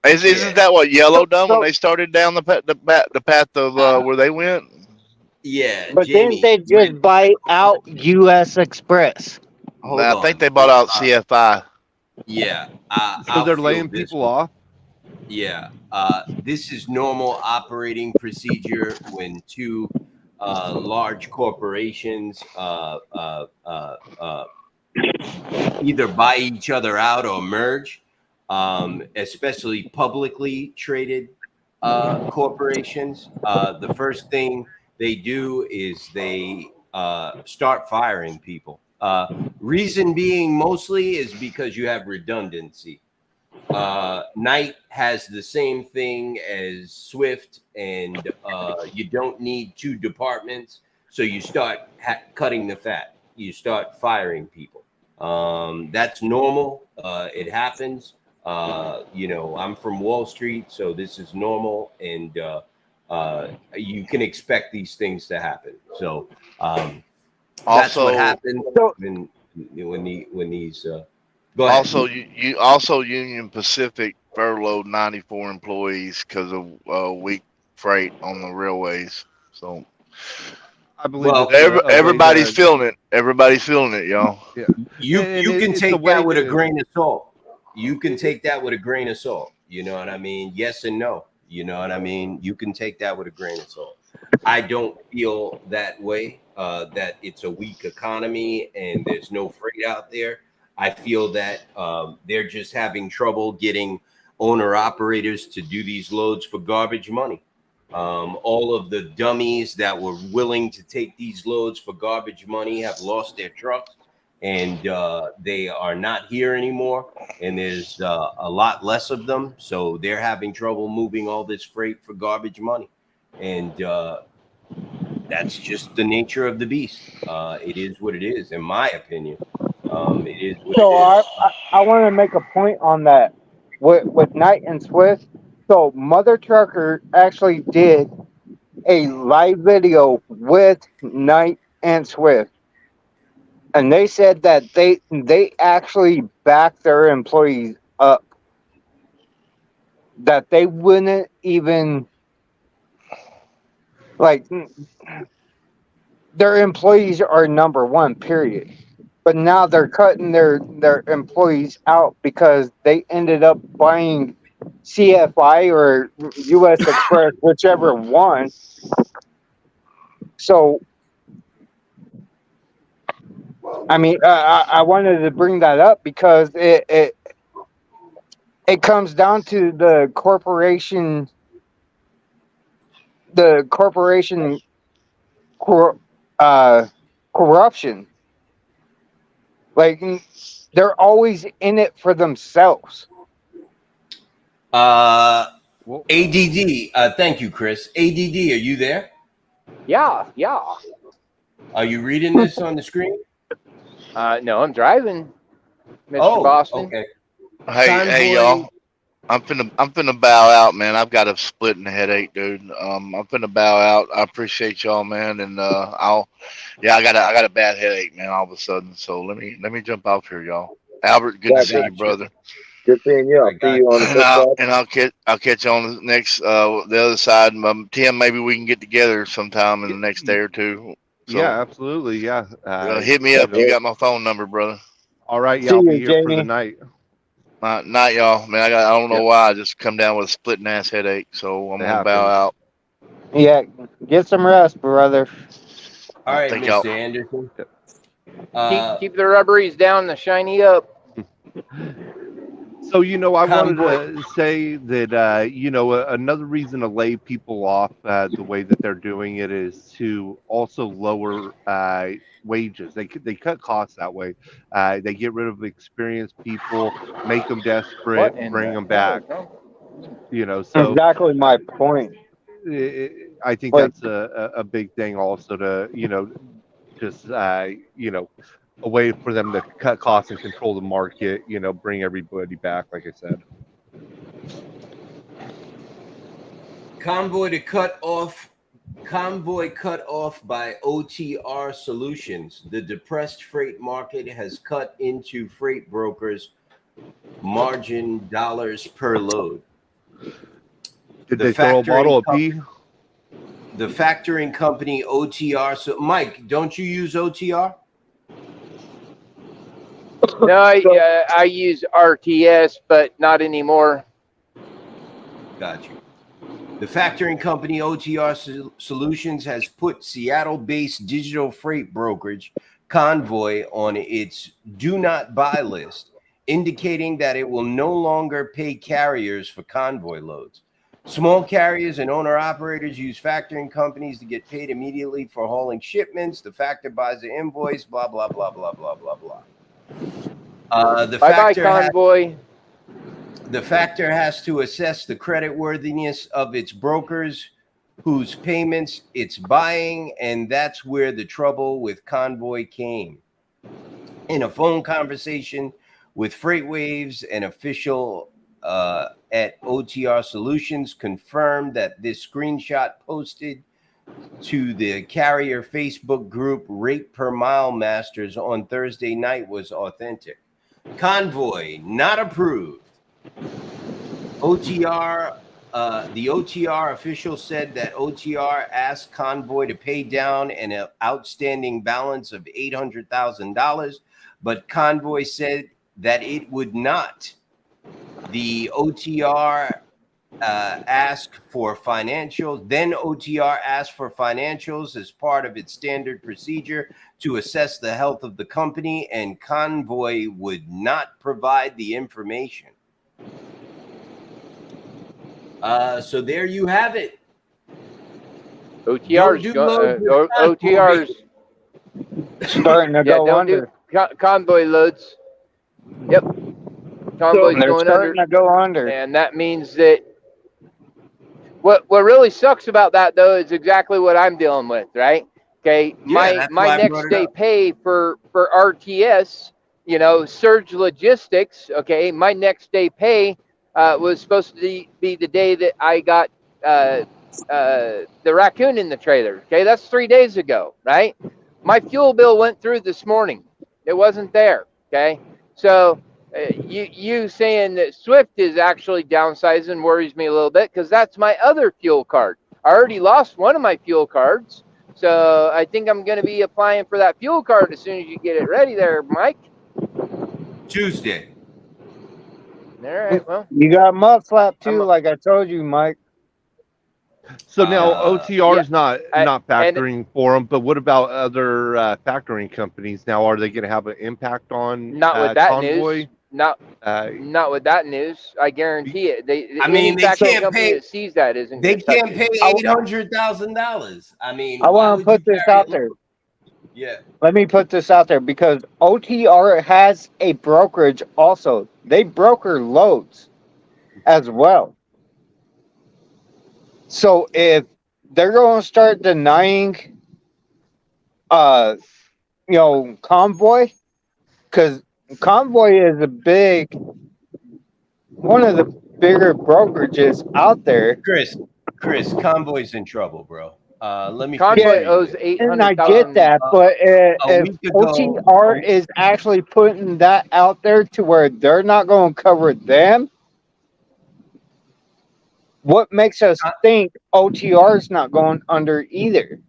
isn't that what Yellow done when they started down the path of where they went? Yeah, But Jamie, didn't they just buy out U.S. Express? I think they bought out CFI. Yeah. So they're laying people off? Yeah. This is normal operating procedure when two large corporations either buy each other out or merge, especially publicly traded corporations. The first thing they do is they start firing people. Reason being mostly is because you have redundancy. Knight has the same thing as Swift, and you don't need two departments, so you start cutting the fat. You start firing people. That's normal. It happens. I'm from Wall Street, so this is normal, and you can expect these things to happen. So that's what happened when these. Go ahead. Also, Union Pacific furloughed 94 employees because of weak freight on the railways. So I believe everybody's feeling it. Everybody's feeling it, y'all. Yeah. You can take that with a grain of salt. You can take that with a grain of salt. You know what I mean? Yes and no. You know what I mean? You can take that with a grain of salt. I don't feel that way, that it's a weak economy and there's no freight out there. I feel that they're just having trouble getting owner-operators to do these loads for garbage money. All of the dummies that were willing to take these loads for garbage money have lost their trucks, and they are not here anymore, and there's a lot less of them, so they're having trouble moving all this freight for garbage money, and that's just the nature of the beast. It is what it is, in my opinion. It is what So it is. I want to make a point on that with Knight and Swift. So Mother Trucker actually did a live video with Knight and Swift, and they said that they actually backed their employees up, that they wouldn't even their employees are number one, period. but now they're cutting their employees out because they ended up buying CFI or US Express, whichever one. So, I mean, I wanted to bring that up because it comes down to the corporation corruption. Like, they're always in it for themselves. ADD. Well, Thank you, Chris. ADD, are you there? Yeah. Are you reading this on the screen? No, I'm driving, Mr. Oh, Boston. okay. Hey, Convoy- y'all. I'm finna bow out, man. I've got a splitting headache, dude. I'm finna bow out. I appreciate y'all, man, and I got a bad headache, man, all of a sudden. So let me jump off here, y'all. Albert, good Yeah, to see you, gotcha. brother. Good seeing you. I I'll see got you on the flip side. And I'll catch you on the next the other side. Tim, maybe we can get together sometime in the next day or two. So yeah, absolutely. Yeah. hit me up. You got my phone number, brother. All right. Yeah, See I'll be you, here for the Jamie. night. Night, y'all. Man, I don't know Yep. why. I just come down with a splitting ass headache, so I'm It gonna bow happens. out. Yeah, get some rest, brother. All right, Thank Mr. y'all. Anderson. Keep the rubberies down, the shiny up. So, I wanted Convoy. to say that, another reason to lay people off the way that they're doing it is to also lower wages. They cut costs that way. They get rid of experienced people, make them desperate, What in bring the them back. hell? So Exactly my point. I think Like, that's a big thing also to, just, a way for them to cut costs and control the market, bring everybody back, like I said. Convoy cut off by OTR Solutions. The depressed freight market has cut into freight brokers' margin dollars per load. Did The they throw a bottle of pee? The factoring company OTR. So, Mike, don't you use OTR? No, I use RTS, but not anymore. Got you. The factoring company OTR Solutions has put Seattle-based digital freight brokerage Convoy on its do not buy list, indicating that it will no longer pay carriers for Convoy loads. Small carriers and owner-operators use factoring companies to get paid immediately for hauling shipments. The factor buys the invoice, blah, blah, blah, blah, blah, blah, blah. Bye-bye, Convoy. The factor has to assess the creditworthiness of its brokers whose payments it's buying, and that's where the trouble with Convoy came. In a phone conversation with FreightWaves, an official at OTR Solutions confirmed that this screenshot posted to the carrier Facebook group Rate Per Mile Masters on Thursday night was authentic. Convoy not approved. OTR, the OTR official said that OTR asked Convoy to pay down an outstanding balance of $800,000, but Convoy said that it would not. The OTR asked for financials. Then OTR asked for financials as part of its standard procedure to assess the health of the company, and Convoy would not provide the information. So there you have it. OTR's starting to go under. Convoy loads. Yep. Convoy's They're going starting under. to go under. And that means that what really sucks about that, though, is exactly what I'm dealing with, right? Okay, Yeah, my next day pay for RTS, Surge Logistics, okay, my next day pay was supposed to be the day that I got the raccoon in the trailer. Okay, that's 3 days ago, right? My fuel bill went through this morning. It wasn't there. Okay, so you saying that Swift is actually downsizing worries me a little bit because that's my other fuel card. I already lost one of my fuel cards, So I think I'm going to be applying for that fuel card as soon as you get it ready there, Mike. Tuesday. All right. Well, You got mud flap too, I'm- like I told you, Mike. So now Uh, OTR is not and- factoring for them, but what about other factoring companies? Now, are they going to have an impact on not with that Convoy? news. Not with that news. I guarantee it. I mean, any they factoring can't company pay- that sees that isn't. They gonna touch can't it. pay $800,000. I mean, I why want would to put you this carry out it? there. Yeah. Let me put this out there because OTR has a brokerage also. They broker loads as well. So if they're going to start denying, Convoy, because Convoy is one of the bigger brokerages out there. Chris, Convoy's in trouble, bro. Let me Convoy figure owes you And I 800,000. get that, but if week ago- OTR is actually putting that out there to where they're not going to cover them, what makes us think OTR is not going under either?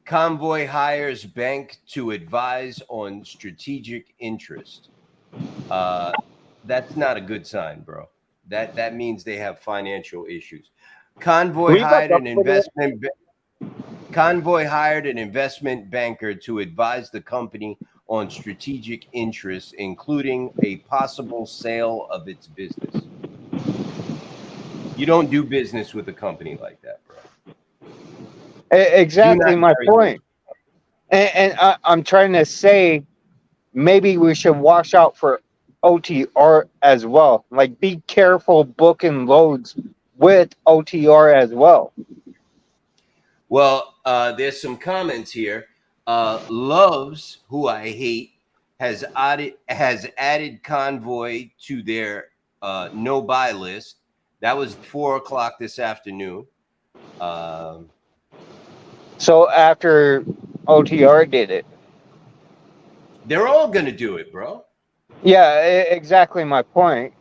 Convoy hires bank to advise on strategic interest. That's not a good sign, bro. That means they have financial issues. Convoy hired an investment banker to advise the company on strategic interests, including a possible sale of its business. You don't do business with a company like that, bro. Exactly my carry point. And I'm trying to say maybe we should watch out for OTR as well. Like, be careful booking loads with OTR as well. Well, there's some comments here. Loves, who I hate, has added Convoy to their no buy list. That was 4:00 this afternoon. So after OTR did it. They're all gonna do it, bro. Yeah, exactly my point.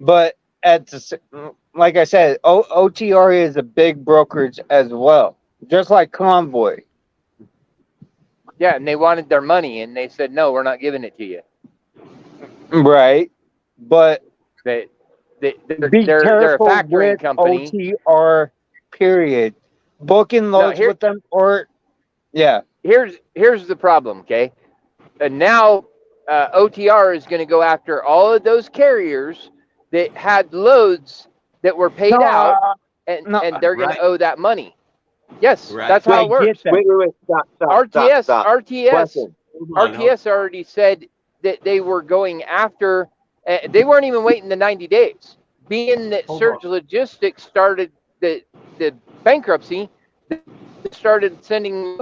But like I said, OTR is a big brokerage as well, just like Convoy. Yeah, and they wanted their money, and they said, no, we're not giving it to you. Right. But They're be a careful factoring with company. OTR, period. Booking loads with them, or yeah. Here's the problem, okay? And now OTR is going to go after all of those carriers that had loads that were paid out, and they're going to owe that money. Yes, that's how it works. Wait, stop. RTS already said that they were going after. They weren't even waiting the 90 days. Being that Surge Logistics started the bankruptcy, they started sending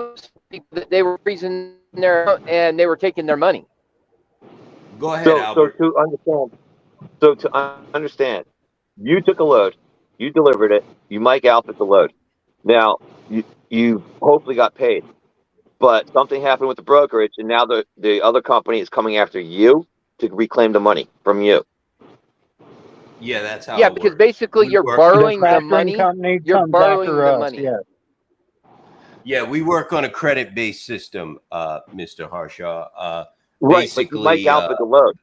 people that they were freezing and they were taking their money. Go ahead, Albert. So to understand, you took a load, you delivered it, you Mike Alpha the load. Now you hopefully got paid, but something happened with the brokerage, and now the other company is coming after you to reclaim the money from you. Yeah, that's how. Yeah, it because works. basically you're borrowing the money. You're borrowing the money. Yeah. Yeah, we work on a credit-based system, Mr. Harshaw. Right, basically, but you Mike Alpha the load.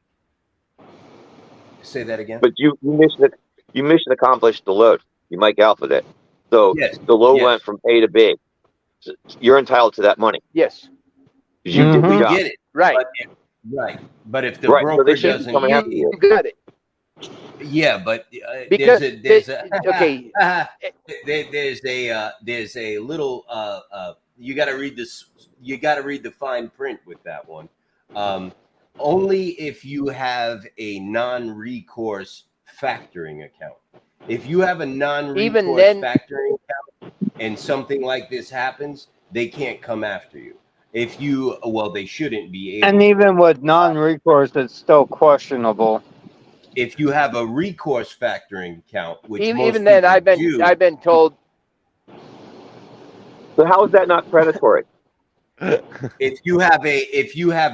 Say that again. But you mission accomplished the load. You Mike Alpha it. So Yes, the load yes. went from A to B. So you're entitled to that money. Yes. You did the We job. get it. Right. But if the Right, so broker they shouldn't doesn't, come after you. You got it. yeah, but Because there's a okay. there's a little you got to read this. You got to read the fine print with that one. Only if you have a non-recourse factoring account. If you have a non-recourse factoring account and something like this happens, they can't come after you. If you, well, they shouldn't be able. And even with non-recourse, it's still questionable. If you have a recourse factoring account, which even then, I've been told. So how is that not predatory? If you have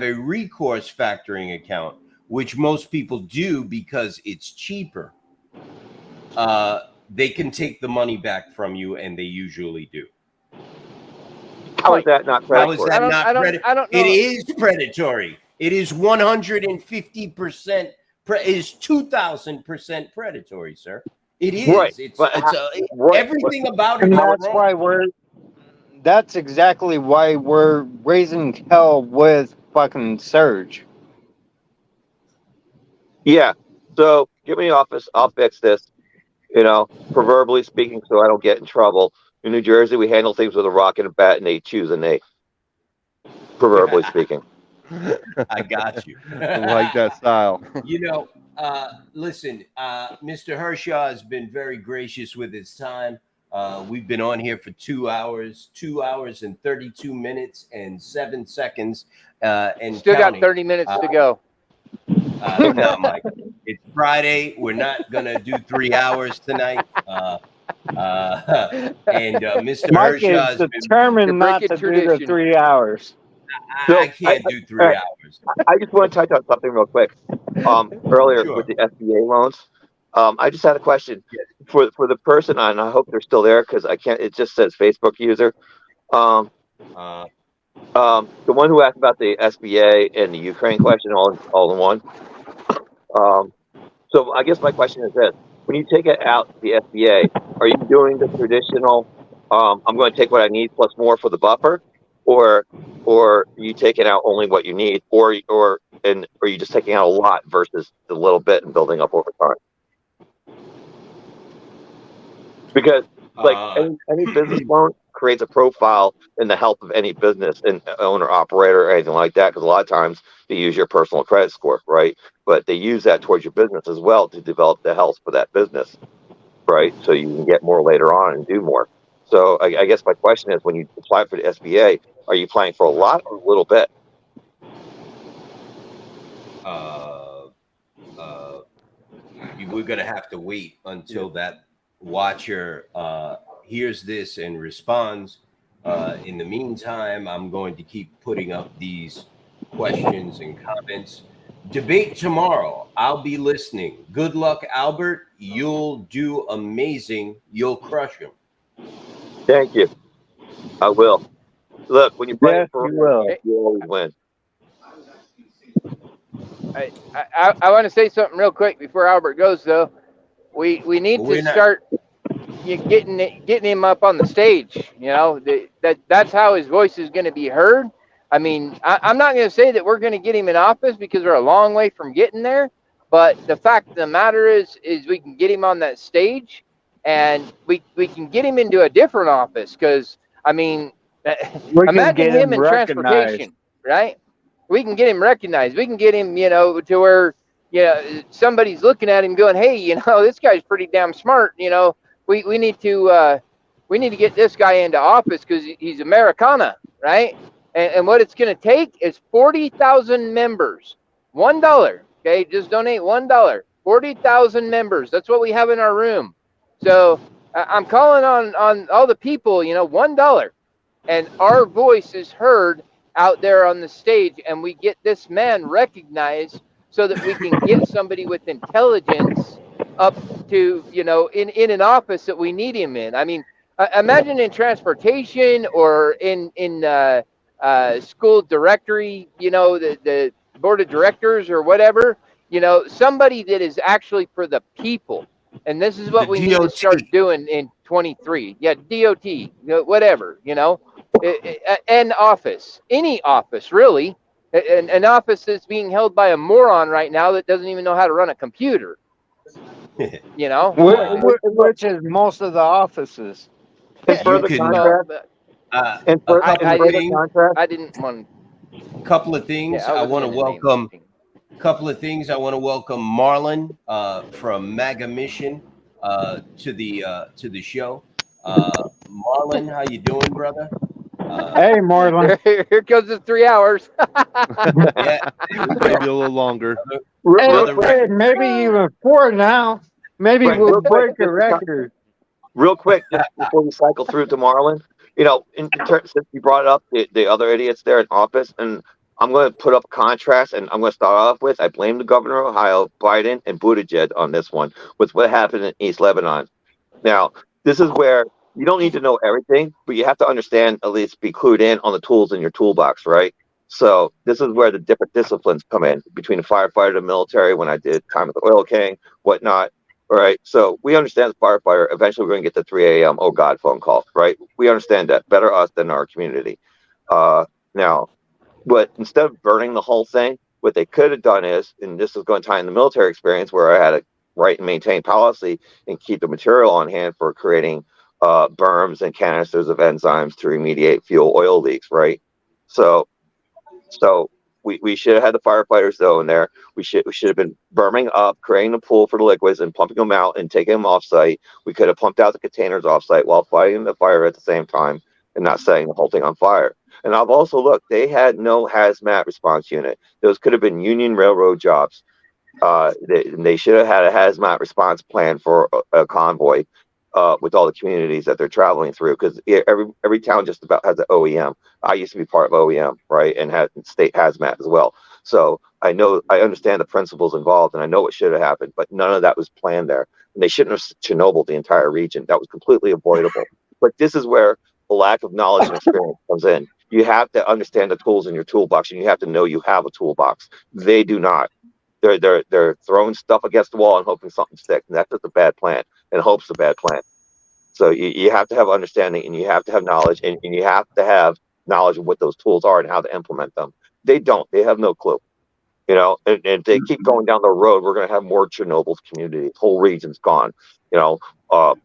a recourse factoring account, which most people do because it's cheaper, they can take the money back from you, and they usually do. How is that not How is predatory? that I not don't know. It is predatory. It is 150%. It is 2,000% predatory, sir. It is. Right, It's but everything about it And is that's wrong. why that's exactly why we're raising hell with fucking Surge. Yeah. So give me the office. I'll fix this. Proverbially speaking, so I don't get in trouble. In New Jersey, we handle things with a rock and a bat, and they choose an eight. Proverbially speaking. I got you. I like that style. Listen, Mr. Hershaw has been very gracious with his time. We've been on here for 2 hours, 2 hours and 32 minutes and 7 seconds. And Still counting. got 30 minutes to go. No, Mike. It's Friday. We're not gonna do 3 hours tonight. And Mr. Mike Hershaw is has been. determined not breaking to do the tradition. 3 hours. I can't do 3 hours. I just want to touch on something real quick. Earlier Sure. with the SBA loans, I just had a question for the person, and I hope they're still there because I can't. It just says Facebook user. The one who asked about the SBA and the Ukraine question all in one. So I guess my question is this: when you take it out the SBA, are you doing the traditional? I'm going to take what I need plus more for the buffer, or are you taking out only what you need, or are you just taking out a lot versus the little bit and building up over time? Because any business loan creates a profile in the health of any business and owner operator or anything like that. Because a lot of times they use your personal credit score, right? But they use that towards your business as well to develop the health for that business, right? So you can get more later on and do more. So I guess my question is, when you apply for the SBA, are you applying for a lot or a little bit? We're gonna have to wait until that watcher hears this and responds. In the meantime, I'm going to keep putting up these questions and comments. Debate tomorrow. I'll be listening. Good luck, Albert. You'll do amazing. You'll crush him. Thank you. I will. Look, when you play Yes, for you will. you always win. I want to say something real quick before Albert goes, though. We need We're to not- start getting him up on the stage. That's how his voice is going to be heard. I mean, I'm not going to say that we're going to get him in office because we're a long way from getting there. But the fact of the matter is we can get him on that stage, and we can get him into a different office. Because I mean, We can imagine get him in recognized. transportation, right? We can get him recognized. We can get him, to where, somebody's looking at him going, hey, this guy's pretty damn smart. We need to get this guy into office because he's Americana, right? And what it's going to take is 40,000 members, $1. Okay, just donate $1. 40,000 members. That's what we have in our room. So I'm calling on all the people, $1, and our voice is heard out there on the stage, and we get this man recognized so that we can get somebody with intelligence up to, in an office that we need him in. I mean, imagine in transportation or in school directory, the board of directors or whatever, somebody that is actually for the people. And this is what we need to start doing in 23. Yeah, DOT, whatever, an office, any office, really. An office that's being held by a moron right now that doesn't even know how to run a computer. Which is most of the offices. And further contrast, and further contrast, I didn't want. Couple of things. Yeah, I want to welcome. Couple of things. I want to welcome Marlon from MAGA Mission to the show. Marlon, how you doing, brother? Hey, Marlon. Here goes the 3 hours. Yeah, Maybe a little longer. Hey, maybe even 4 now. Maybe Right, we'll real quick, break a record. Real quick, just before we cycle through to Marlon, since you brought up the other idiots there in office, and I'm going to put up a contrast, and I'm going to start off with, I blame the governor of Ohio, Biden, and Buttigieg on this one, with what happened in East Lebanon. Now, this is where you don't need to know everything, but you have to understand, at least be clued in on the tools in your toolbox, right? So this is where the different disciplines come in between the firefighter, the military. When I did time with the Oil King, whatnot. All right. So we understand the firefighter. Eventually, we're going to get the 3 a.m. Oh God phone call, right? We understand that better us than our community. Now, but instead of burning the whole thing, what they could have done is, and this is going to tie in the military experience where I had to write and maintain policy and keep the material on hand for creating berms and canisters of enzymes to remediate fuel oil leaks, right? So we should have had the firefighters though in there. We should have been berming up, creating a pool for the liquids and pumping them out and taking them off site. We could have pumped out the containers off site while fighting the fire at the same time and not setting the whole thing on fire. And I've also looked, they had no hazmat response unit. Those could have been Union Railroad jobs. They should have had a hazmat response plan for a convoy with all the communities that they're traveling through, because every town just about has an OEM. I used to be part of OEM, right, and had state hazmat as well. So I understand the principles involved, and I know what should have happened, but none of that was planned there. And they shouldn't have Chernobyl the entire region. That was completely avoidable. But this is where the lack of knowledge and experience comes in. You have to understand the tools in your toolbox, and you have to know you have a toolbox. They do not. They're throwing stuff against the wall and hoping something sticks, and that's just a bad plan. And hope's a bad plan. So you have to have understanding, and you have to have knowledge, and you have to have knowledge of what those tools are and how to implement them. They don't. They have no clue. And if they keep going down the road, we're going to have more Chernobyl communities. Whole region's gone.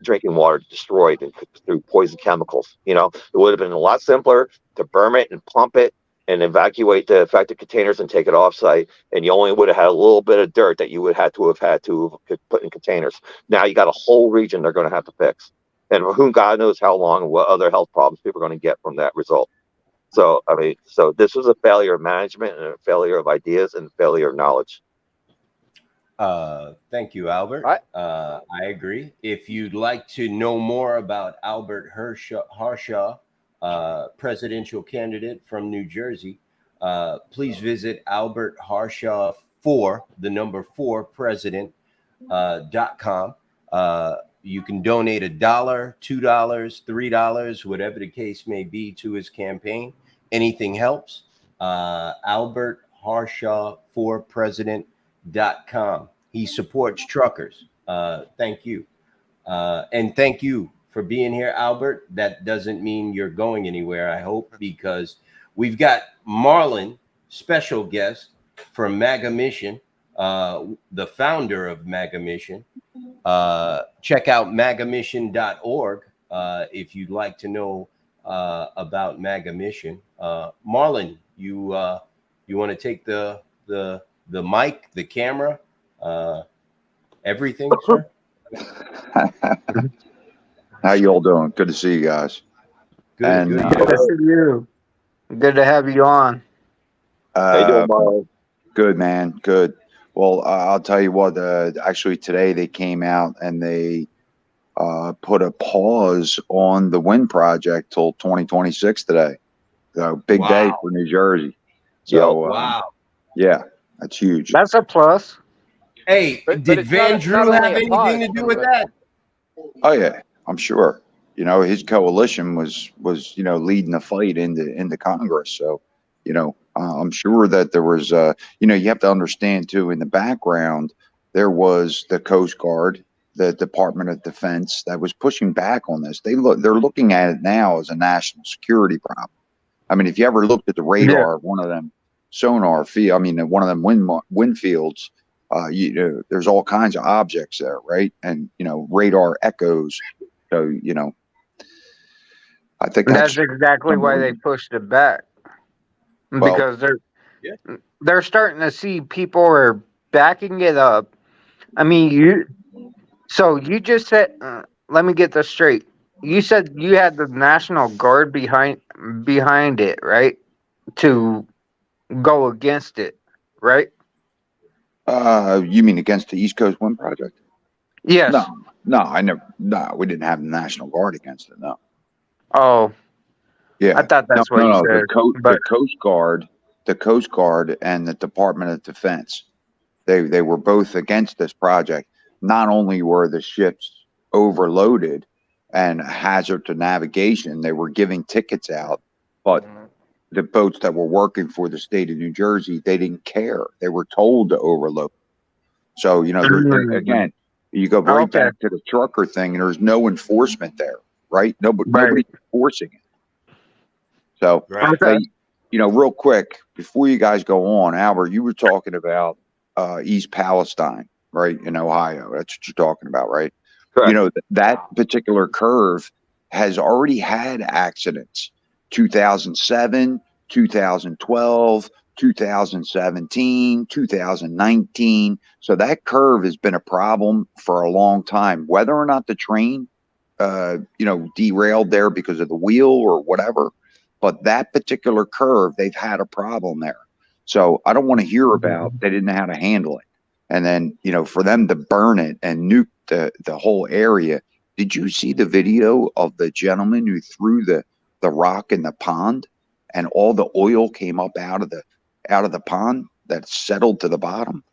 Drinking water destroyed and through poison chemicals. It would have been a lot simpler to burn it and pump it and evacuate the affected containers and take it off site. And you only would have had a little bit of dirt that you would have had to put in containers. Now you got a whole region they're going to have to fix. And who God knows how long and what other health problems people are going to get from that result. So this was a failure of management and a failure of ideas and a failure of knowledge. Thank you, Albert. I agree. If you'd like to know more about Albert Harshaw, presidential candidate from New Jersey, please visit Albert Harshaw 4, the number 4 president.com. You can donate $1, $2, $3, whatever the case may be, to his campaign. Anything helps. Albert Harshaw 4 president.com. He supports truckers. Thank you. And thank you for being here, Albert. That doesn't mean you're going anywhere, I hope, because we've got Marlon, special guest from MAGA Mission, the founder of MAGA Mission. Check out magamission.org if you'd like to know about MAGA Mission. Marlon, you want to take the mic, the camera, everything, sir? How you all doing? Good to see you guys. Good. Good to see you. Good to have you on. How you doing, Marlon? Good, man. Good. Well, I'll tell you what. Actually, today they came out and they put a pause on the wind project till 2026 today. So big day for New Jersey. So wow. Yeah, that's huge. That's a plus. Hey, did Van Drew have anything to do with that? Oh yeah, I'm sure. His coalition was leading the fight into Congress. So, I'm sure that there was you have to understand too, in the background there was the Coast Guard, the Department of Defense that was pushing back on this. They're looking at it now as a national security problem. I mean, if you ever looked at the radar of one of them sonar field, one of them wind fields, there's all kinds of objects there, right? And radar echoes. So I think that's exactly why they pushed it back, because they're starting to see people are backing it up. I mean, you just said, let me get this straight. You said you had the National Guard behind it, right? To go against it, right? You mean against the East Coast Wind Project? Yes. No, I never. No, we didn't have the National Guard against it. No. Oh. Yeah. I thought that's what you said. The Coast Guard and the Department of Defense, they were both against this project. Not only were the ships overloaded, and a hazard to navigation. They were giving tickets out, but the boats that were working for the state of New Jersey, they didn't care. They were told to overload. So, you know, again, you go right Okay. back to the trucker thing, and there's no enforcement there, right? Nobody's enforcing it. So, Right. Okay. hey, you know, real quick, before you guys go on, Albert, you were talking about East Palestine, right, in Ohio. That's what you're talking about, right? Correct. You know, that particular curve has already had accidents. 2007, 2012, 2017, 2019. So that curve has been a problem for a long time. Whether or not the train, you know, derailed there because of the wheel or whatever, but that particular curve, they've had a problem there. So I don't want to hear about they didn't know how to handle it. And then, you know, for them to burn it and nuke the whole area. Did you see the video of the gentleman who threw the rock in the pond and all the oil came up out of the pond that settled to the bottom?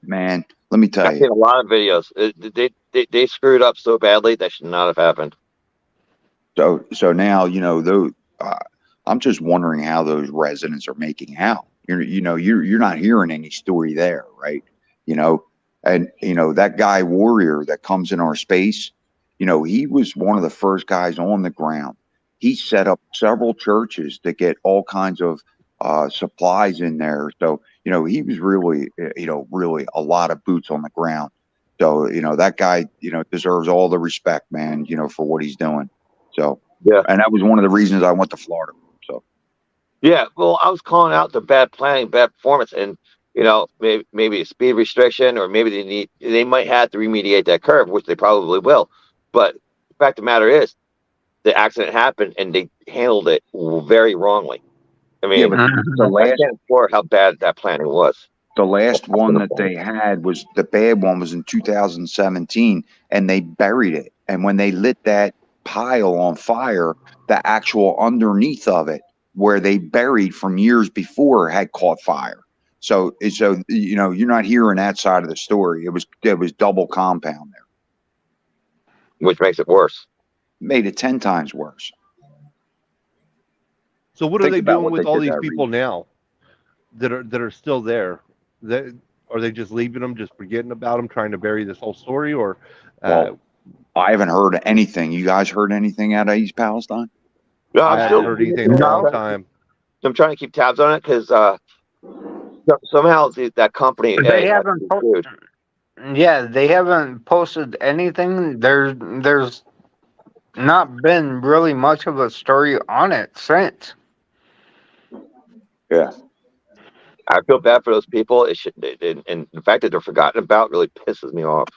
Man, let me tell I've seen you. a lot of videos. They screwed up so badly that should not have happened. So now, you know, though, I'm just wondering how those residents are making out. You're not hearing any story there, right? You know, and you know that guy Warrior that comes in our space, you know, he was one of the first guys on the ground. He set up several churches to get all kinds of supplies in there. So, you know, he was really, you know, really a lot of boots on the ground. So, you know, that guy, you know, deserves all the respect, man, you know, for what he's doing. So, Yeah. and that was one of the reasons I went to Florida. So, Yeah, well, I was calling out the bad planning, bad performance, and you know, maybe a speed restriction, or maybe they might have to remediate that curve, which they probably will. But the fact of the matter is, the accident happened, and they handled it very wrongly. I yeah, mean, but the I last can't explore how bad that planning was. one that they had was the bad one was in 2017, and they buried it. And when they lit that pile on fire, the actual underneath of it, where they buried from years before, had caught fire. So you know, you're not hearing that side of the story. It was double compound there. Which makes it worse. Made it 10 times worse. So what are Think they about doing what with they all did these that people now that are still there? Are they just leaving them, just forgetting about them, trying to bury this whole story, or? Well, I haven't heard anything. You guys heard anything out of East Palestine? No, I I'm haven't still heard anything in a long time. I'm trying to keep tabs on it because somehow that company They has haven't. to be sued. Yeah, they haven't posted anything. There's not been really much of a story on it since. Yeah. I feel bad for those people. It should, and the fact that they're forgotten about really pisses me off.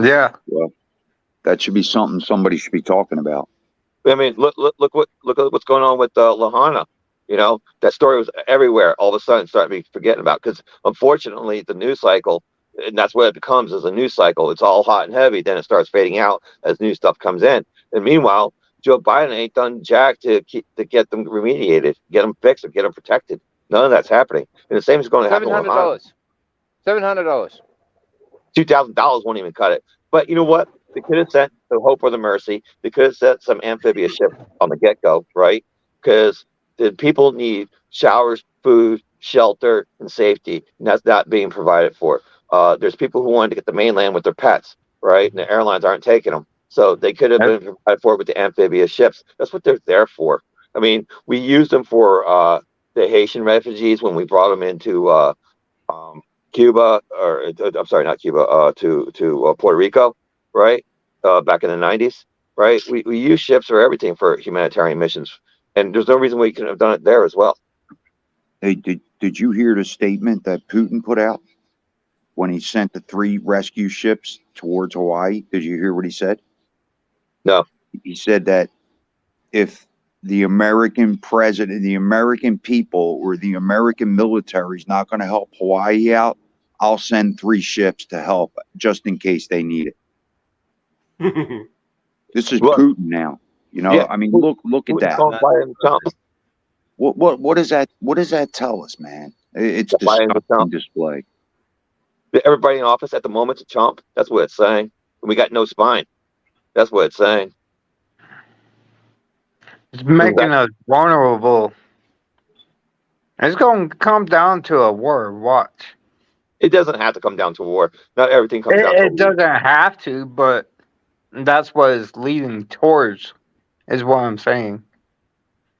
Yeah. Well, that should be something somebody should be talking about. I mean, look at what's going on with Lahana. You know, that story was everywhere. All of a sudden, started being forgotten about because, unfortunately, the news cycle, and that's what it becomes, is a news cycle. It's all hot and heavy, then it starts fading out as new stuff comes in. And meanwhile, Joe Biden ain't done jack to get them remediated, get them fixed, or get them protected. None of that's happening. And the same is going to happen with Lahana. $700. $2,000 won't even cut it. But you know what? They could have sent the Hope or the Mercy. They could have sent some amphibious ship on the get-go, right? Because the people need showers, food, shelter, and safety, and that's not being provided for. There's people who wanted to get the mainland with their pets, right? And the airlines aren't taking them. So they could have been provided for with the amphibious ships. That's what they're there for. I mean, we used them for the Haitian refugees when we brought them into Cuba, or I'm sorry, not Cuba, to Puerto Rico, right? Back in the 90s, right? We use ships for everything for humanitarian missions, and there's no reason we couldn't have done it there as well. Hey, did you hear the statement that Putin put out when he sent the 3 rescue ships towards Hawaii? Did you hear what he said? No. He said that if the American president, the American people, or the American military is not going to help Hawaii out, I'll send 3 ships to help just in case they need it. This is Putin now. You know, Yeah. I mean, look at that. What does that tell us, man? It's disgusting display. Everybody in office at the moment's a chump. That's what it's saying. And we got no spine. That's what it's saying. It's making us vulnerable. It's going to come down to a war. Watch. It doesn't have to come down to war. Not everything comes down to It doesn't have to, but that's what it's leading towards, is what I'm saying.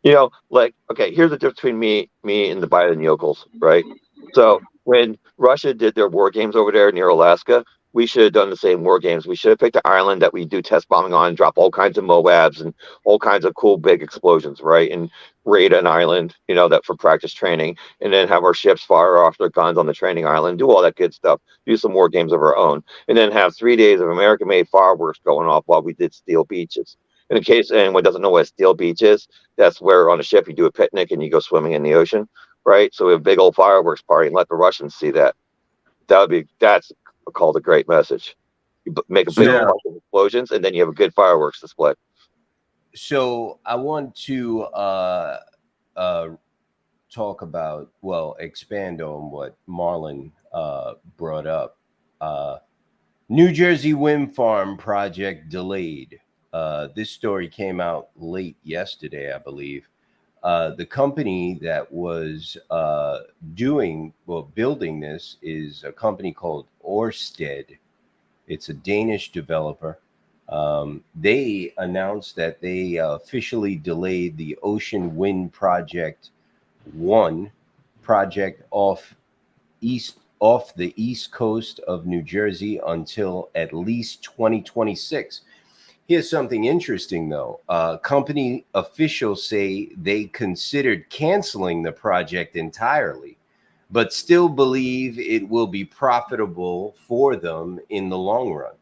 You know, like, okay, here's the difference between me and the Biden yokels, right? So when Russia did their war games over there near Alaska, we should have done the same war games. We should have picked an island that we do test bombing on, drop all kinds of MOABs and all kinds of cool big explosions, right? And raid an island, you know, that for practice training, and then have our ships fire off their guns on the training island, do all that good stuff, do some war games of our own, and then have 3 days of American-made fireworks going off while we did steel beaches. In case anyone doesn't know what a steel beach is, that's where on a ship you do a picnic and you go swimming in the ocean, right? So we have a big old fireworks party and let the Russians see that. That's called a great message. You make a big Yeah. bunch of explosions and then you have a good fireworks display. So I want to talk about, well, expand on what Marlon brought up. New Jersey wind farm project delayed. This story came out late yesterday, I believe. The company that was building this is a company called Ørsted. It's a Danish developer. They announced that they officially delayed the Ocean Wind Project 1 project off the east coast of New Jersey until at least 2026. Here's something interesting, though. Company officials say they considered canceling the project entirely, but still believe it will be profitable for them in the long run.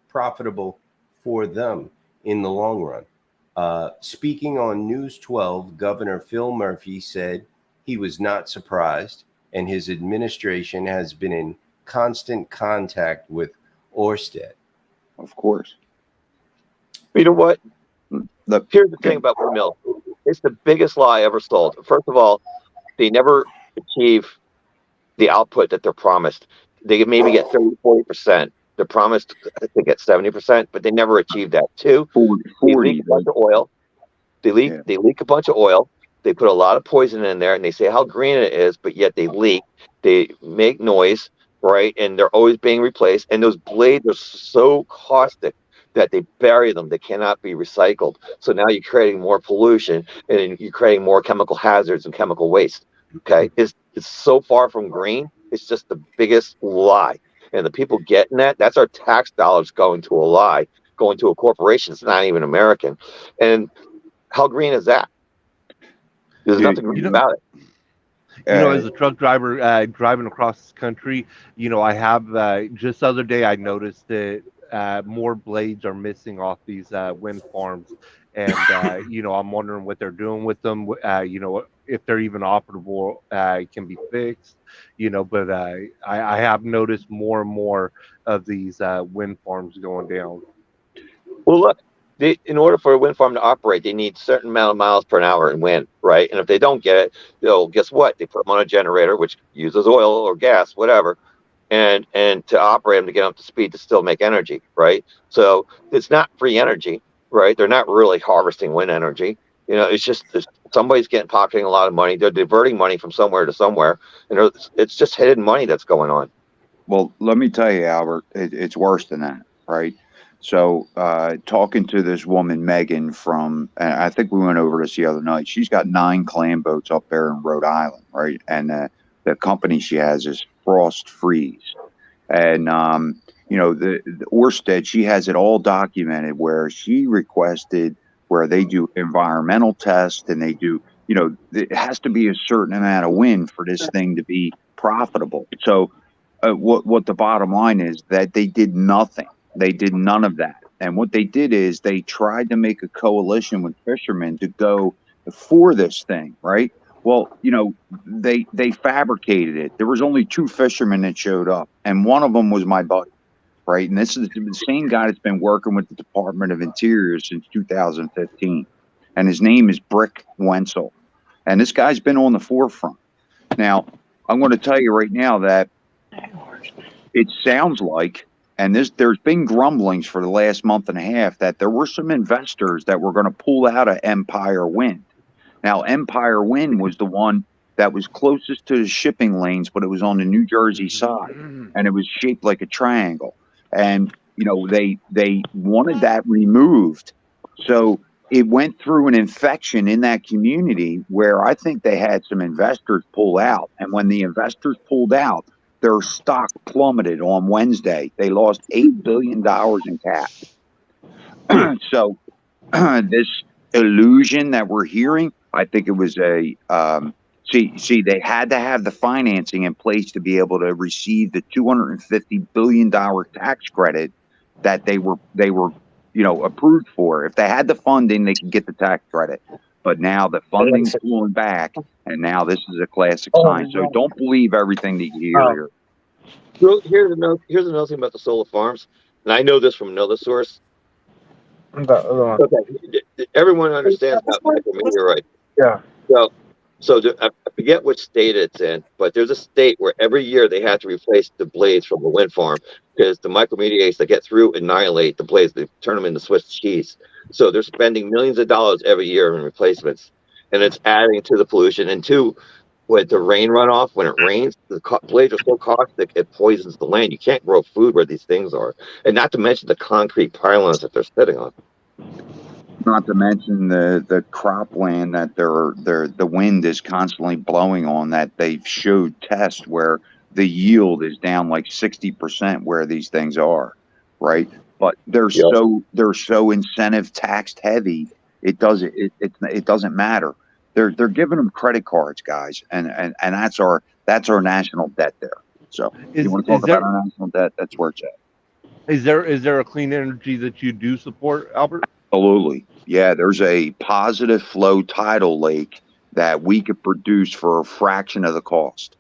Profitable for them in the long run. Speaking on News 12, Governor Phil Murphy said he was not surprised, and his administration has been in constant contact with Ørsted. Of course. You know what? Look, Here's the thing about windmills. It's the biggest lie ever sold. First of all, they never achieve the output that they're promised. They maybe get 30, 40%. They're promised, I think, at 70%, but they never achieve that. Two, 40, they leak a bunch of oil. They leak a bunch of oil. They put a lot of poison in there, and they say how green it is, but yet they leak. They make noise, right? And they're always being replaced. And those blades are so caustic that they bury them. They cannot be recycled. So now you're creating more pollution, and you're creating more chemical hazards and chemical waste. Okay, it's so far from green. It's just the biggest lie. And the people getting that's our tax dollars going to a lie, going to a corporation. It's not even American. And how green is that? There's nothing green about it. You know, as a truck driver driving across the country, you know, I have just the other day I noticed that more blades are missing off these wind farms, and you know, I'm wondering what they're doing with them. You know, if they're even operable, can be fixed. You know, but I have noticed more and more of these wind farms going down. Well, look, in order for a wind farm to operate, they need a certain amount of miles per hour in wind, right? And if they don't get it, they'll, guess what? They put them on a generator, which uses oil or gas, whatever, and to operate them to get them up to speed to still make energy, right? So it's not free energy, right? They're not really harvesting wind energy. You know, it's just somebody's pocketing a lot of money. They're diverting money from somewhere to somewhere, and it's just hidden money that's going on. Well, let me tell you, Albert, it's worse than that, right? So, talking to this woman, Megan, and I think we went over this the other night. She's got 9 clam boats up there in Rhode Island, right? And the company she has is Frost Freeze. And, you know, the Ørsted, she has it all documented where she requested where they do environmental tests and they do, you know, it has to be a certain amount of wind for this thing to be profitable. So, what the bottom line is that they did nothing. They did none of that. And what they did is they tried to make a coalition with fishermen to go for this thing, right? Well, you know, they fabricated it. There was only 2 fishermen that showed up, and one of them was my buddy, right? And this is the same guy that's been working with the Department of Interior since 2015. And his name is Brick Wenzel. And this guy's been on the forefront. Now, I'm going to tell you right now that it sounds like, And there's been grumblings for the last month and a half that there were some investors that were going to pull out of Empire Wind. Now, Empire Wind was the one that was closest to the shipping lanes, but it was on the New Jersey side, and it was shaped like a triangle. And they wanted that removed, so it went through an infection in that community where I think they had some investors pull out. And when the investors pulled out, their stock plummeted on Wednesday. They lost $8 billion in cash. So this illusion that we're hearing, I think it was they had to have the financing in place to be able to receive the $250 billion tax credit that they were approved for. If they had the funding, they could get the tax credit. But now the funding's pulling back, and now this is a classic sign. So don't believe everything that you hear here. Well, here's another thing about the solar farms, and I know this from another source. Okay, everyone understands about micrometeorite. Yeah. I forget which state it's in, but there's a state where every year they have to replace the blades from the wind farm because the micrometeorites that get through annihilate the blades. They turn them into Swiss cheese. So they're spending millions of dollars every year in replacements, and it's adding to the pollution. And two, with the rain runoff, when it rains, the blades are so caustic it poisons the land. You can't grow food where these things are, and not to mention the concrete pylons that they're sitting on. Not to mention the cropland that the wind is constantly blowing on, that they've showed tests where the yield is down like 60% where these things are, right? But they're so incentive taxed heavy, it doesn't matter. They're giving them credit cards, guys, and that's our national debt there. So you want to talk about our national debt? That's where it's at. Is there a clean energy that you do support, Albert? Absolutely. Yeah, there's a positive flow tidal lake that we could produce for a fraction of the cost.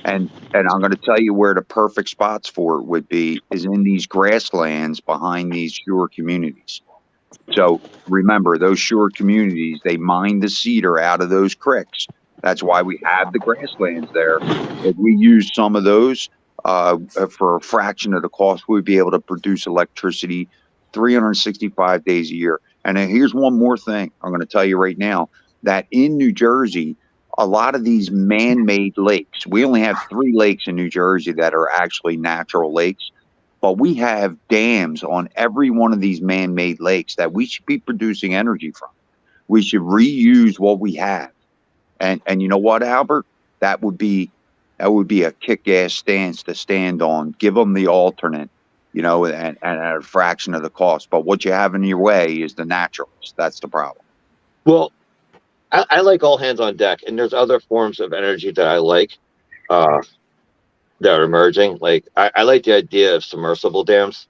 And I'm going to tell you where the perfect spots for it would be is in these grasslands behind these shore communities. So remember, those shore communities, they mine the cedar out of those creeks. That's why we have the grasslands there. If we use some of those for a fraction of the cost, we'd be able to produce electricity 365 days a year. And then here's one more thing I'm going to tell you right now, that in New Jersey, a lot of these man-made lakes, we only have 3 lakes in New Jersey that are actually natural lakes, but we have dams on every one of these man-made lakes that we should be producing energy from. We should reuse what we have. And you know what, Albert? That would be a kick-ass stance to stand on. Give them the alternate, and at a fraction of the cost. But what you have in your way is the naturals. That's the problem. Well, I like all hands on deck, and there's other forms of energy that I like that are emerging. Like I like the idea of submersible dams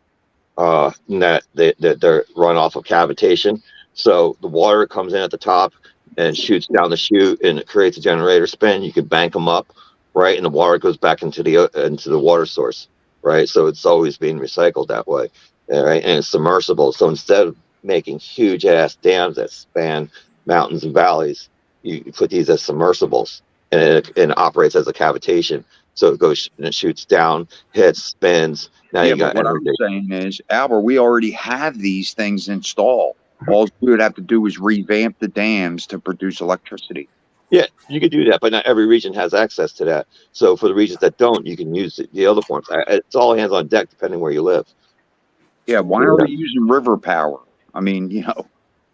that they're run off of cavitation. So the water comes in at the top and shoots down the chute, and it creates a generator spin. You could bank them up, right, and the water goes back into the water source, right? So it's always being recycled that way, right? And it's submersible. So instead of making huge ass dams that span mountains and valleys, you put these as submersibles, and it operates as a cavitation. So it goes and it shoots down, hits, spins. Now you got what energy. I'm saying is, Albert, we already have these things installed. All we would have to do is revamp the dams to produce electricity. Yeah, you could do that, but not every region has access to that. So for the regions that don't, you can use the other forms. It's all hands on deck, depending where you live. Yeah, why are we using river power? I mean,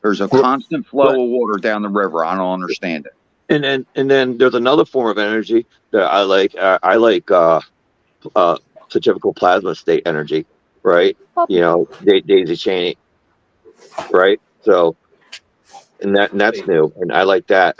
there's a constant flow of water down the river. I don't understand it. And then there's another form of energy that I like. I like centrifugal plasma state energy, right? Daisy chaining, right? So, and that's new, and I like that.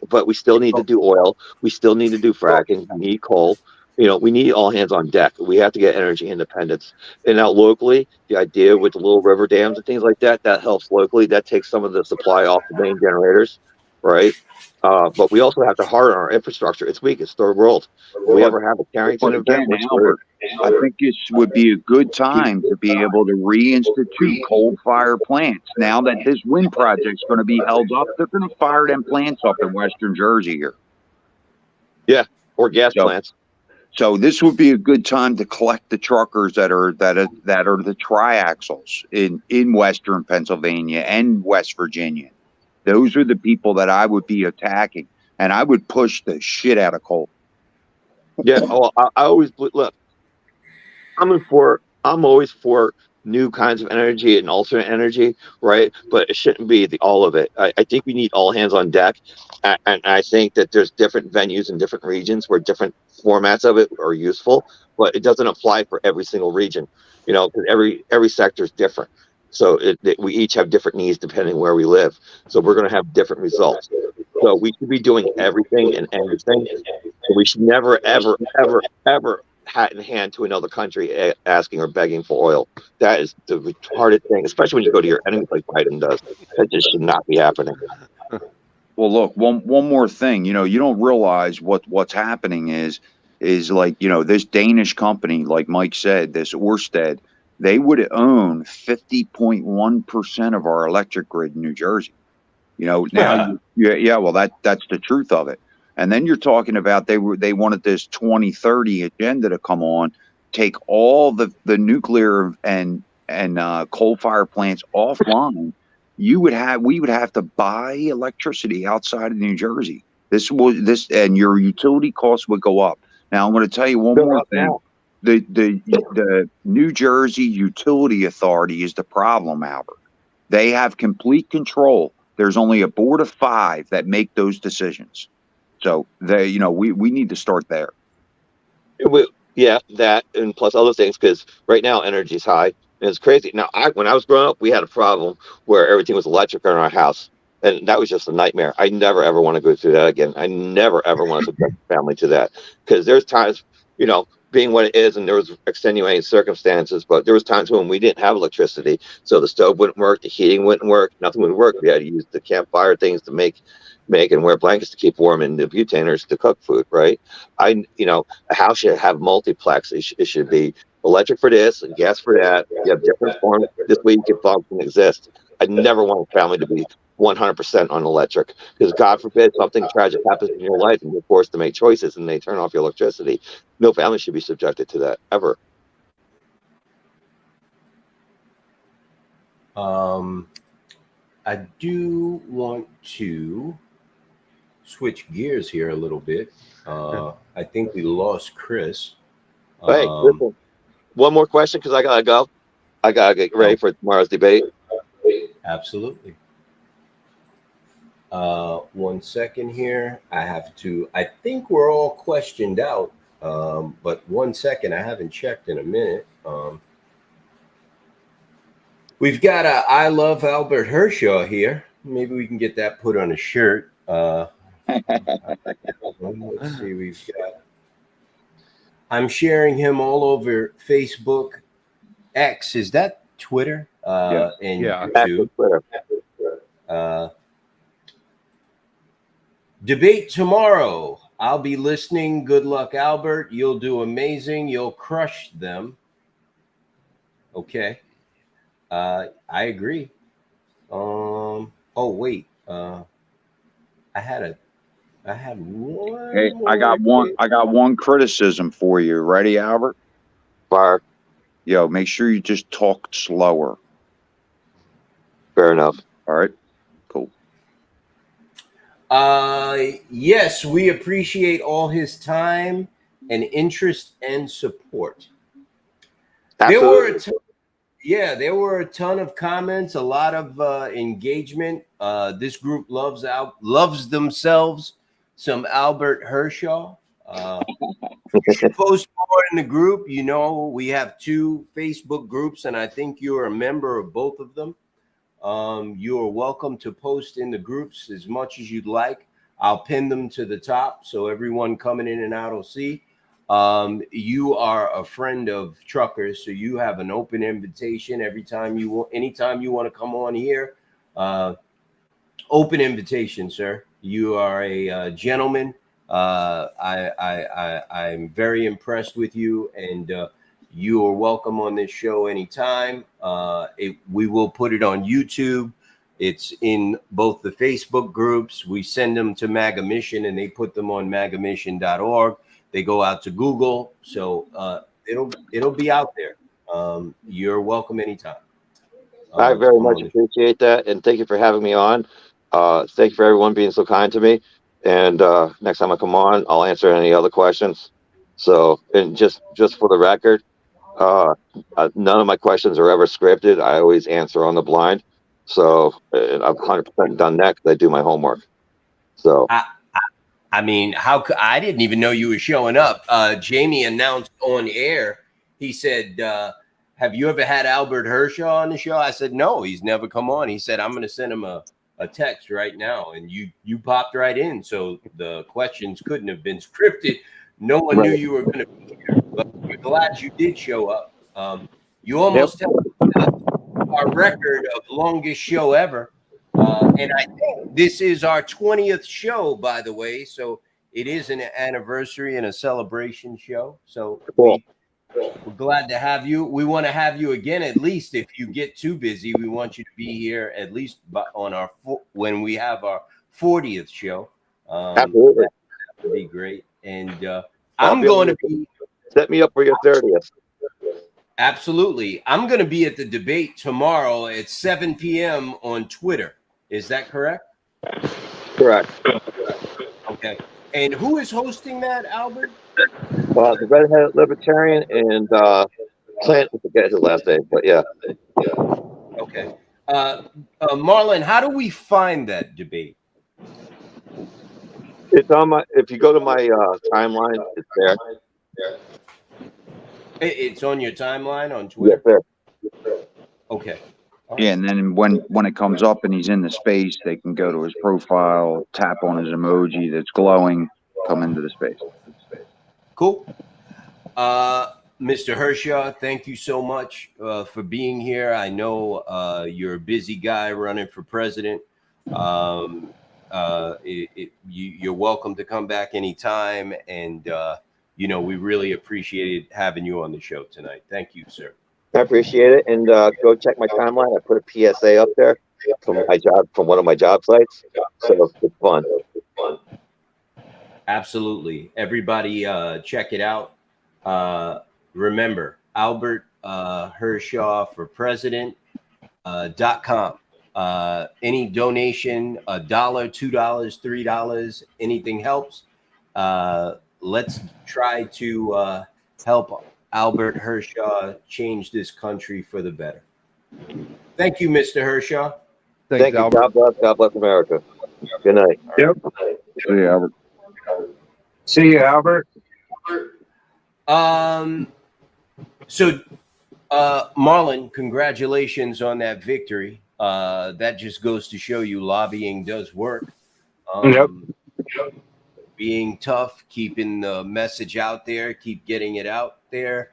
But we still need to do oil. We still need to do fracking. We need coal. We need all hands on deck. We have to get energy independence. And now locally, the idea with the little river dams and things like that helps locally. That takes some of the supply off the main generators, right? But we also have to harden our infrastructure. It's weak. It's third world. If we ever have a Carrington event, Albert, I think this would be a good time to be able to reinstitute coal-fired plants. Now that this wind project's going to be held up, they're going to fire them plants up in Western Jersey here. Yeah, or gas plants. So this would be a good time to collect the truckers that are the triaxles in Western Pennsylvania and West Virginia. Those are the people that I would be attacking, and I would push the shit out of coal. Yeah. Oh, I always look. I'm always for new kinds of energy and alternate energy, right? But it shouldn't be all of it. I think we need all hands on deck, and I think that there's different venues in different regions where different formats of it are useful, but it doesn't apply for every single region, because every sector is different. So we each have different needs depending where we live. So we're going to have different results. So we should be doing everything and anything. We should never, ever, ever, ever hat in hand to another country asking or begging for oil. That is the retarded thing, especially when you go to your enemies like Biden does. That just should not be happening. Well, look, one more thing. You don't realize what's happening is like, this Danish company, like Mike said, this Ørsted, they would own 50.1% of our electric grid in New Jersey. Now, well, that's the truth of it. And then you're talking about they wanted this 2030 agenda to come on, take all the nuclear and coal-fired plants offline. We would have to buy electricity outside of New Jersey. And your utility costs would go up. Now I'm going to tell you one more thing. The New Jersey Utility Authority is the problem, Albert. They have complete control. There's only a board of 5 that make those decisions. So we need to start there. Yeah, that and plus other things, because right now energy is high and it's crazy. Now, when I was growing up, we had a problem where everything was electric in our house, and that was just a nightmare. I never ever want to go through that again. I never ever want to subject the family to that, because there's times, being what it is, and there was extenuating circumstances, but there was times when we didn't have electricity, so the stove wouldn't work, the heating wouldn't work, nothing would work. We had to use the campfire things to make and wear blankets to keep warm and the butainers to cook food, right? A house should have multiplex. It should be electric for this and gas for that. You have different forms. This way you can function and exist. I never want a family to be 100% on electric, because God forbid something tragic happens in your life and you're forced to make choices and they turn off your electricity. No family should be subjected to that ever. I do want to switch gears here a little bit. I think we lost Chris. Hey, listen, one more question, because I gotta go. I gotta get ready for tomorrow's debate. Absolutely. 1 second here. I think we're all questioned out. But 1 second, I haven't checked in a minute. We've got a I Love Albert Hershaw here. Maybe we can get that put on a shirt. Let's see, I'm sharing him all over Facebook, X. Is that Twitter? And YouTube. Debate tomorrow. I'll be listening. Good luck, Albert. You'll do amazing. You'll crush them. Okay. I agree. Oh wait. I had one. Hey, I got one criticism for you. Ready, Albert? Fire. Yo, make sure you just talk slower. Fair enough. All right. Cool. Yes, we appreciate all his time and interest and support. Absolutely. There were a ton of comments, a lot of engagement. This group loves themselves some Albert Hershaw. Post more in the group. We have 2 Facebook groups, and I think you're a member of both of them. You are welcome to post in the groups as much as you'd like. I'll pin them to the top so everyone coming in and out will see. You are a friend of Truckers, so you have an open invitation anytime you want to come on here. Open invitation, sir. You are a gentleman. I'm very impressed with you, and you are welcome on this show anytime. We will put it on YouTube. It's in both the Facebook groups. We send them to MAGA Mission, and they put them on magamission.org. They go out to Google. So it'll be out there. You're welcome anytime. I to very come much on the- appreciate that, and thank you for having me on. Thank you for everyone being so kind to me. And next time I come on, I'll answer any other questions. So, and just for the record, none of my questions are ever scripted. I always answer on the blind. So, and I've 100% done that because I do my homework. So, I mean, I didn't even know you were showing up. Jamie announced on air. He said, "Have you ever had Albert Hershaw on the show?" I said, "No, he's never come on." He said, "I'm going to send him a text right now," and you popped right in. So the questions couldn't have been scripted. No one knew you were going to be here, but we're glad you did show up. You almost held our record of longest show ever. And I think this is our 20th show, by the way. So it is an anniversary and a celebration show. So cool. we're glad to have you. We want to have you again, at least if you get too busy. We want you to be here at least on our when we have our 40th show. Absolutely. That would be great. And I'm going to be. Set me up for your 30th. Absolutely. I'm going to be at the debate tomorrow at 7 p.m. on Twitter. Is that correct? Correct. Okay. And who is hosting that, Albert? The redheaded libertarian and Clint, I forget his last name, but yeah. Okay. Marlon, how do we find that debate? It's on my. If you go to my timeline, it's there. It's on your timeline on Twitter? Yes, sir. Okay. Yeah, and then when it comes up and he's in the space, they can go to his profile, tap on his emoji that's glowing, come into the space. Cool. Mr. Hershaw, thank you so much for being here. I know you're a busy guy running for president. You're welcome to come back anytime. And, we really appreciated having you on the show tonight. Thank you, sir. I appreciate it. And go check my timeline. I put a PSA up there from my job, from one of my job sites. So it's fun. Absolutely. Everybody check it out. Remember, Albert Hershaw for president.com. Any donation, $1, $2, $3, anything helps. Let's try to help Albert Hershaw change this country for the better. Thank you, Mr. Hershaw. Thanks, you. Albert. God bless America. Good night. Yep. See you, Albert. See you, Albert. So, Marlon, congratulations on that victory. That just goes to show you lobbying does work. Yep. Being tough, keeping the message out there, keep getting it out there.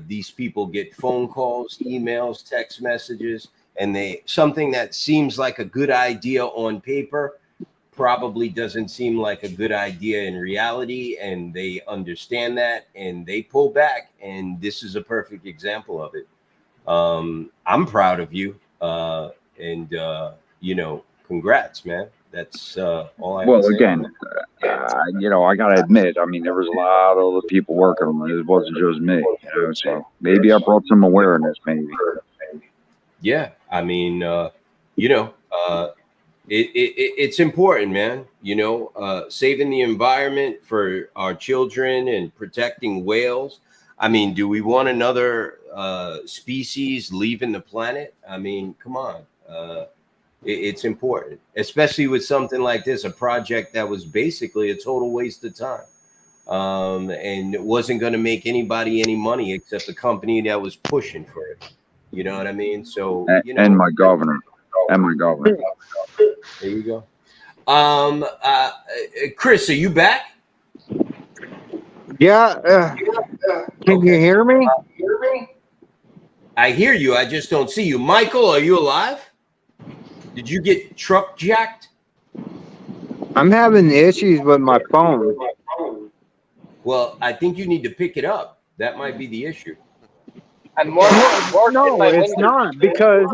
These people get phone calls, emails, text messages, and something that seems like a good idea on paper probably doesn't seem like a good idea in reality, and they understand that and they pull back, and this is a perfect example of it. I'm proud of you, and congrats, man. That's all I. Well, again, I gotta admit, I mean, there was a lot of other people working on it. It wasn't just me, so maybe I brought some awareness, maybe. Yeah, I mean, it's important, man. Saving the environment for our children and protecting whales. I mean, do we want another species leaving the planet? I mean, come on. It's important, especially with something like this, a project that was basically a total waste of time. And it wasn't going to make anybody any money except the company that was pushing for it. You know what I mean? So, and my governor. And my governor. There you go. Chris, are you back? Yeah. Can you hear me? I hear you. I just don't see you. Michael, are you alive? Did you get truck jacked? I'm having issues with my phone. Well, I think you need to pick it up. That might be the issue. I'm more No, it's not, because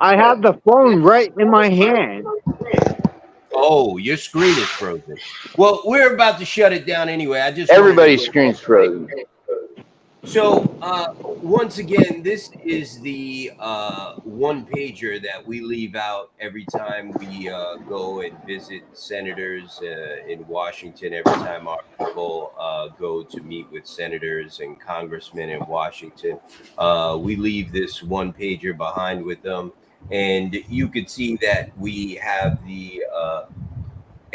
I have the phone right in my hand. Oh, your screen is frozen. Well, we're about to shut it down anyway. I just wanted to Everybody's go- screen's frozen. So, once again, this is the one pager that we leave out every time we go and visit senators in Washington. Every time our people go to meet with senators and congressmen in Washington, we leave this one pager behind with them. And you could see that we have the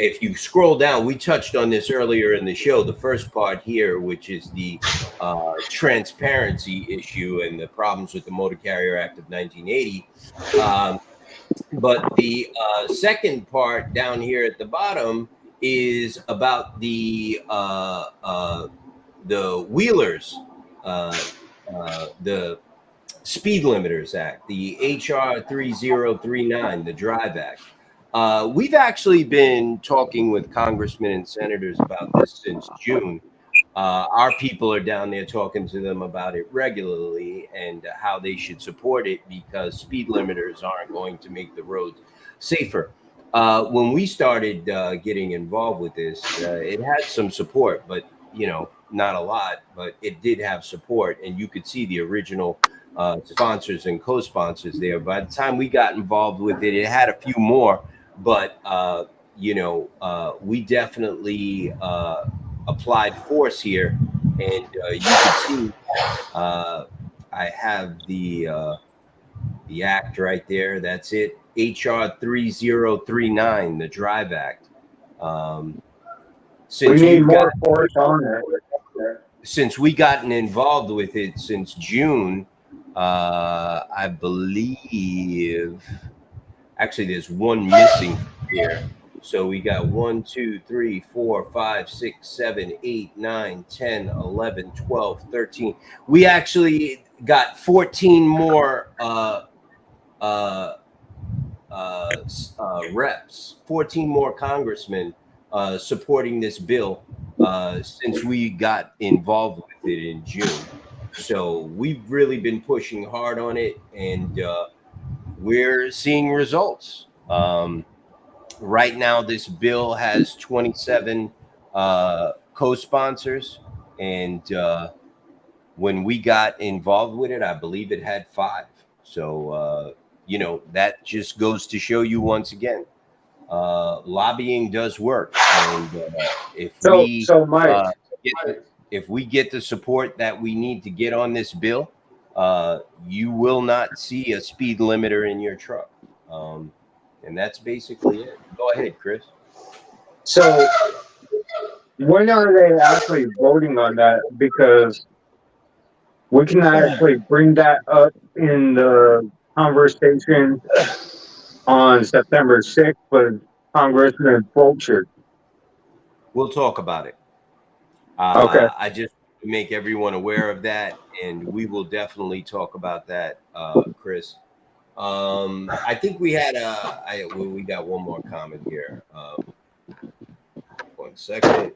if you scroll down, we touched on this earlier in the show, the first part here, which is the transparency issue and the problems with the Motor Carrier Act of 1980. But the second part down here at the bottom is about the wheelers, the Speed Limiters Act, the HR 3039, the Drive Act. We've actually been talking with congressmen and senators about this since June. Our people are down there talking to them about it regularly and how they should support it because speed limiters aren't going to make the roads safer. When we started getting involved with this, it had some support, but not a lot, but it did have support, and you could see the original sponsors and co-sponsors there. By the time we got involved with it, it had a few more. But, we definitely applied force here. And you can see I have the act right there. That's it. HR 3039, the Drive Act. Since we need more force on it. Since we gotten involved with it since June, I believe... Actually, there's one missing here. So we got 1, 2, 3, 4, 5, 6, 7, 8, 9, 10, 11, 12, 13. We actually got 14 more reps, 14 more congressmen supporting this bill since we got involved with it in June. So we've really been pushing hard on it, and we're seeing results. Right now, this bill has 27 co-sponsors, and when we got involved with it, I believe it had 5. So, that just goes to show you once again, lobbying does work. And if we get the support that we need to get on this bill, you will not see a speed limiter in your truck. And that's basically it. Go ahead, Chris. So when are they actually voting on that? Because we can actually bring that up in the conversation on September 6th with Congressman Fulcher. We'll talk about it. Okay. I just make everyone aware of that, and we will definitely talk about that, Chris. I think we had we got one more comment here. 1 second.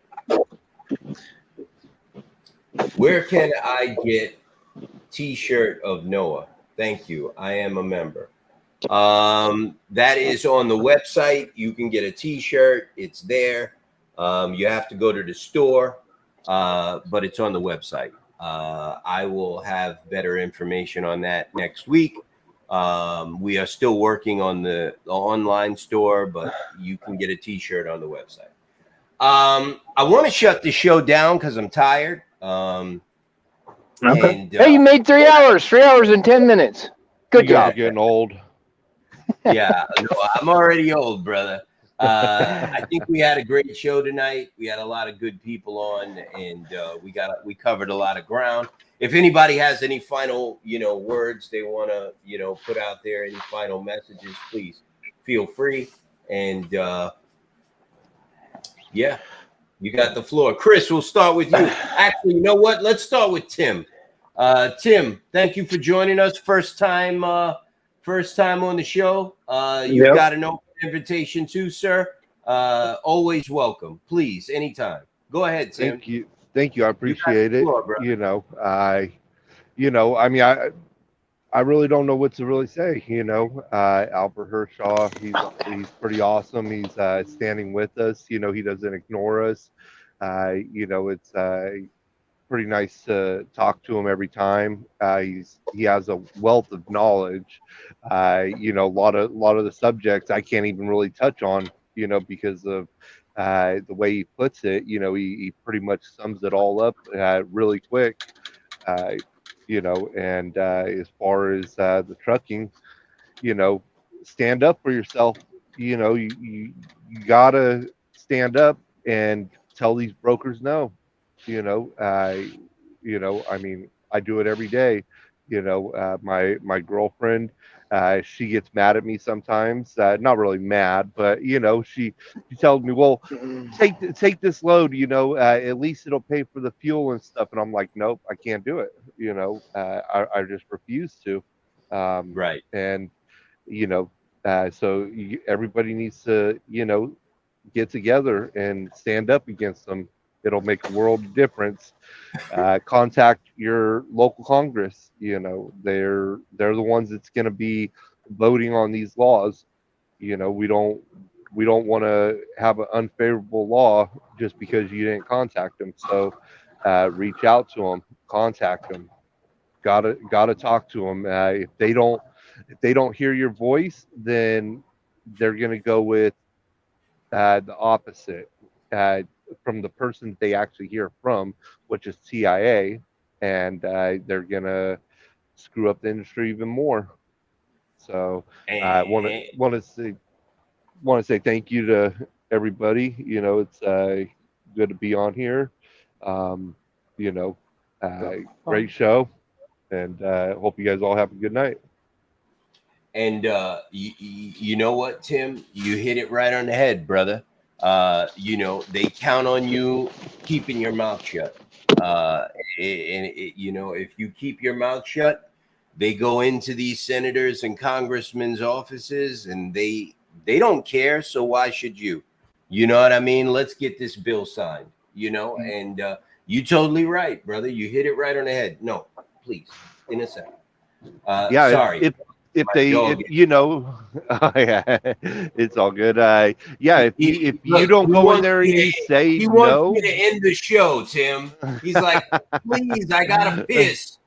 Where can I get T-shirt of Noah? Thank you. I am a member. That is on the website. You can get a T-shirt. It's there. You have to go to the store, but it's on the website. I will have better information on that next week. We are still working on the online store, but you can get a T-shirt on the website. I want to shut the show down because I'm tired. Okay. And, Hey, you made 3 hours, 3 hours and 10 minutes. Good You guys job. are getting old. Yeah, no, I'm already old, brother. I think we had a great show tonight. We had a lot of good people on, and we covered a lot of ground. If anybody has any final, words they want to, put out there, any final messages, please feel free. And yeah, you got the floor. Chris, we'll start with you. Actually, you know what? Let's start with Tim. Tim, thank you for joining us. First time on the show. You've got an open invitation too, sir. Always welcome. Please, anytime. Go ahead, Tim. Thank you. I appreciate it. Floor, bro. I I really don't know what to really say. Albert Hershaw, he's pretty awesome. He's standing with us. He doesn't ignore us. It's pretty nice to talk to him every time. He has a wealth of knowledge. A lot of the subjects I can't even really touch on. Because of the way he puts it. He pretty much sums it all up really quick. Uh, and as far as the trucking, you know, stand up for yourself. You gotta stand up and tell these brokers no. I mean, I do it every day. My girlfriend, she gets mad at me sometimes. Not really mad, but she tells me, "Well, take this load. At least it'll pay for the fuel and stuff." And I'm like, "Nope, I can't do it. I just refuse to." Right. And so everybody needs to get together and stand up against them. It'll make a world of difference. Contact your local Congress. They're the ones that's going to be voting on these laws. We don't want to have an unfavorable law just because you didn't contact them. So reach out to them, contact them. Gotta talk to them. If they don't hear your voice, then they're going to go with the opposite. From the person they actually hear from, which is TIA, and they're gonna screw up the industry even more. So I want to say thank you to everybody. It's good to be on here. Um, you know, Great show, and hope you guys all have a good night. And you know what, Tim? You hit it right on the head, brother. They count on you keeping your mouth shut. If you keep your mouth shut, they go into these senators and congressmen's offices and they don't care. So why should you? You know what I mean? Let's get this bill signed, and you totally right, brother. You hit it right on the head. No, please, in a second. Yeah, sorry. If yeah, it's all good. If you don't go in there and you say he wants no, me to end the show, Tim. He's like, please, I gotta piss.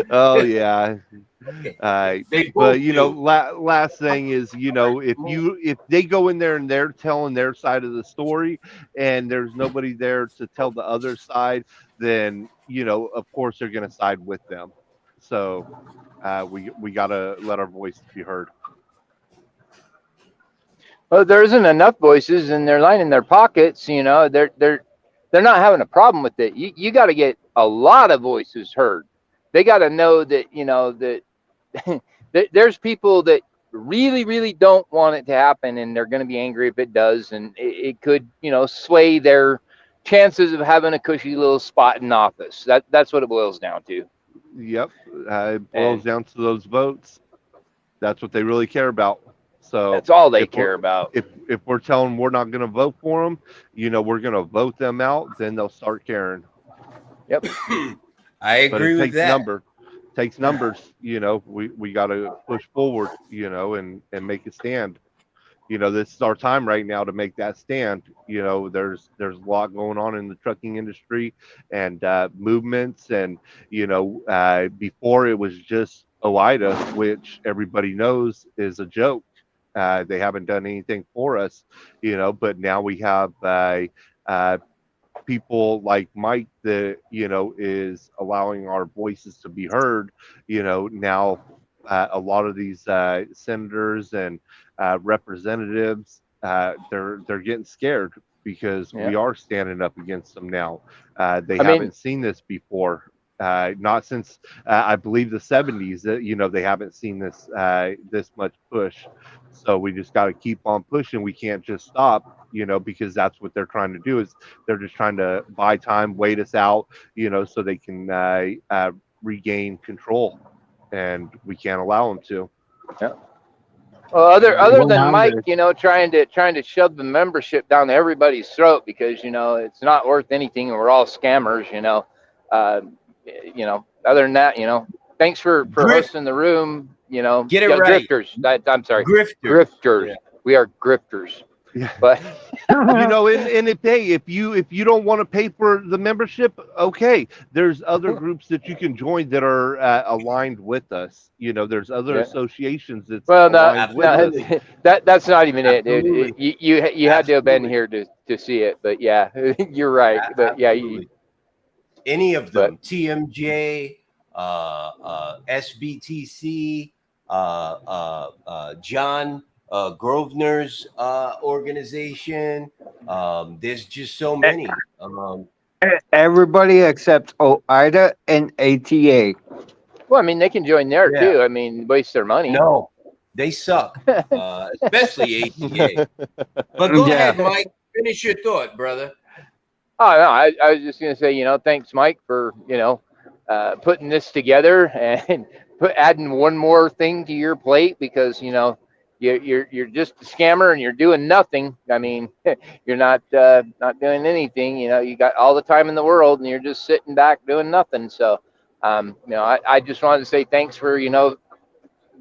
Oh yeah. They both But do. last thing is, if they go in there and they're telling their side of the story and there's nobody there to tell the other side, then of course they're going to side with them. So we got to let our voice be heard. Well, there isn't enough voices, and they're lining their pockets. They're not having a problem with it. You got to get a lot of voices heard. They got to know that that there's people that really, really don't want it to happen, and they're going to be angry if it does, and it could sway their chances of having a cushy little spot in office. That's what it boils down to. Yep, it boils down to those votes. That's what they really care about. So that's all they care about. If we're telling them we're not going to vote for them, we're going to vote them out, then they'll start caring. Yep, I agree with that. Takes numbers. We got to push forward. And make a stand. This is our time right now to make that stand. There's a lot going on in the trucking industry and movements, and before it was just OOIDA, which everybody knows is a joke. They haven't done anything for us, but now we have people like Mike that is allowing our voices to be heard. Now a lot of these senators and representatives, they're getting scared because we are standing up against them now. They haven't seen this before. Not since I believe the 70s. They haven't seen this this much push. So we just got to keep on pushing. We can't just stop, because that's what they're trying to do. Is they're just trying to buy time, wait us out, so they can regain control, and we can't allow them to. Yeah. Well, other than Mike, trying to shove the membership down everybody's throat because it's not worth anything and we're all scammers. Other than that, thanks for Grift- hosting the room. You know, Get it yeah, right. Grifters. I'm sorry, Grifters. grifters. Yeah. We are grifters. Yeah. But You know, and if you don't want to pay for the membership, okay, there's other groups that you can join that are aligned with us. You know, there's other Yeah. associations that's well, aligned with us. Absolutely. that's not even it, dude. Absolutely. You had to have been Absolutely. here to see it. But yeah, you're right. But yeah, Absolutely. Any of them, TMJ, SBTC, John Grosvenor's organization. There's just so many. Everybody except OIDA and ATA. well, I mean, they can join there Yeah. too. I mean, waste their money. No, they suck, especially ATA. But go Yeah. ahead, Mike. Finish your thought, brother. Oh no, I was just gonna say, you know, thanks, Mike, for putting this together and adding one more thing to your plate, because you're just a scammer and you're doing nothing. I mean, you're not doing anything. You know, you got all the time in the world and you're just sitting back doing nothing. So, I just wanted to say thanks for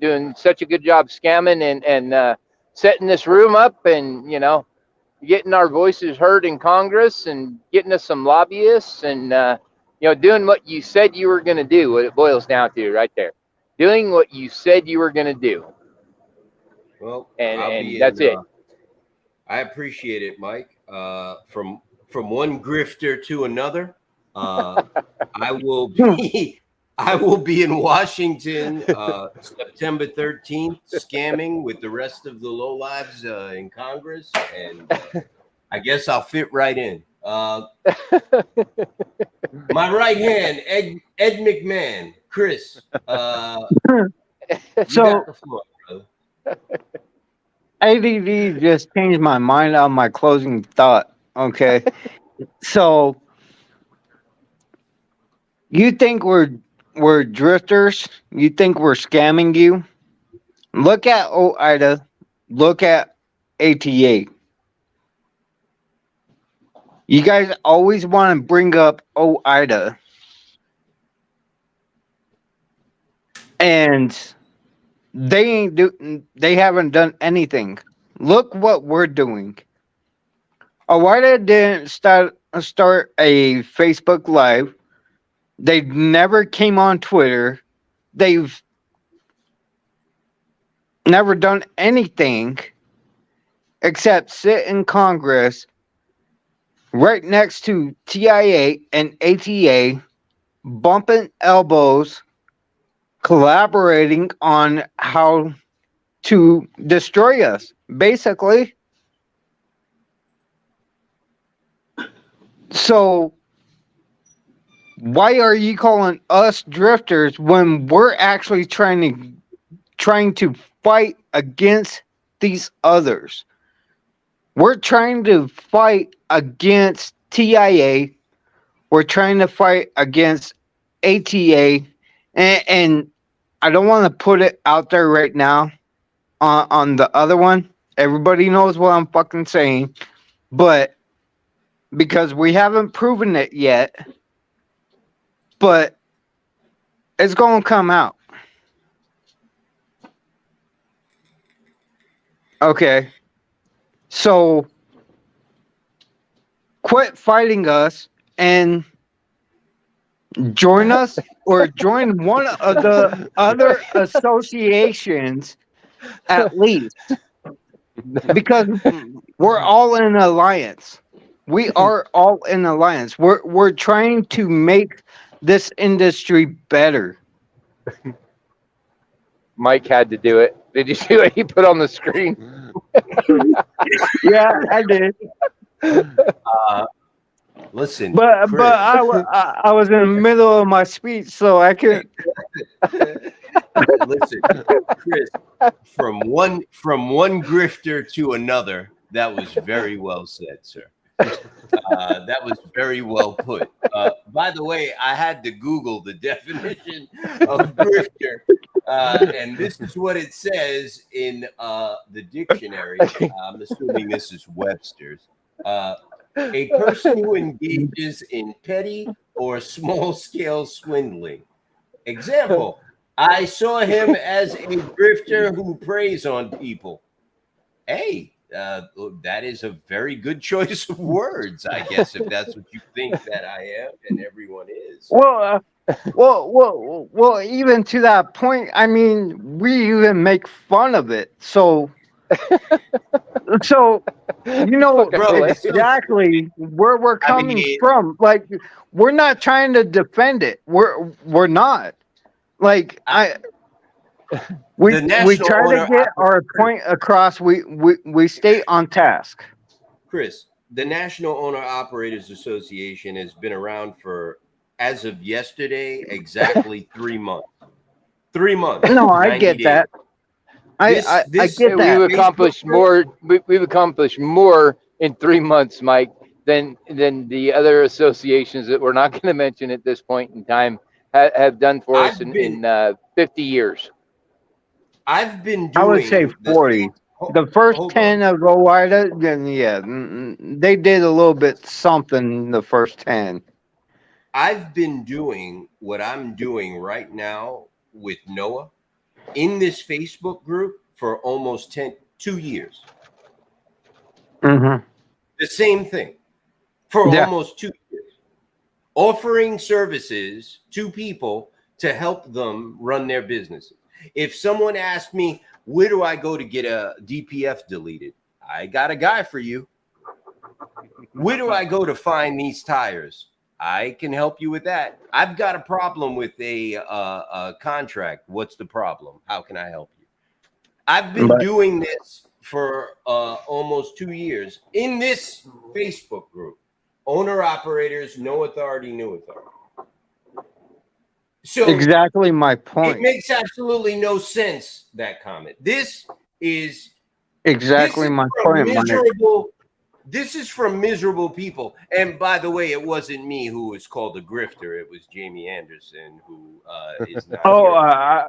doing such a good job scamming and setting this room up, and getting our voices heard in Congress and getting us some lobbyists, and doing what you said you were going to do. What it boils down to right there, doing what you said you were going to do. Well, And that's it. I appreciate it, Mike. From one grifter to another, I will be in Washington September 13th, scamming with the rest of the lowlives in Congress, and I guess I'll fit right in. My right hand, Ed McMahon, Chris. You So got the floor, brother. ADD just changed my mind on my closing thought. Okay. So you think we're drifters? You think we're scamming you? Look at OIDA. Look at ATA. You guys always want to bring up OIDA. And they haven't done anything. Look what we're doing. OIDA didn't start a Facebook Live. They never came on Twitter. They've never done anything except sit in Congress right next to TIA and ATA, bumping elbows, collaborating on how to destroy us, basically. So why are you calling us drifters when we're actually trying to fight against these others? We're trying to fight against TIA. We're trying to fight against ATA. And I don't want to put it out there right now on the other one. Everybody knows what I'm fucking saying. But because we haven't proven it yet, but it's going to come out. Okay. So quit fighting us and join us, or join one of the other associations at least, because we're all in alliance. We are all in alliance. We're trying to make this industry better. Mike had to do it. Did you see what he put on the screen? Yeah, I did. Listen, But Chris. but I was in the middle of my speech, so I could. Listen, Chris. From one grifter to another, that was very well said, sir. That was very well put. By the way, I had to Google the definition of grifter, and this is what it says in the dictionary. I'm assuming this is Webster's. A person who engages in petty or small-scale swindling. Example, I saw him as a grifter who preys on people. Hey, that is a very good choice of words, I guess, if that's what you think that I am and everyone is. Well, even to that point, I mean, we even make fun of it. So you know Bro, exactly where we're coming mean- from. Like, we're not trying to defend it. We're not. Like, we national try to owner get our point across. We stay on task. Chris, the National Owner Operators Association has been around for, as of yesterday, exactly 3 months. 3 months. No, I 90 get days. that. I get that. We've accomplished more. We've accomplished more in 3 months, Mike, than the other associations that we're not going to mention at this point in time have done for us in 50 years. I've been doing. I would say 40. The first hold 10 of OIDA, then yeah, they did a little bit something. The first 10. I've been doing what I'm doing right now with Noah in this Facebook group for almost 2 years. Mm-hmm. The same thing for Yeah. almost 2 years, offering services to people to help them run their businesses. If someone asked me, where do I go to get a DPF deleted? I got a guy for you. Where do I go to find these tires? I can help you with that. I've got a problem with a contract. What's the problem? How can I help you? I've been doing this for almost 2 years in this Facebook group. Owner operators, no authority, new authority. So Exactly my point. it makes absolutely no sense, that comment. This is Exactly my point, Mike. miserable. This is from miserable people. And by the way, it wasn't me who was called a grifter. It was Jamie Anderson, who is not here.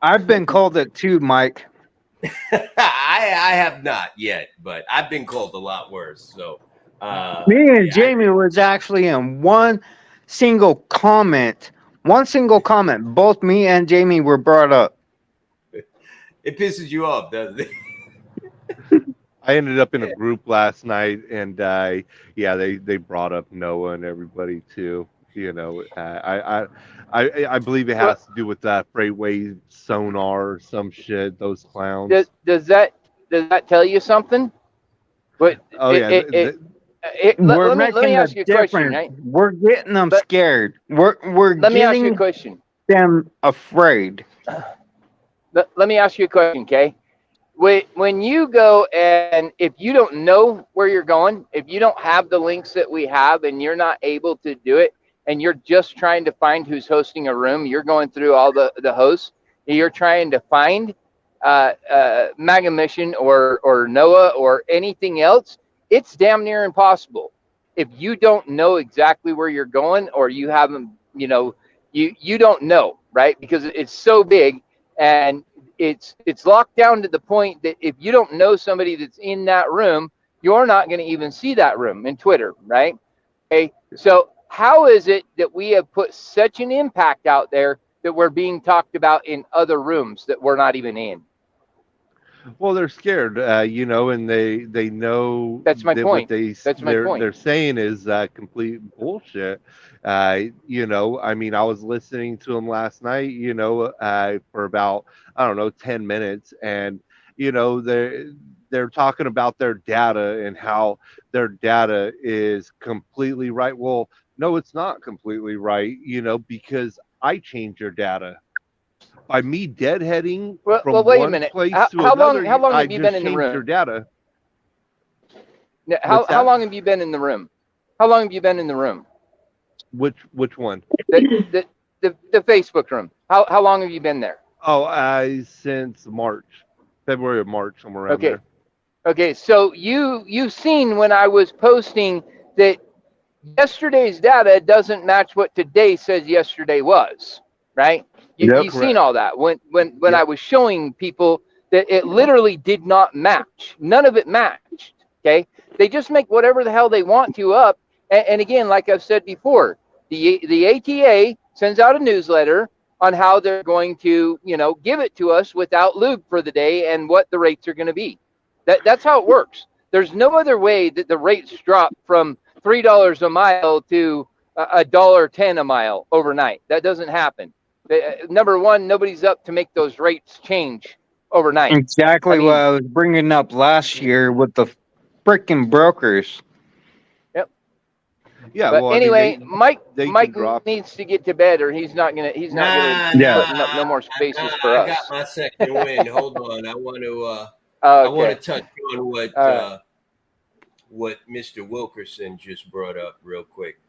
I've been called it too, Mike. I have not yet, but I've been called a lot worse. So Me and Jamie was actually in one single comment. Both me and Jamie were brought up. it pisses you off, doesn't it? I ended up in a group last night, and yeah, they brought up Noah and everybody too. You know, I believe it has to do with that Freightway sonar or some shit. Those clowns. Does that tell you something? But Oh yeah. We're let me ask you a question. Right? We're getting them scared. We're Let me ask you a getting question. them afraid. Let me ask you a question, okay? When you go and if you don't know where you're going, if you don't have the links that we have and you're not able to do it, and you're just trying to find who's hosting a room, you're going through all the hosts, you're trying to find Mega Mission or Noah or anything else, it's damn near impossible. If you don't know exactly where you're going or you haven't, you don't know, right? Because it's so big and it's locked down to the point that if you don't know somebody that's in that room, you're not going to even see that room in Twitter, right? Okay. So how is it that we have put such an impact out there that we're being talked about in other rooms that we're not even in? Well, they're scared, and they know That's my that point. That's my point. They're saying is complete bullshit. I mean, I was listening to them last night, for about 10 minutes, and they're talking about their data and how their data is completely right. Well, no, it's not completely right, because I change your data. By me deadheading from wait a one minute. place to How another, long I have you just been in the changed room? your data. How long have you been in the room? How long have you been in the room? Which one? The Facebook room. How long have you been there? Oh, since February or March, somewhere around there. Okay, so you've seen when I was posting that yesterday's data doesn't match what today says yesterday was, right? You've seen all that when I was showing people that it literally did not match. None of it matched. Okay, they just make whatever the hell they want to up. And again, like I've said before, the ATA sends out a newsletter. on how they're going to, give it to us without lube for the day and what the rates are going to be. That's how it works. There's no other way that the rates drop from $3 a mile to $1.10 a mile overnight. That doesn't happen. Number one, nobody's up to make those rates change overnight. Exactly what I was bringing up last year with the freaking brokers. Yeah. But well, anyway, I mean, Mike can drop. needs to get to bed, or he's not gonna Yeah. putting up no more spaces for I us. got my second win. Hold on. I want Okay. to touch on what All what Mr. Wilkerson just brought up real quick.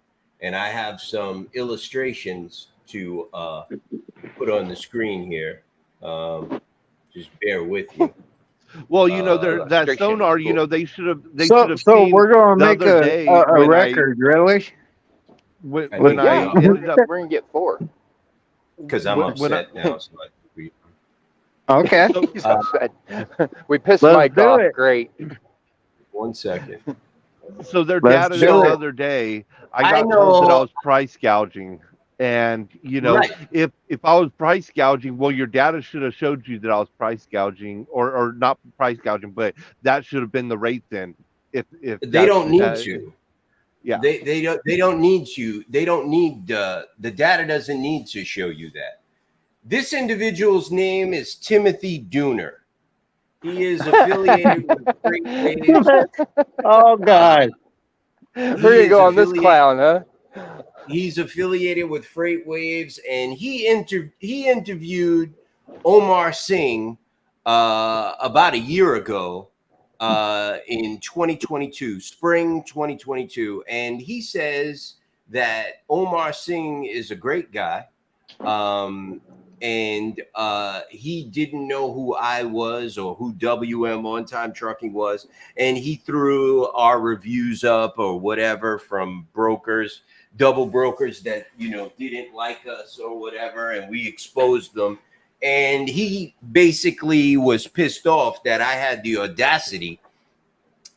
And I have some illustrations to put on the screen here. Just bear with me. Well, you know, that restriction. sonar, you know, they should have So seen we're going to the make other day a when record, really? when I when think I we are. ended up We're gonna get 4. Because I'm when upset now. So we, Okay. He's upset. We pissed Let's Mike do off. it. Great. 1 second. so their Let's data do the it. other day, I I got told that I know. was price gouging. And you know, Right. if I was price gouging, well, your data should have showed you that I was price gouging, or not price gouging, but that should have been the rate then. If They that's, don't need to. yeah. They don't need you. They don't need the data doesn't need to show you that. This individual's name is Timothy Dooner. He is affiliated with Freight Waves. Oh, God. Here you go on this clown, huh? He's affiliated with Freight Waves, and he interviewed Omar Singh about a year ago in 2022, spring 2022, and he says that Omar Singh is a great guy, and he didn't know who I was or who WM On Time Trucking was, and he threw our reviews up or whatever from brokers, double brokers that didn't like us or whatever, and we exposed them. And he basically was pissed off that I had the audacity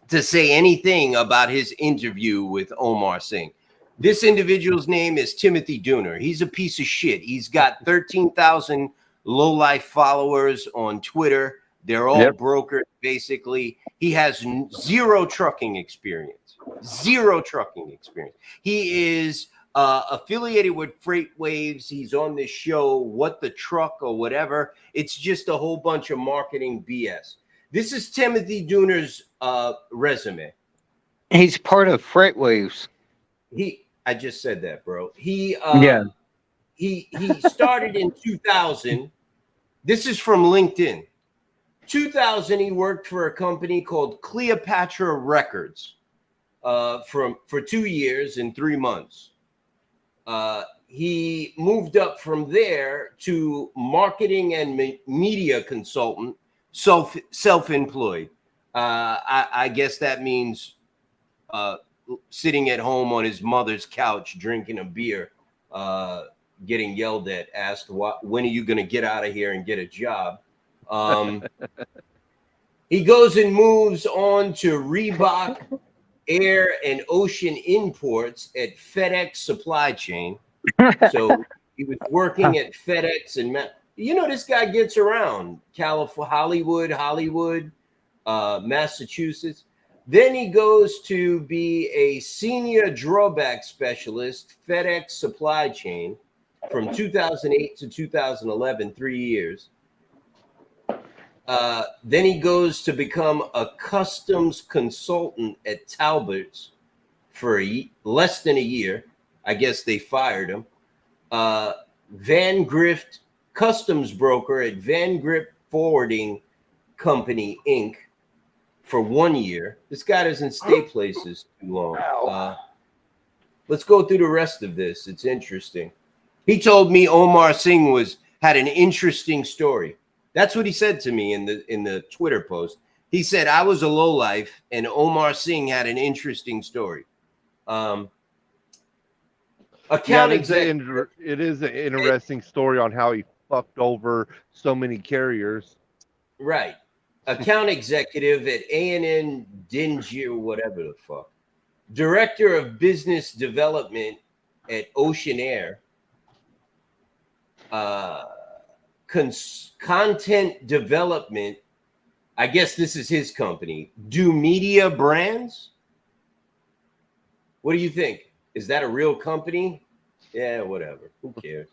to say anything about his interview with Omar Singh. This individual's name is Timothy Dooner. He's a piece of shit. He's got 13,000 low-life followers on Twitter. They're all brokers, basically. He has zero trucking experience. Zero trucking experience. He is affiliated with Freight Waves. He's on this show, What the Truck or whatever. It's just a whole bunch of marketing BS. This is Timothy Dooner's resume. He's part of Freight Waves. I just said that, bro. He started in 2000. This is from LinkedIn. 2000, he worked for a company called Cleopatra Records for 2 years and 3 months. He moved up from there to marketing and media consultant, self-employed. I guess that means sitting at home on his mother's couch, drinking a beer, getting yelled at, asked, when are you going to get out of here and get a job? He goes and moves on to Reebok Air and Ocean Imports at FedEx Supply Chain. So he was working at FedEx and this guy gets around. California, Hollywood, Massachusetts. Then he goes to be a senior drawback specialist, FedEx Supply Chain, from 2008 to 2011, 3 years. Then he goes to become a customs consultant at Talbot's for less than a year. I guess they fired him. Van Grift customs broker at Van Grift Forwarding Company, Inc., for 1 year. This guy doesn't stay places too long. Let's go through the rest of this. It's interesting. He told me Omar Singh had an interesting story. That's what he said to me in the Twitter post. He said I was a lowlife and Omar Singh had an interesting story. It is an interesting story on how he fucked over so many carriers. Right. Account executive at A&N Dingy or whatever the fuck. Director of business development at Ocean Air. content development. I guess this is his company. Do Media Brands. What do you think? Is that a real company? Yeah, whatever. Who cares?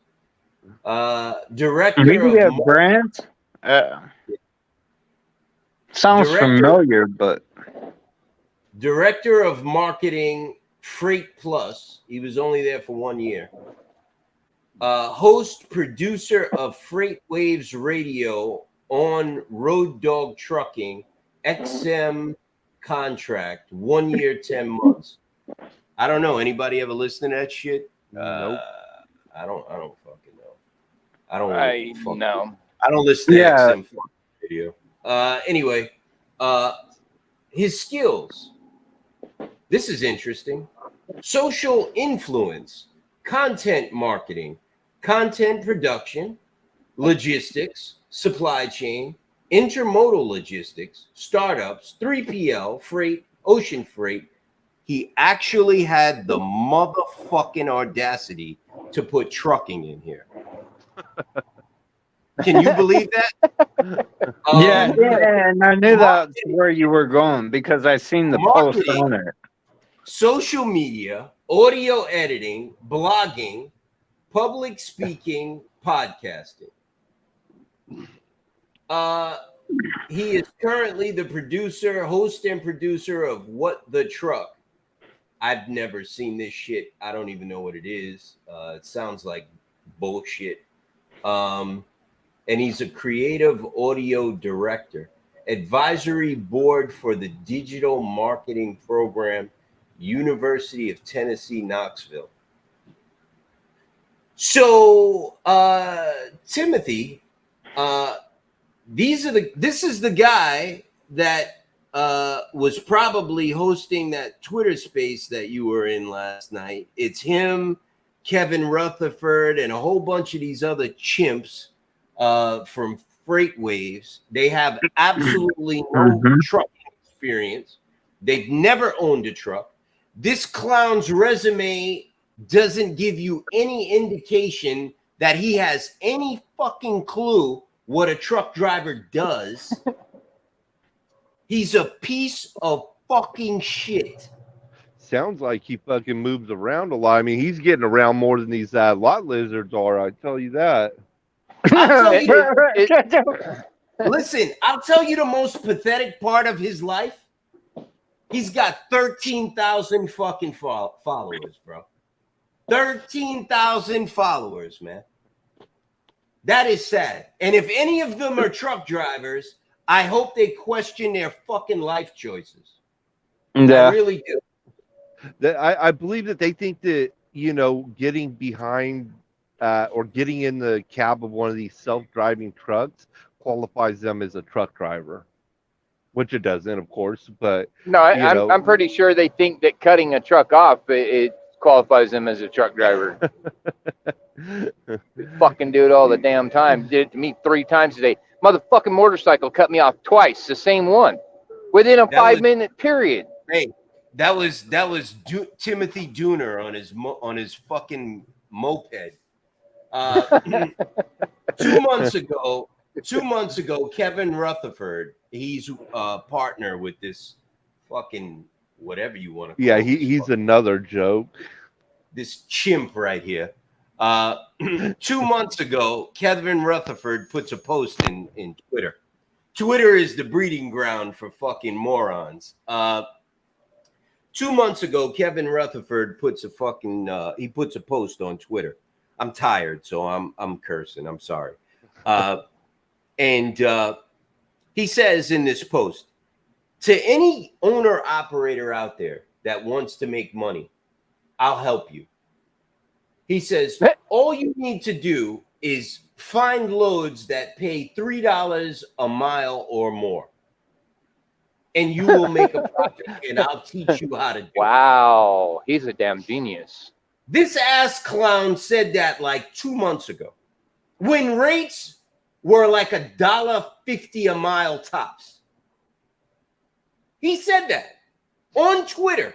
Director Media of Brands? Sounds familiar, but Director of Marketing, Freight Plus. He was only there for 1 year. Host, producer of Freight Waves Radio on Road Dog Trucking, XM contract, 1 year, 10 months. I don't know. Anybody ever listen to that shit? Nope. I don't fucking know. I don't know. I don't listen to Yeah. XM radio. Anyway, his skills. This is interesting. Social influence, content marketing, content production, logistics, supply chain, intermodal logistics, startups, 3PL, freight, ocean freight. He actually had the motherfucking audacity to put trucking in here. Can you believe that? yeah, and I knew that's where you were going because I seen the post Marketing. on it. Social media, audio editing, blogging, public speaking, podcasting. He is currently the producer, host, and producer of What the Truck. I've never seen this shit. I don't even know what it is. It sounds like bullshit. And he's a creative audio director, advisory board for the digital marketing program, University of Tennessee, Knoxville. So, Timothy, this is the guy that was probably hosting that Twitter space that you were in last night. It's him, Kevin Rutherford, and a whole bunch of these other chimps from Freight Waves. They have absolutely no trucking experience. They've never owned a truck. This clown's resume doesn't give you any indication that he has any fucking clue what a truck driver does. He's a piece of fucking shit. Sounds like he fucking moves around a lot. I mean, he's getting around more than these lot lizards are. I tell you that. I'll tell you, listen, I'll tell you the most pathetic part of his life. He's got 13,000 fucking followers, bro. 13,000 followers, man. That is sad. And if any of them are truck drivers, I hope they question their fucking life choices. Yeah. I really do. I believe that they think that, you know, getting behind or getting in the cab of one of these self-driving trucks qualifies them as a truck driver, which it doesn't, of course. But No, I'm pretty sure they think that cutting a truck off it qualifies them as a truck driver. Fucking do it all the damn time. Did it to me 3 times today. Motherfucking motorcycle cut me off twice, the same one, within a 5-minute period. Hey, that was Timothy Dooner on his fucking moped. 2 months ago, Kevin Rutherford, he's a partner with this fucking whatever you want to call it. He's another joke. This chimp right here. 2 months ago, Kevin Rutherford puts a post in Twitter. Twitter is the breeding ground for fucking morons. 2 months ago, Kevin Rutherford puts a post on Twitter. I'm tired, so I'm cursing. I'm sorry. And he says in this post, to any owner operator out there that wants to make money, I'll help you. He says, all you need to do is find loads that pay $3 a mile or more, and you will make a profit, and I'll teach you how to do it. Wow, he's a damn genius. This ass clown said that like 2 months ago, when rates were like $1.50 a mile tops. He said that on Twitter.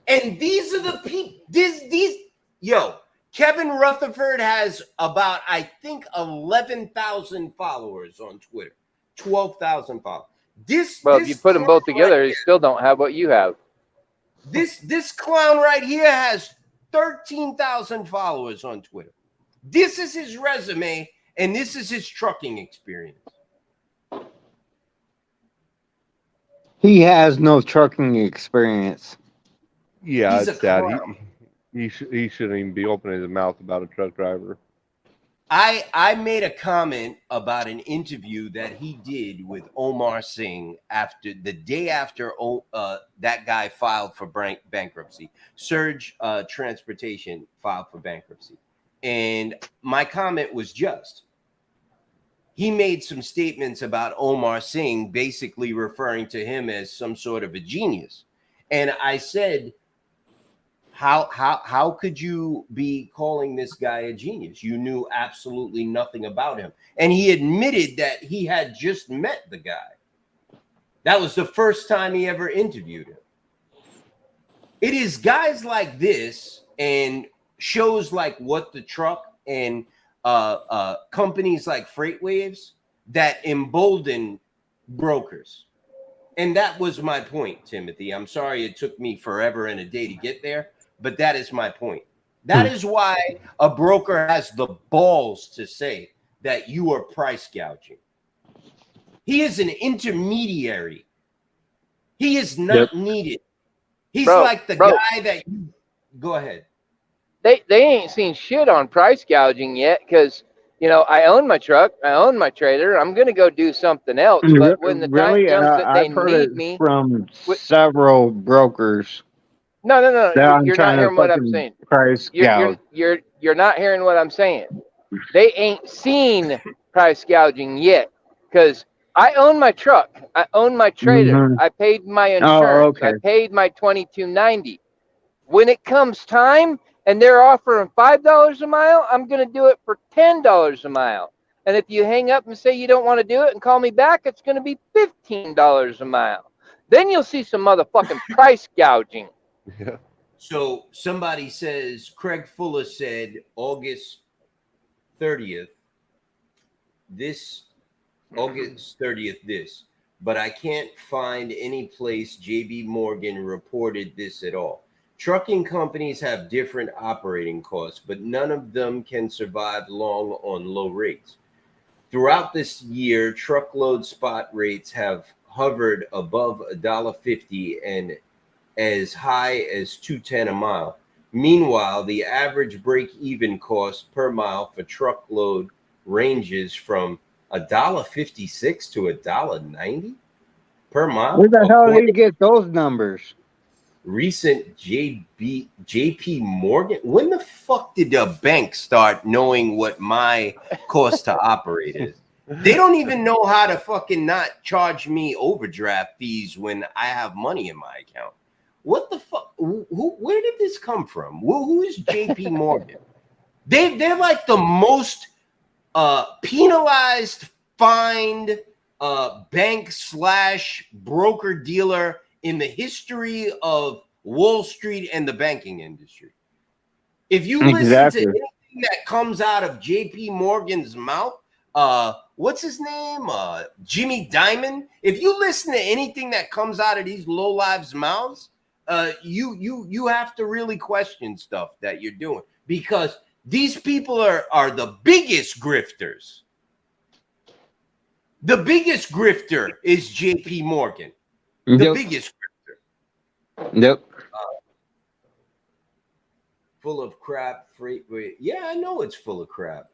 And these are the people, Yo, Kevin Rutherford has about, I think, 11,000 followers on Twitter. 12,000 followers. Well, if you put them both together, you still don't have what you have. This clown right here has 13,000 followers on Twitter. This is his resume, and this is his trucking experience. He has no trucking experience. Yeah, He's it's a sad. clown. He shouldn't even be opening his mouth about a truck driver. I made a comment about an interview that he did with Omar Singh after the day after that guy filed for bankruptcy. Surge Transportation filed for bankruptcy. And my comment was just, he made some statements about Omar Singh, basically referring to him as some sort of a genius. And I said, how could you be calling this guy a genius? You knew absolutely nothing about him. And he admitted that he had just met the guy. That was the first time he ever interviewed him. It is guys like this and shows like What the Truck and companies like FreightWaves that embolden brokers. And that was my point, Timothy. I'm sorry it took me forever and a day to get there, but that is my point. That is why a broker has the balls to say that you are price gouging. He is an intermediary. He is not needed. He's like the guy that you go ahead. They ain't seen shit on price gouging yet because, you know, I own my truck, I own my trailer. I'm gonna go do something else. But when the time comes that they I've heard need it me, from several brokers. no, I'm you're trying not to hearing what I'm fucking saying. price gouge. You're not hearing what I'm saying. They ain't seen price gouging yet because I own my truck, I own my trailer, Mhm. I paid my Oh, insurance, okay. I paid my $22.90. When it comes time and they're offering $5 a mile, I'm going to do it for $10 a mile. And if you hang up and say you don't want to do it and call me back, it's going to be $15 a mile. Then you'll see some motherfucking price gouging. Yeah. So somebody says, Craig Fuller said August 30th, but I can't find any place JB Morgan reported this at all. Trucking companies have different operating costs, but none of them can survive long on low rates. Throughout this year, truckload spot rates have hovered above $1.50 and as high as $2.10 a mile. Meanwhile, the average break-even cost per mile for truckload ranges from $1.56 to $1.90 per mile. Where the hell did he get those numbers? Recent JP Morgan. When the fuck did the bank start knowing what my cost to operate is? They don't even know how to fucking not charge me overdraft fees when I have money in my account. What the fuck? Where did this come from? Who is JP Morgan? They're like the most penalized, fined bank / broker dealer in the history of Wall Street and the banking industry. If you listen to anything that comes out of JP Morgan's mouth, what's his name? Jimmy Dimon. If you listen to anything that comes out of these lowlifes' mouths, you have to really question stuff that you're doing, because these people are the biggest grifters. The biggest grifter is JP Morgan. The biggest grifter. Yep. Full of crap. Yeah, I know it's full of crap.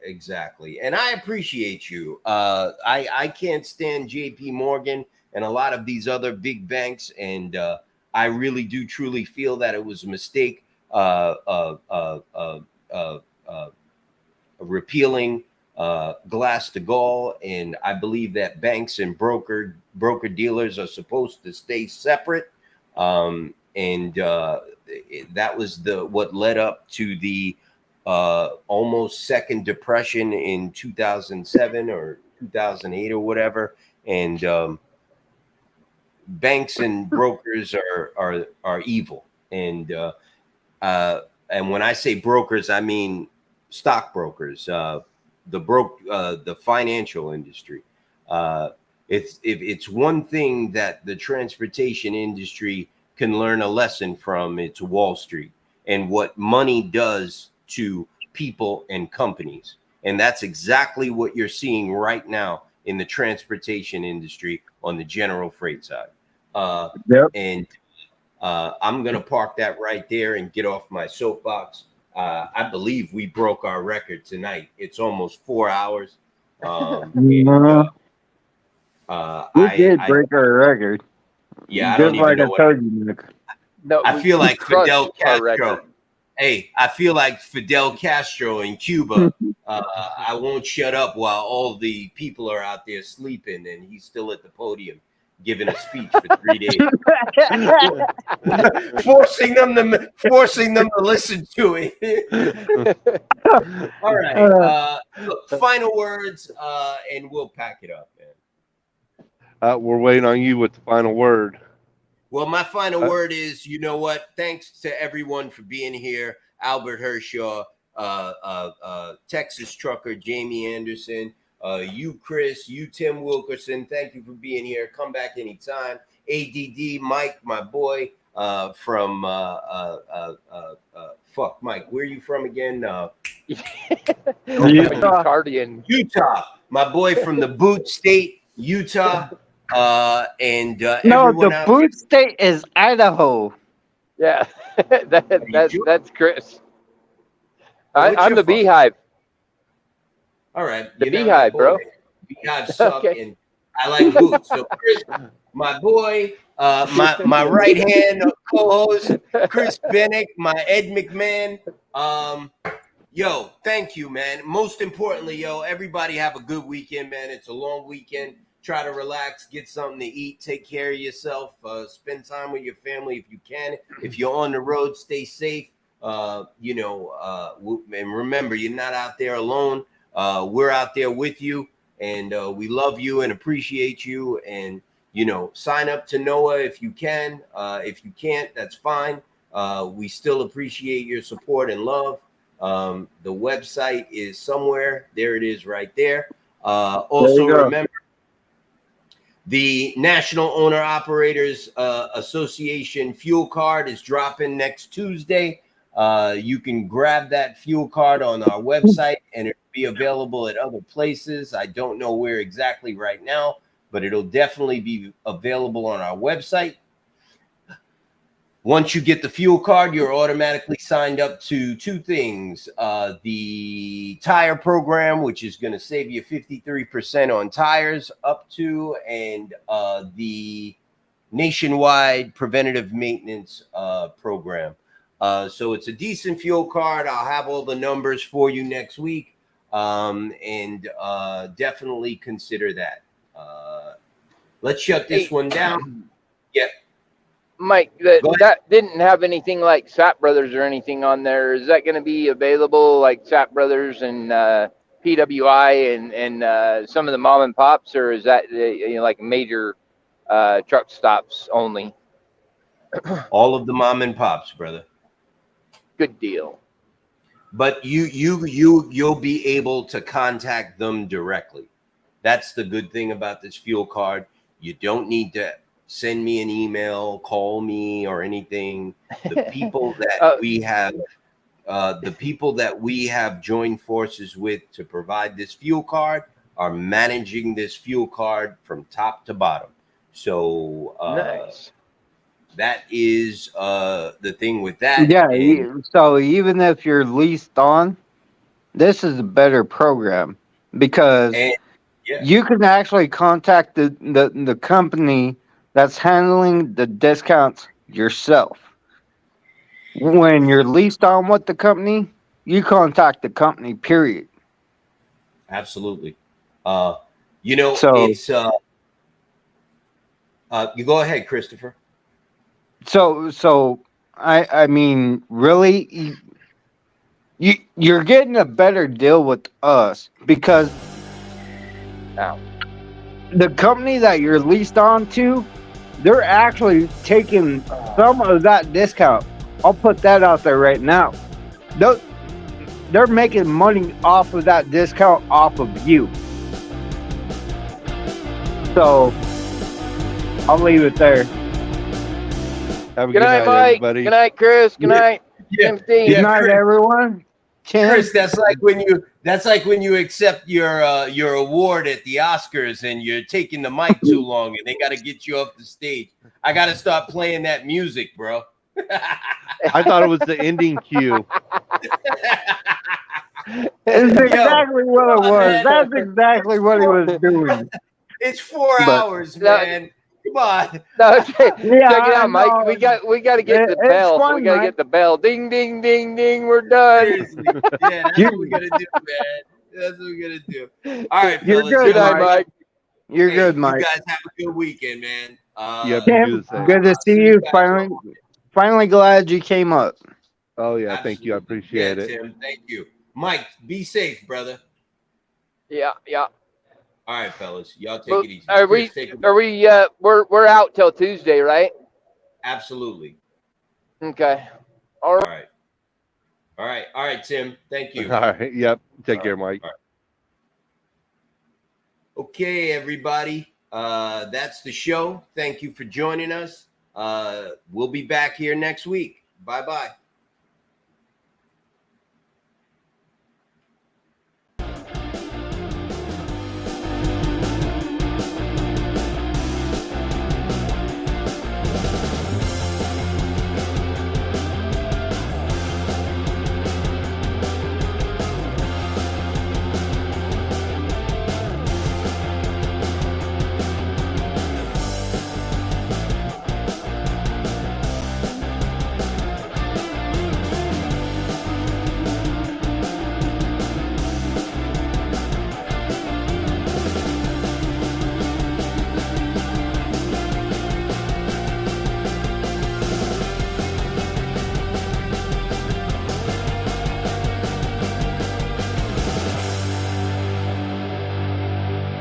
Exactly. And I appreciate you. I can't stand JP Morgan and a lot of these other big banks. And I really do truly feel that it was a mistake repealing Glass-Steagall, and I believe that banks and broker dealers are supposed to stay separate. That was what led up to the almost second depression in 2007 or 2008 or whatever. And banks and brokers are evil. And and when I say brokers, I mean stockbrokers, the financial industry. It's one thing that the transportation industry can learn a lesson from. It's Wall Street and what money does to people and companies. And that's exactly what you're seeing right now in the transportation industry on the general freight side. And I'm going to park that right there and get off my soapbox. I believe we broke our record tonight. It's almost 4 hours. We did break our record. Yeah, I Just don't even like know I what. told you, Nick. No, I feel like crushed Fidel our Castro. record. Hey, I feel like Fidel Castro in Cuba. I won't shut up while all the people are out there sleeping, and he's still at the podium giving a speech for 3 days, forcing them to listen to it. All right. Look, final words, and we'll pack it up, man. We're waiting on you with the final word. Well, my final word is, you know what? Thanks to everyone for being here. Albert Hershaw, Texas Trucker, Jamie Anderson, you, Chris, you, Tim Wilkerson. Thank you for being here. Come back anytime. ADD, Mike, my boy, from fuck, Mike, where are you from again? Utah. My boy from the Boot State, Utah. And No, everyone the out boot state is Idaho. Yeah, that's Chris. What's I'm your the fault? Beehive. All right, The you're not Beehive, my bro. boy. Beehive suck, Okay. and I like boots. So Chris, my boy, my right hand co-host, Chris Bennick, my Ed McMahon. Yo, thank you, man. Most importantly, yo, everybody have a good weekend, man. It's a long weekend. Try to relax, get something to eat, take care of yourself, spend time with your family if you can. If you're on the road, stay safe. And remember, you're not out there alone. We're out there with you, and we love you and appreciate you. And, sign up to NOAA if you can. If you can't, that's fine. We still appreciate your support and love. The website is somewhere. There it is right there. Also, remember, the National Owner Operators Association fuel card is dropping next Tuesday. You can grab that fuel card on our website, and it'll be available at other places. I don't know where exactly right now, but it'll definitely be available on our website. Once you get the fuel card, you're automatically signed up to two things. The tire program, which is going to save you 53% on tires up to, and the nationwide preventative maintenance program. So it's a decent fuel card. I'll have all the numbers for you next week. And definitely consider that. Let's shut this one down. Yep. Mike, that didn't have anything like Sap Brothers or anything on there. Is that going to be available like Sap Brothers and PWI and some of the mom and pops, or is that like major truck stops only? All of the mom and pops, brother. Good deal. But you'll be able to contact them directly. That's the good thing about this fuel card. You don't need to send me an email, call me, or anything. The people that we have joined forces with to provide this fuel card are managing this fuel card from top to bottom. So Nice. that is the thing with that. Yeah, And so even if you're leased on, this is a better program because you can actually contact the company that's handling the discounts yourself. When you're leased on with the company, you contact the company, period. Absolutely. So it's you go ahead, Christopher. So I mean, really, you're getting a better deal with us because the company that you're leased on to, they're actually taking some of that discount. I'll put that out there right now. they're making money off of that discount off of you. So I'll leave it there. Have a Good night, Mike. everybody. Good night, Chris. Good Yeah. night, Yeah. Tim Steve. Good night, Chris. everyone. Tim. Chris, that's like when you accept your award at the Oscars and you're taking the mic too long and they got to get you off the stage. I got to start playing that music, bro. I thought it was the ending cue. It's exactly what it come on, was. man. That's exactly what he was doing. It's 4 But- hours, man. Come on. No, check Yeah, it I out, Mike. know. We got to get the It's bell. fun, We got to Mike. get the bell. Ding, ding, ding, ding. We're done. Seriously. Yeah, that's what we're gonna do, man. That's what we're gonna do. All right, You're fellas. good, Good night, Mike. You're Hey, good, Mike. You guys have a good weekend, man. Yep. Tim, do the same. good to see you. Finally glad you came up. Oh yeah, thank you. I appreciate it. Tim, thank you. Mike, be safe, brother. Yeah. All right, fellas. Y'all take Well, it easy. are Chris, we? take it- Are we? We're out till Tuesday, right? Absolutely. Okay. All All right. right. All right, Tim. Thank you. All right. Yep. Take care, Mike. Okay, everybody. That's the show. Thank you for joining us. We'll be back here next week. Bye-bye.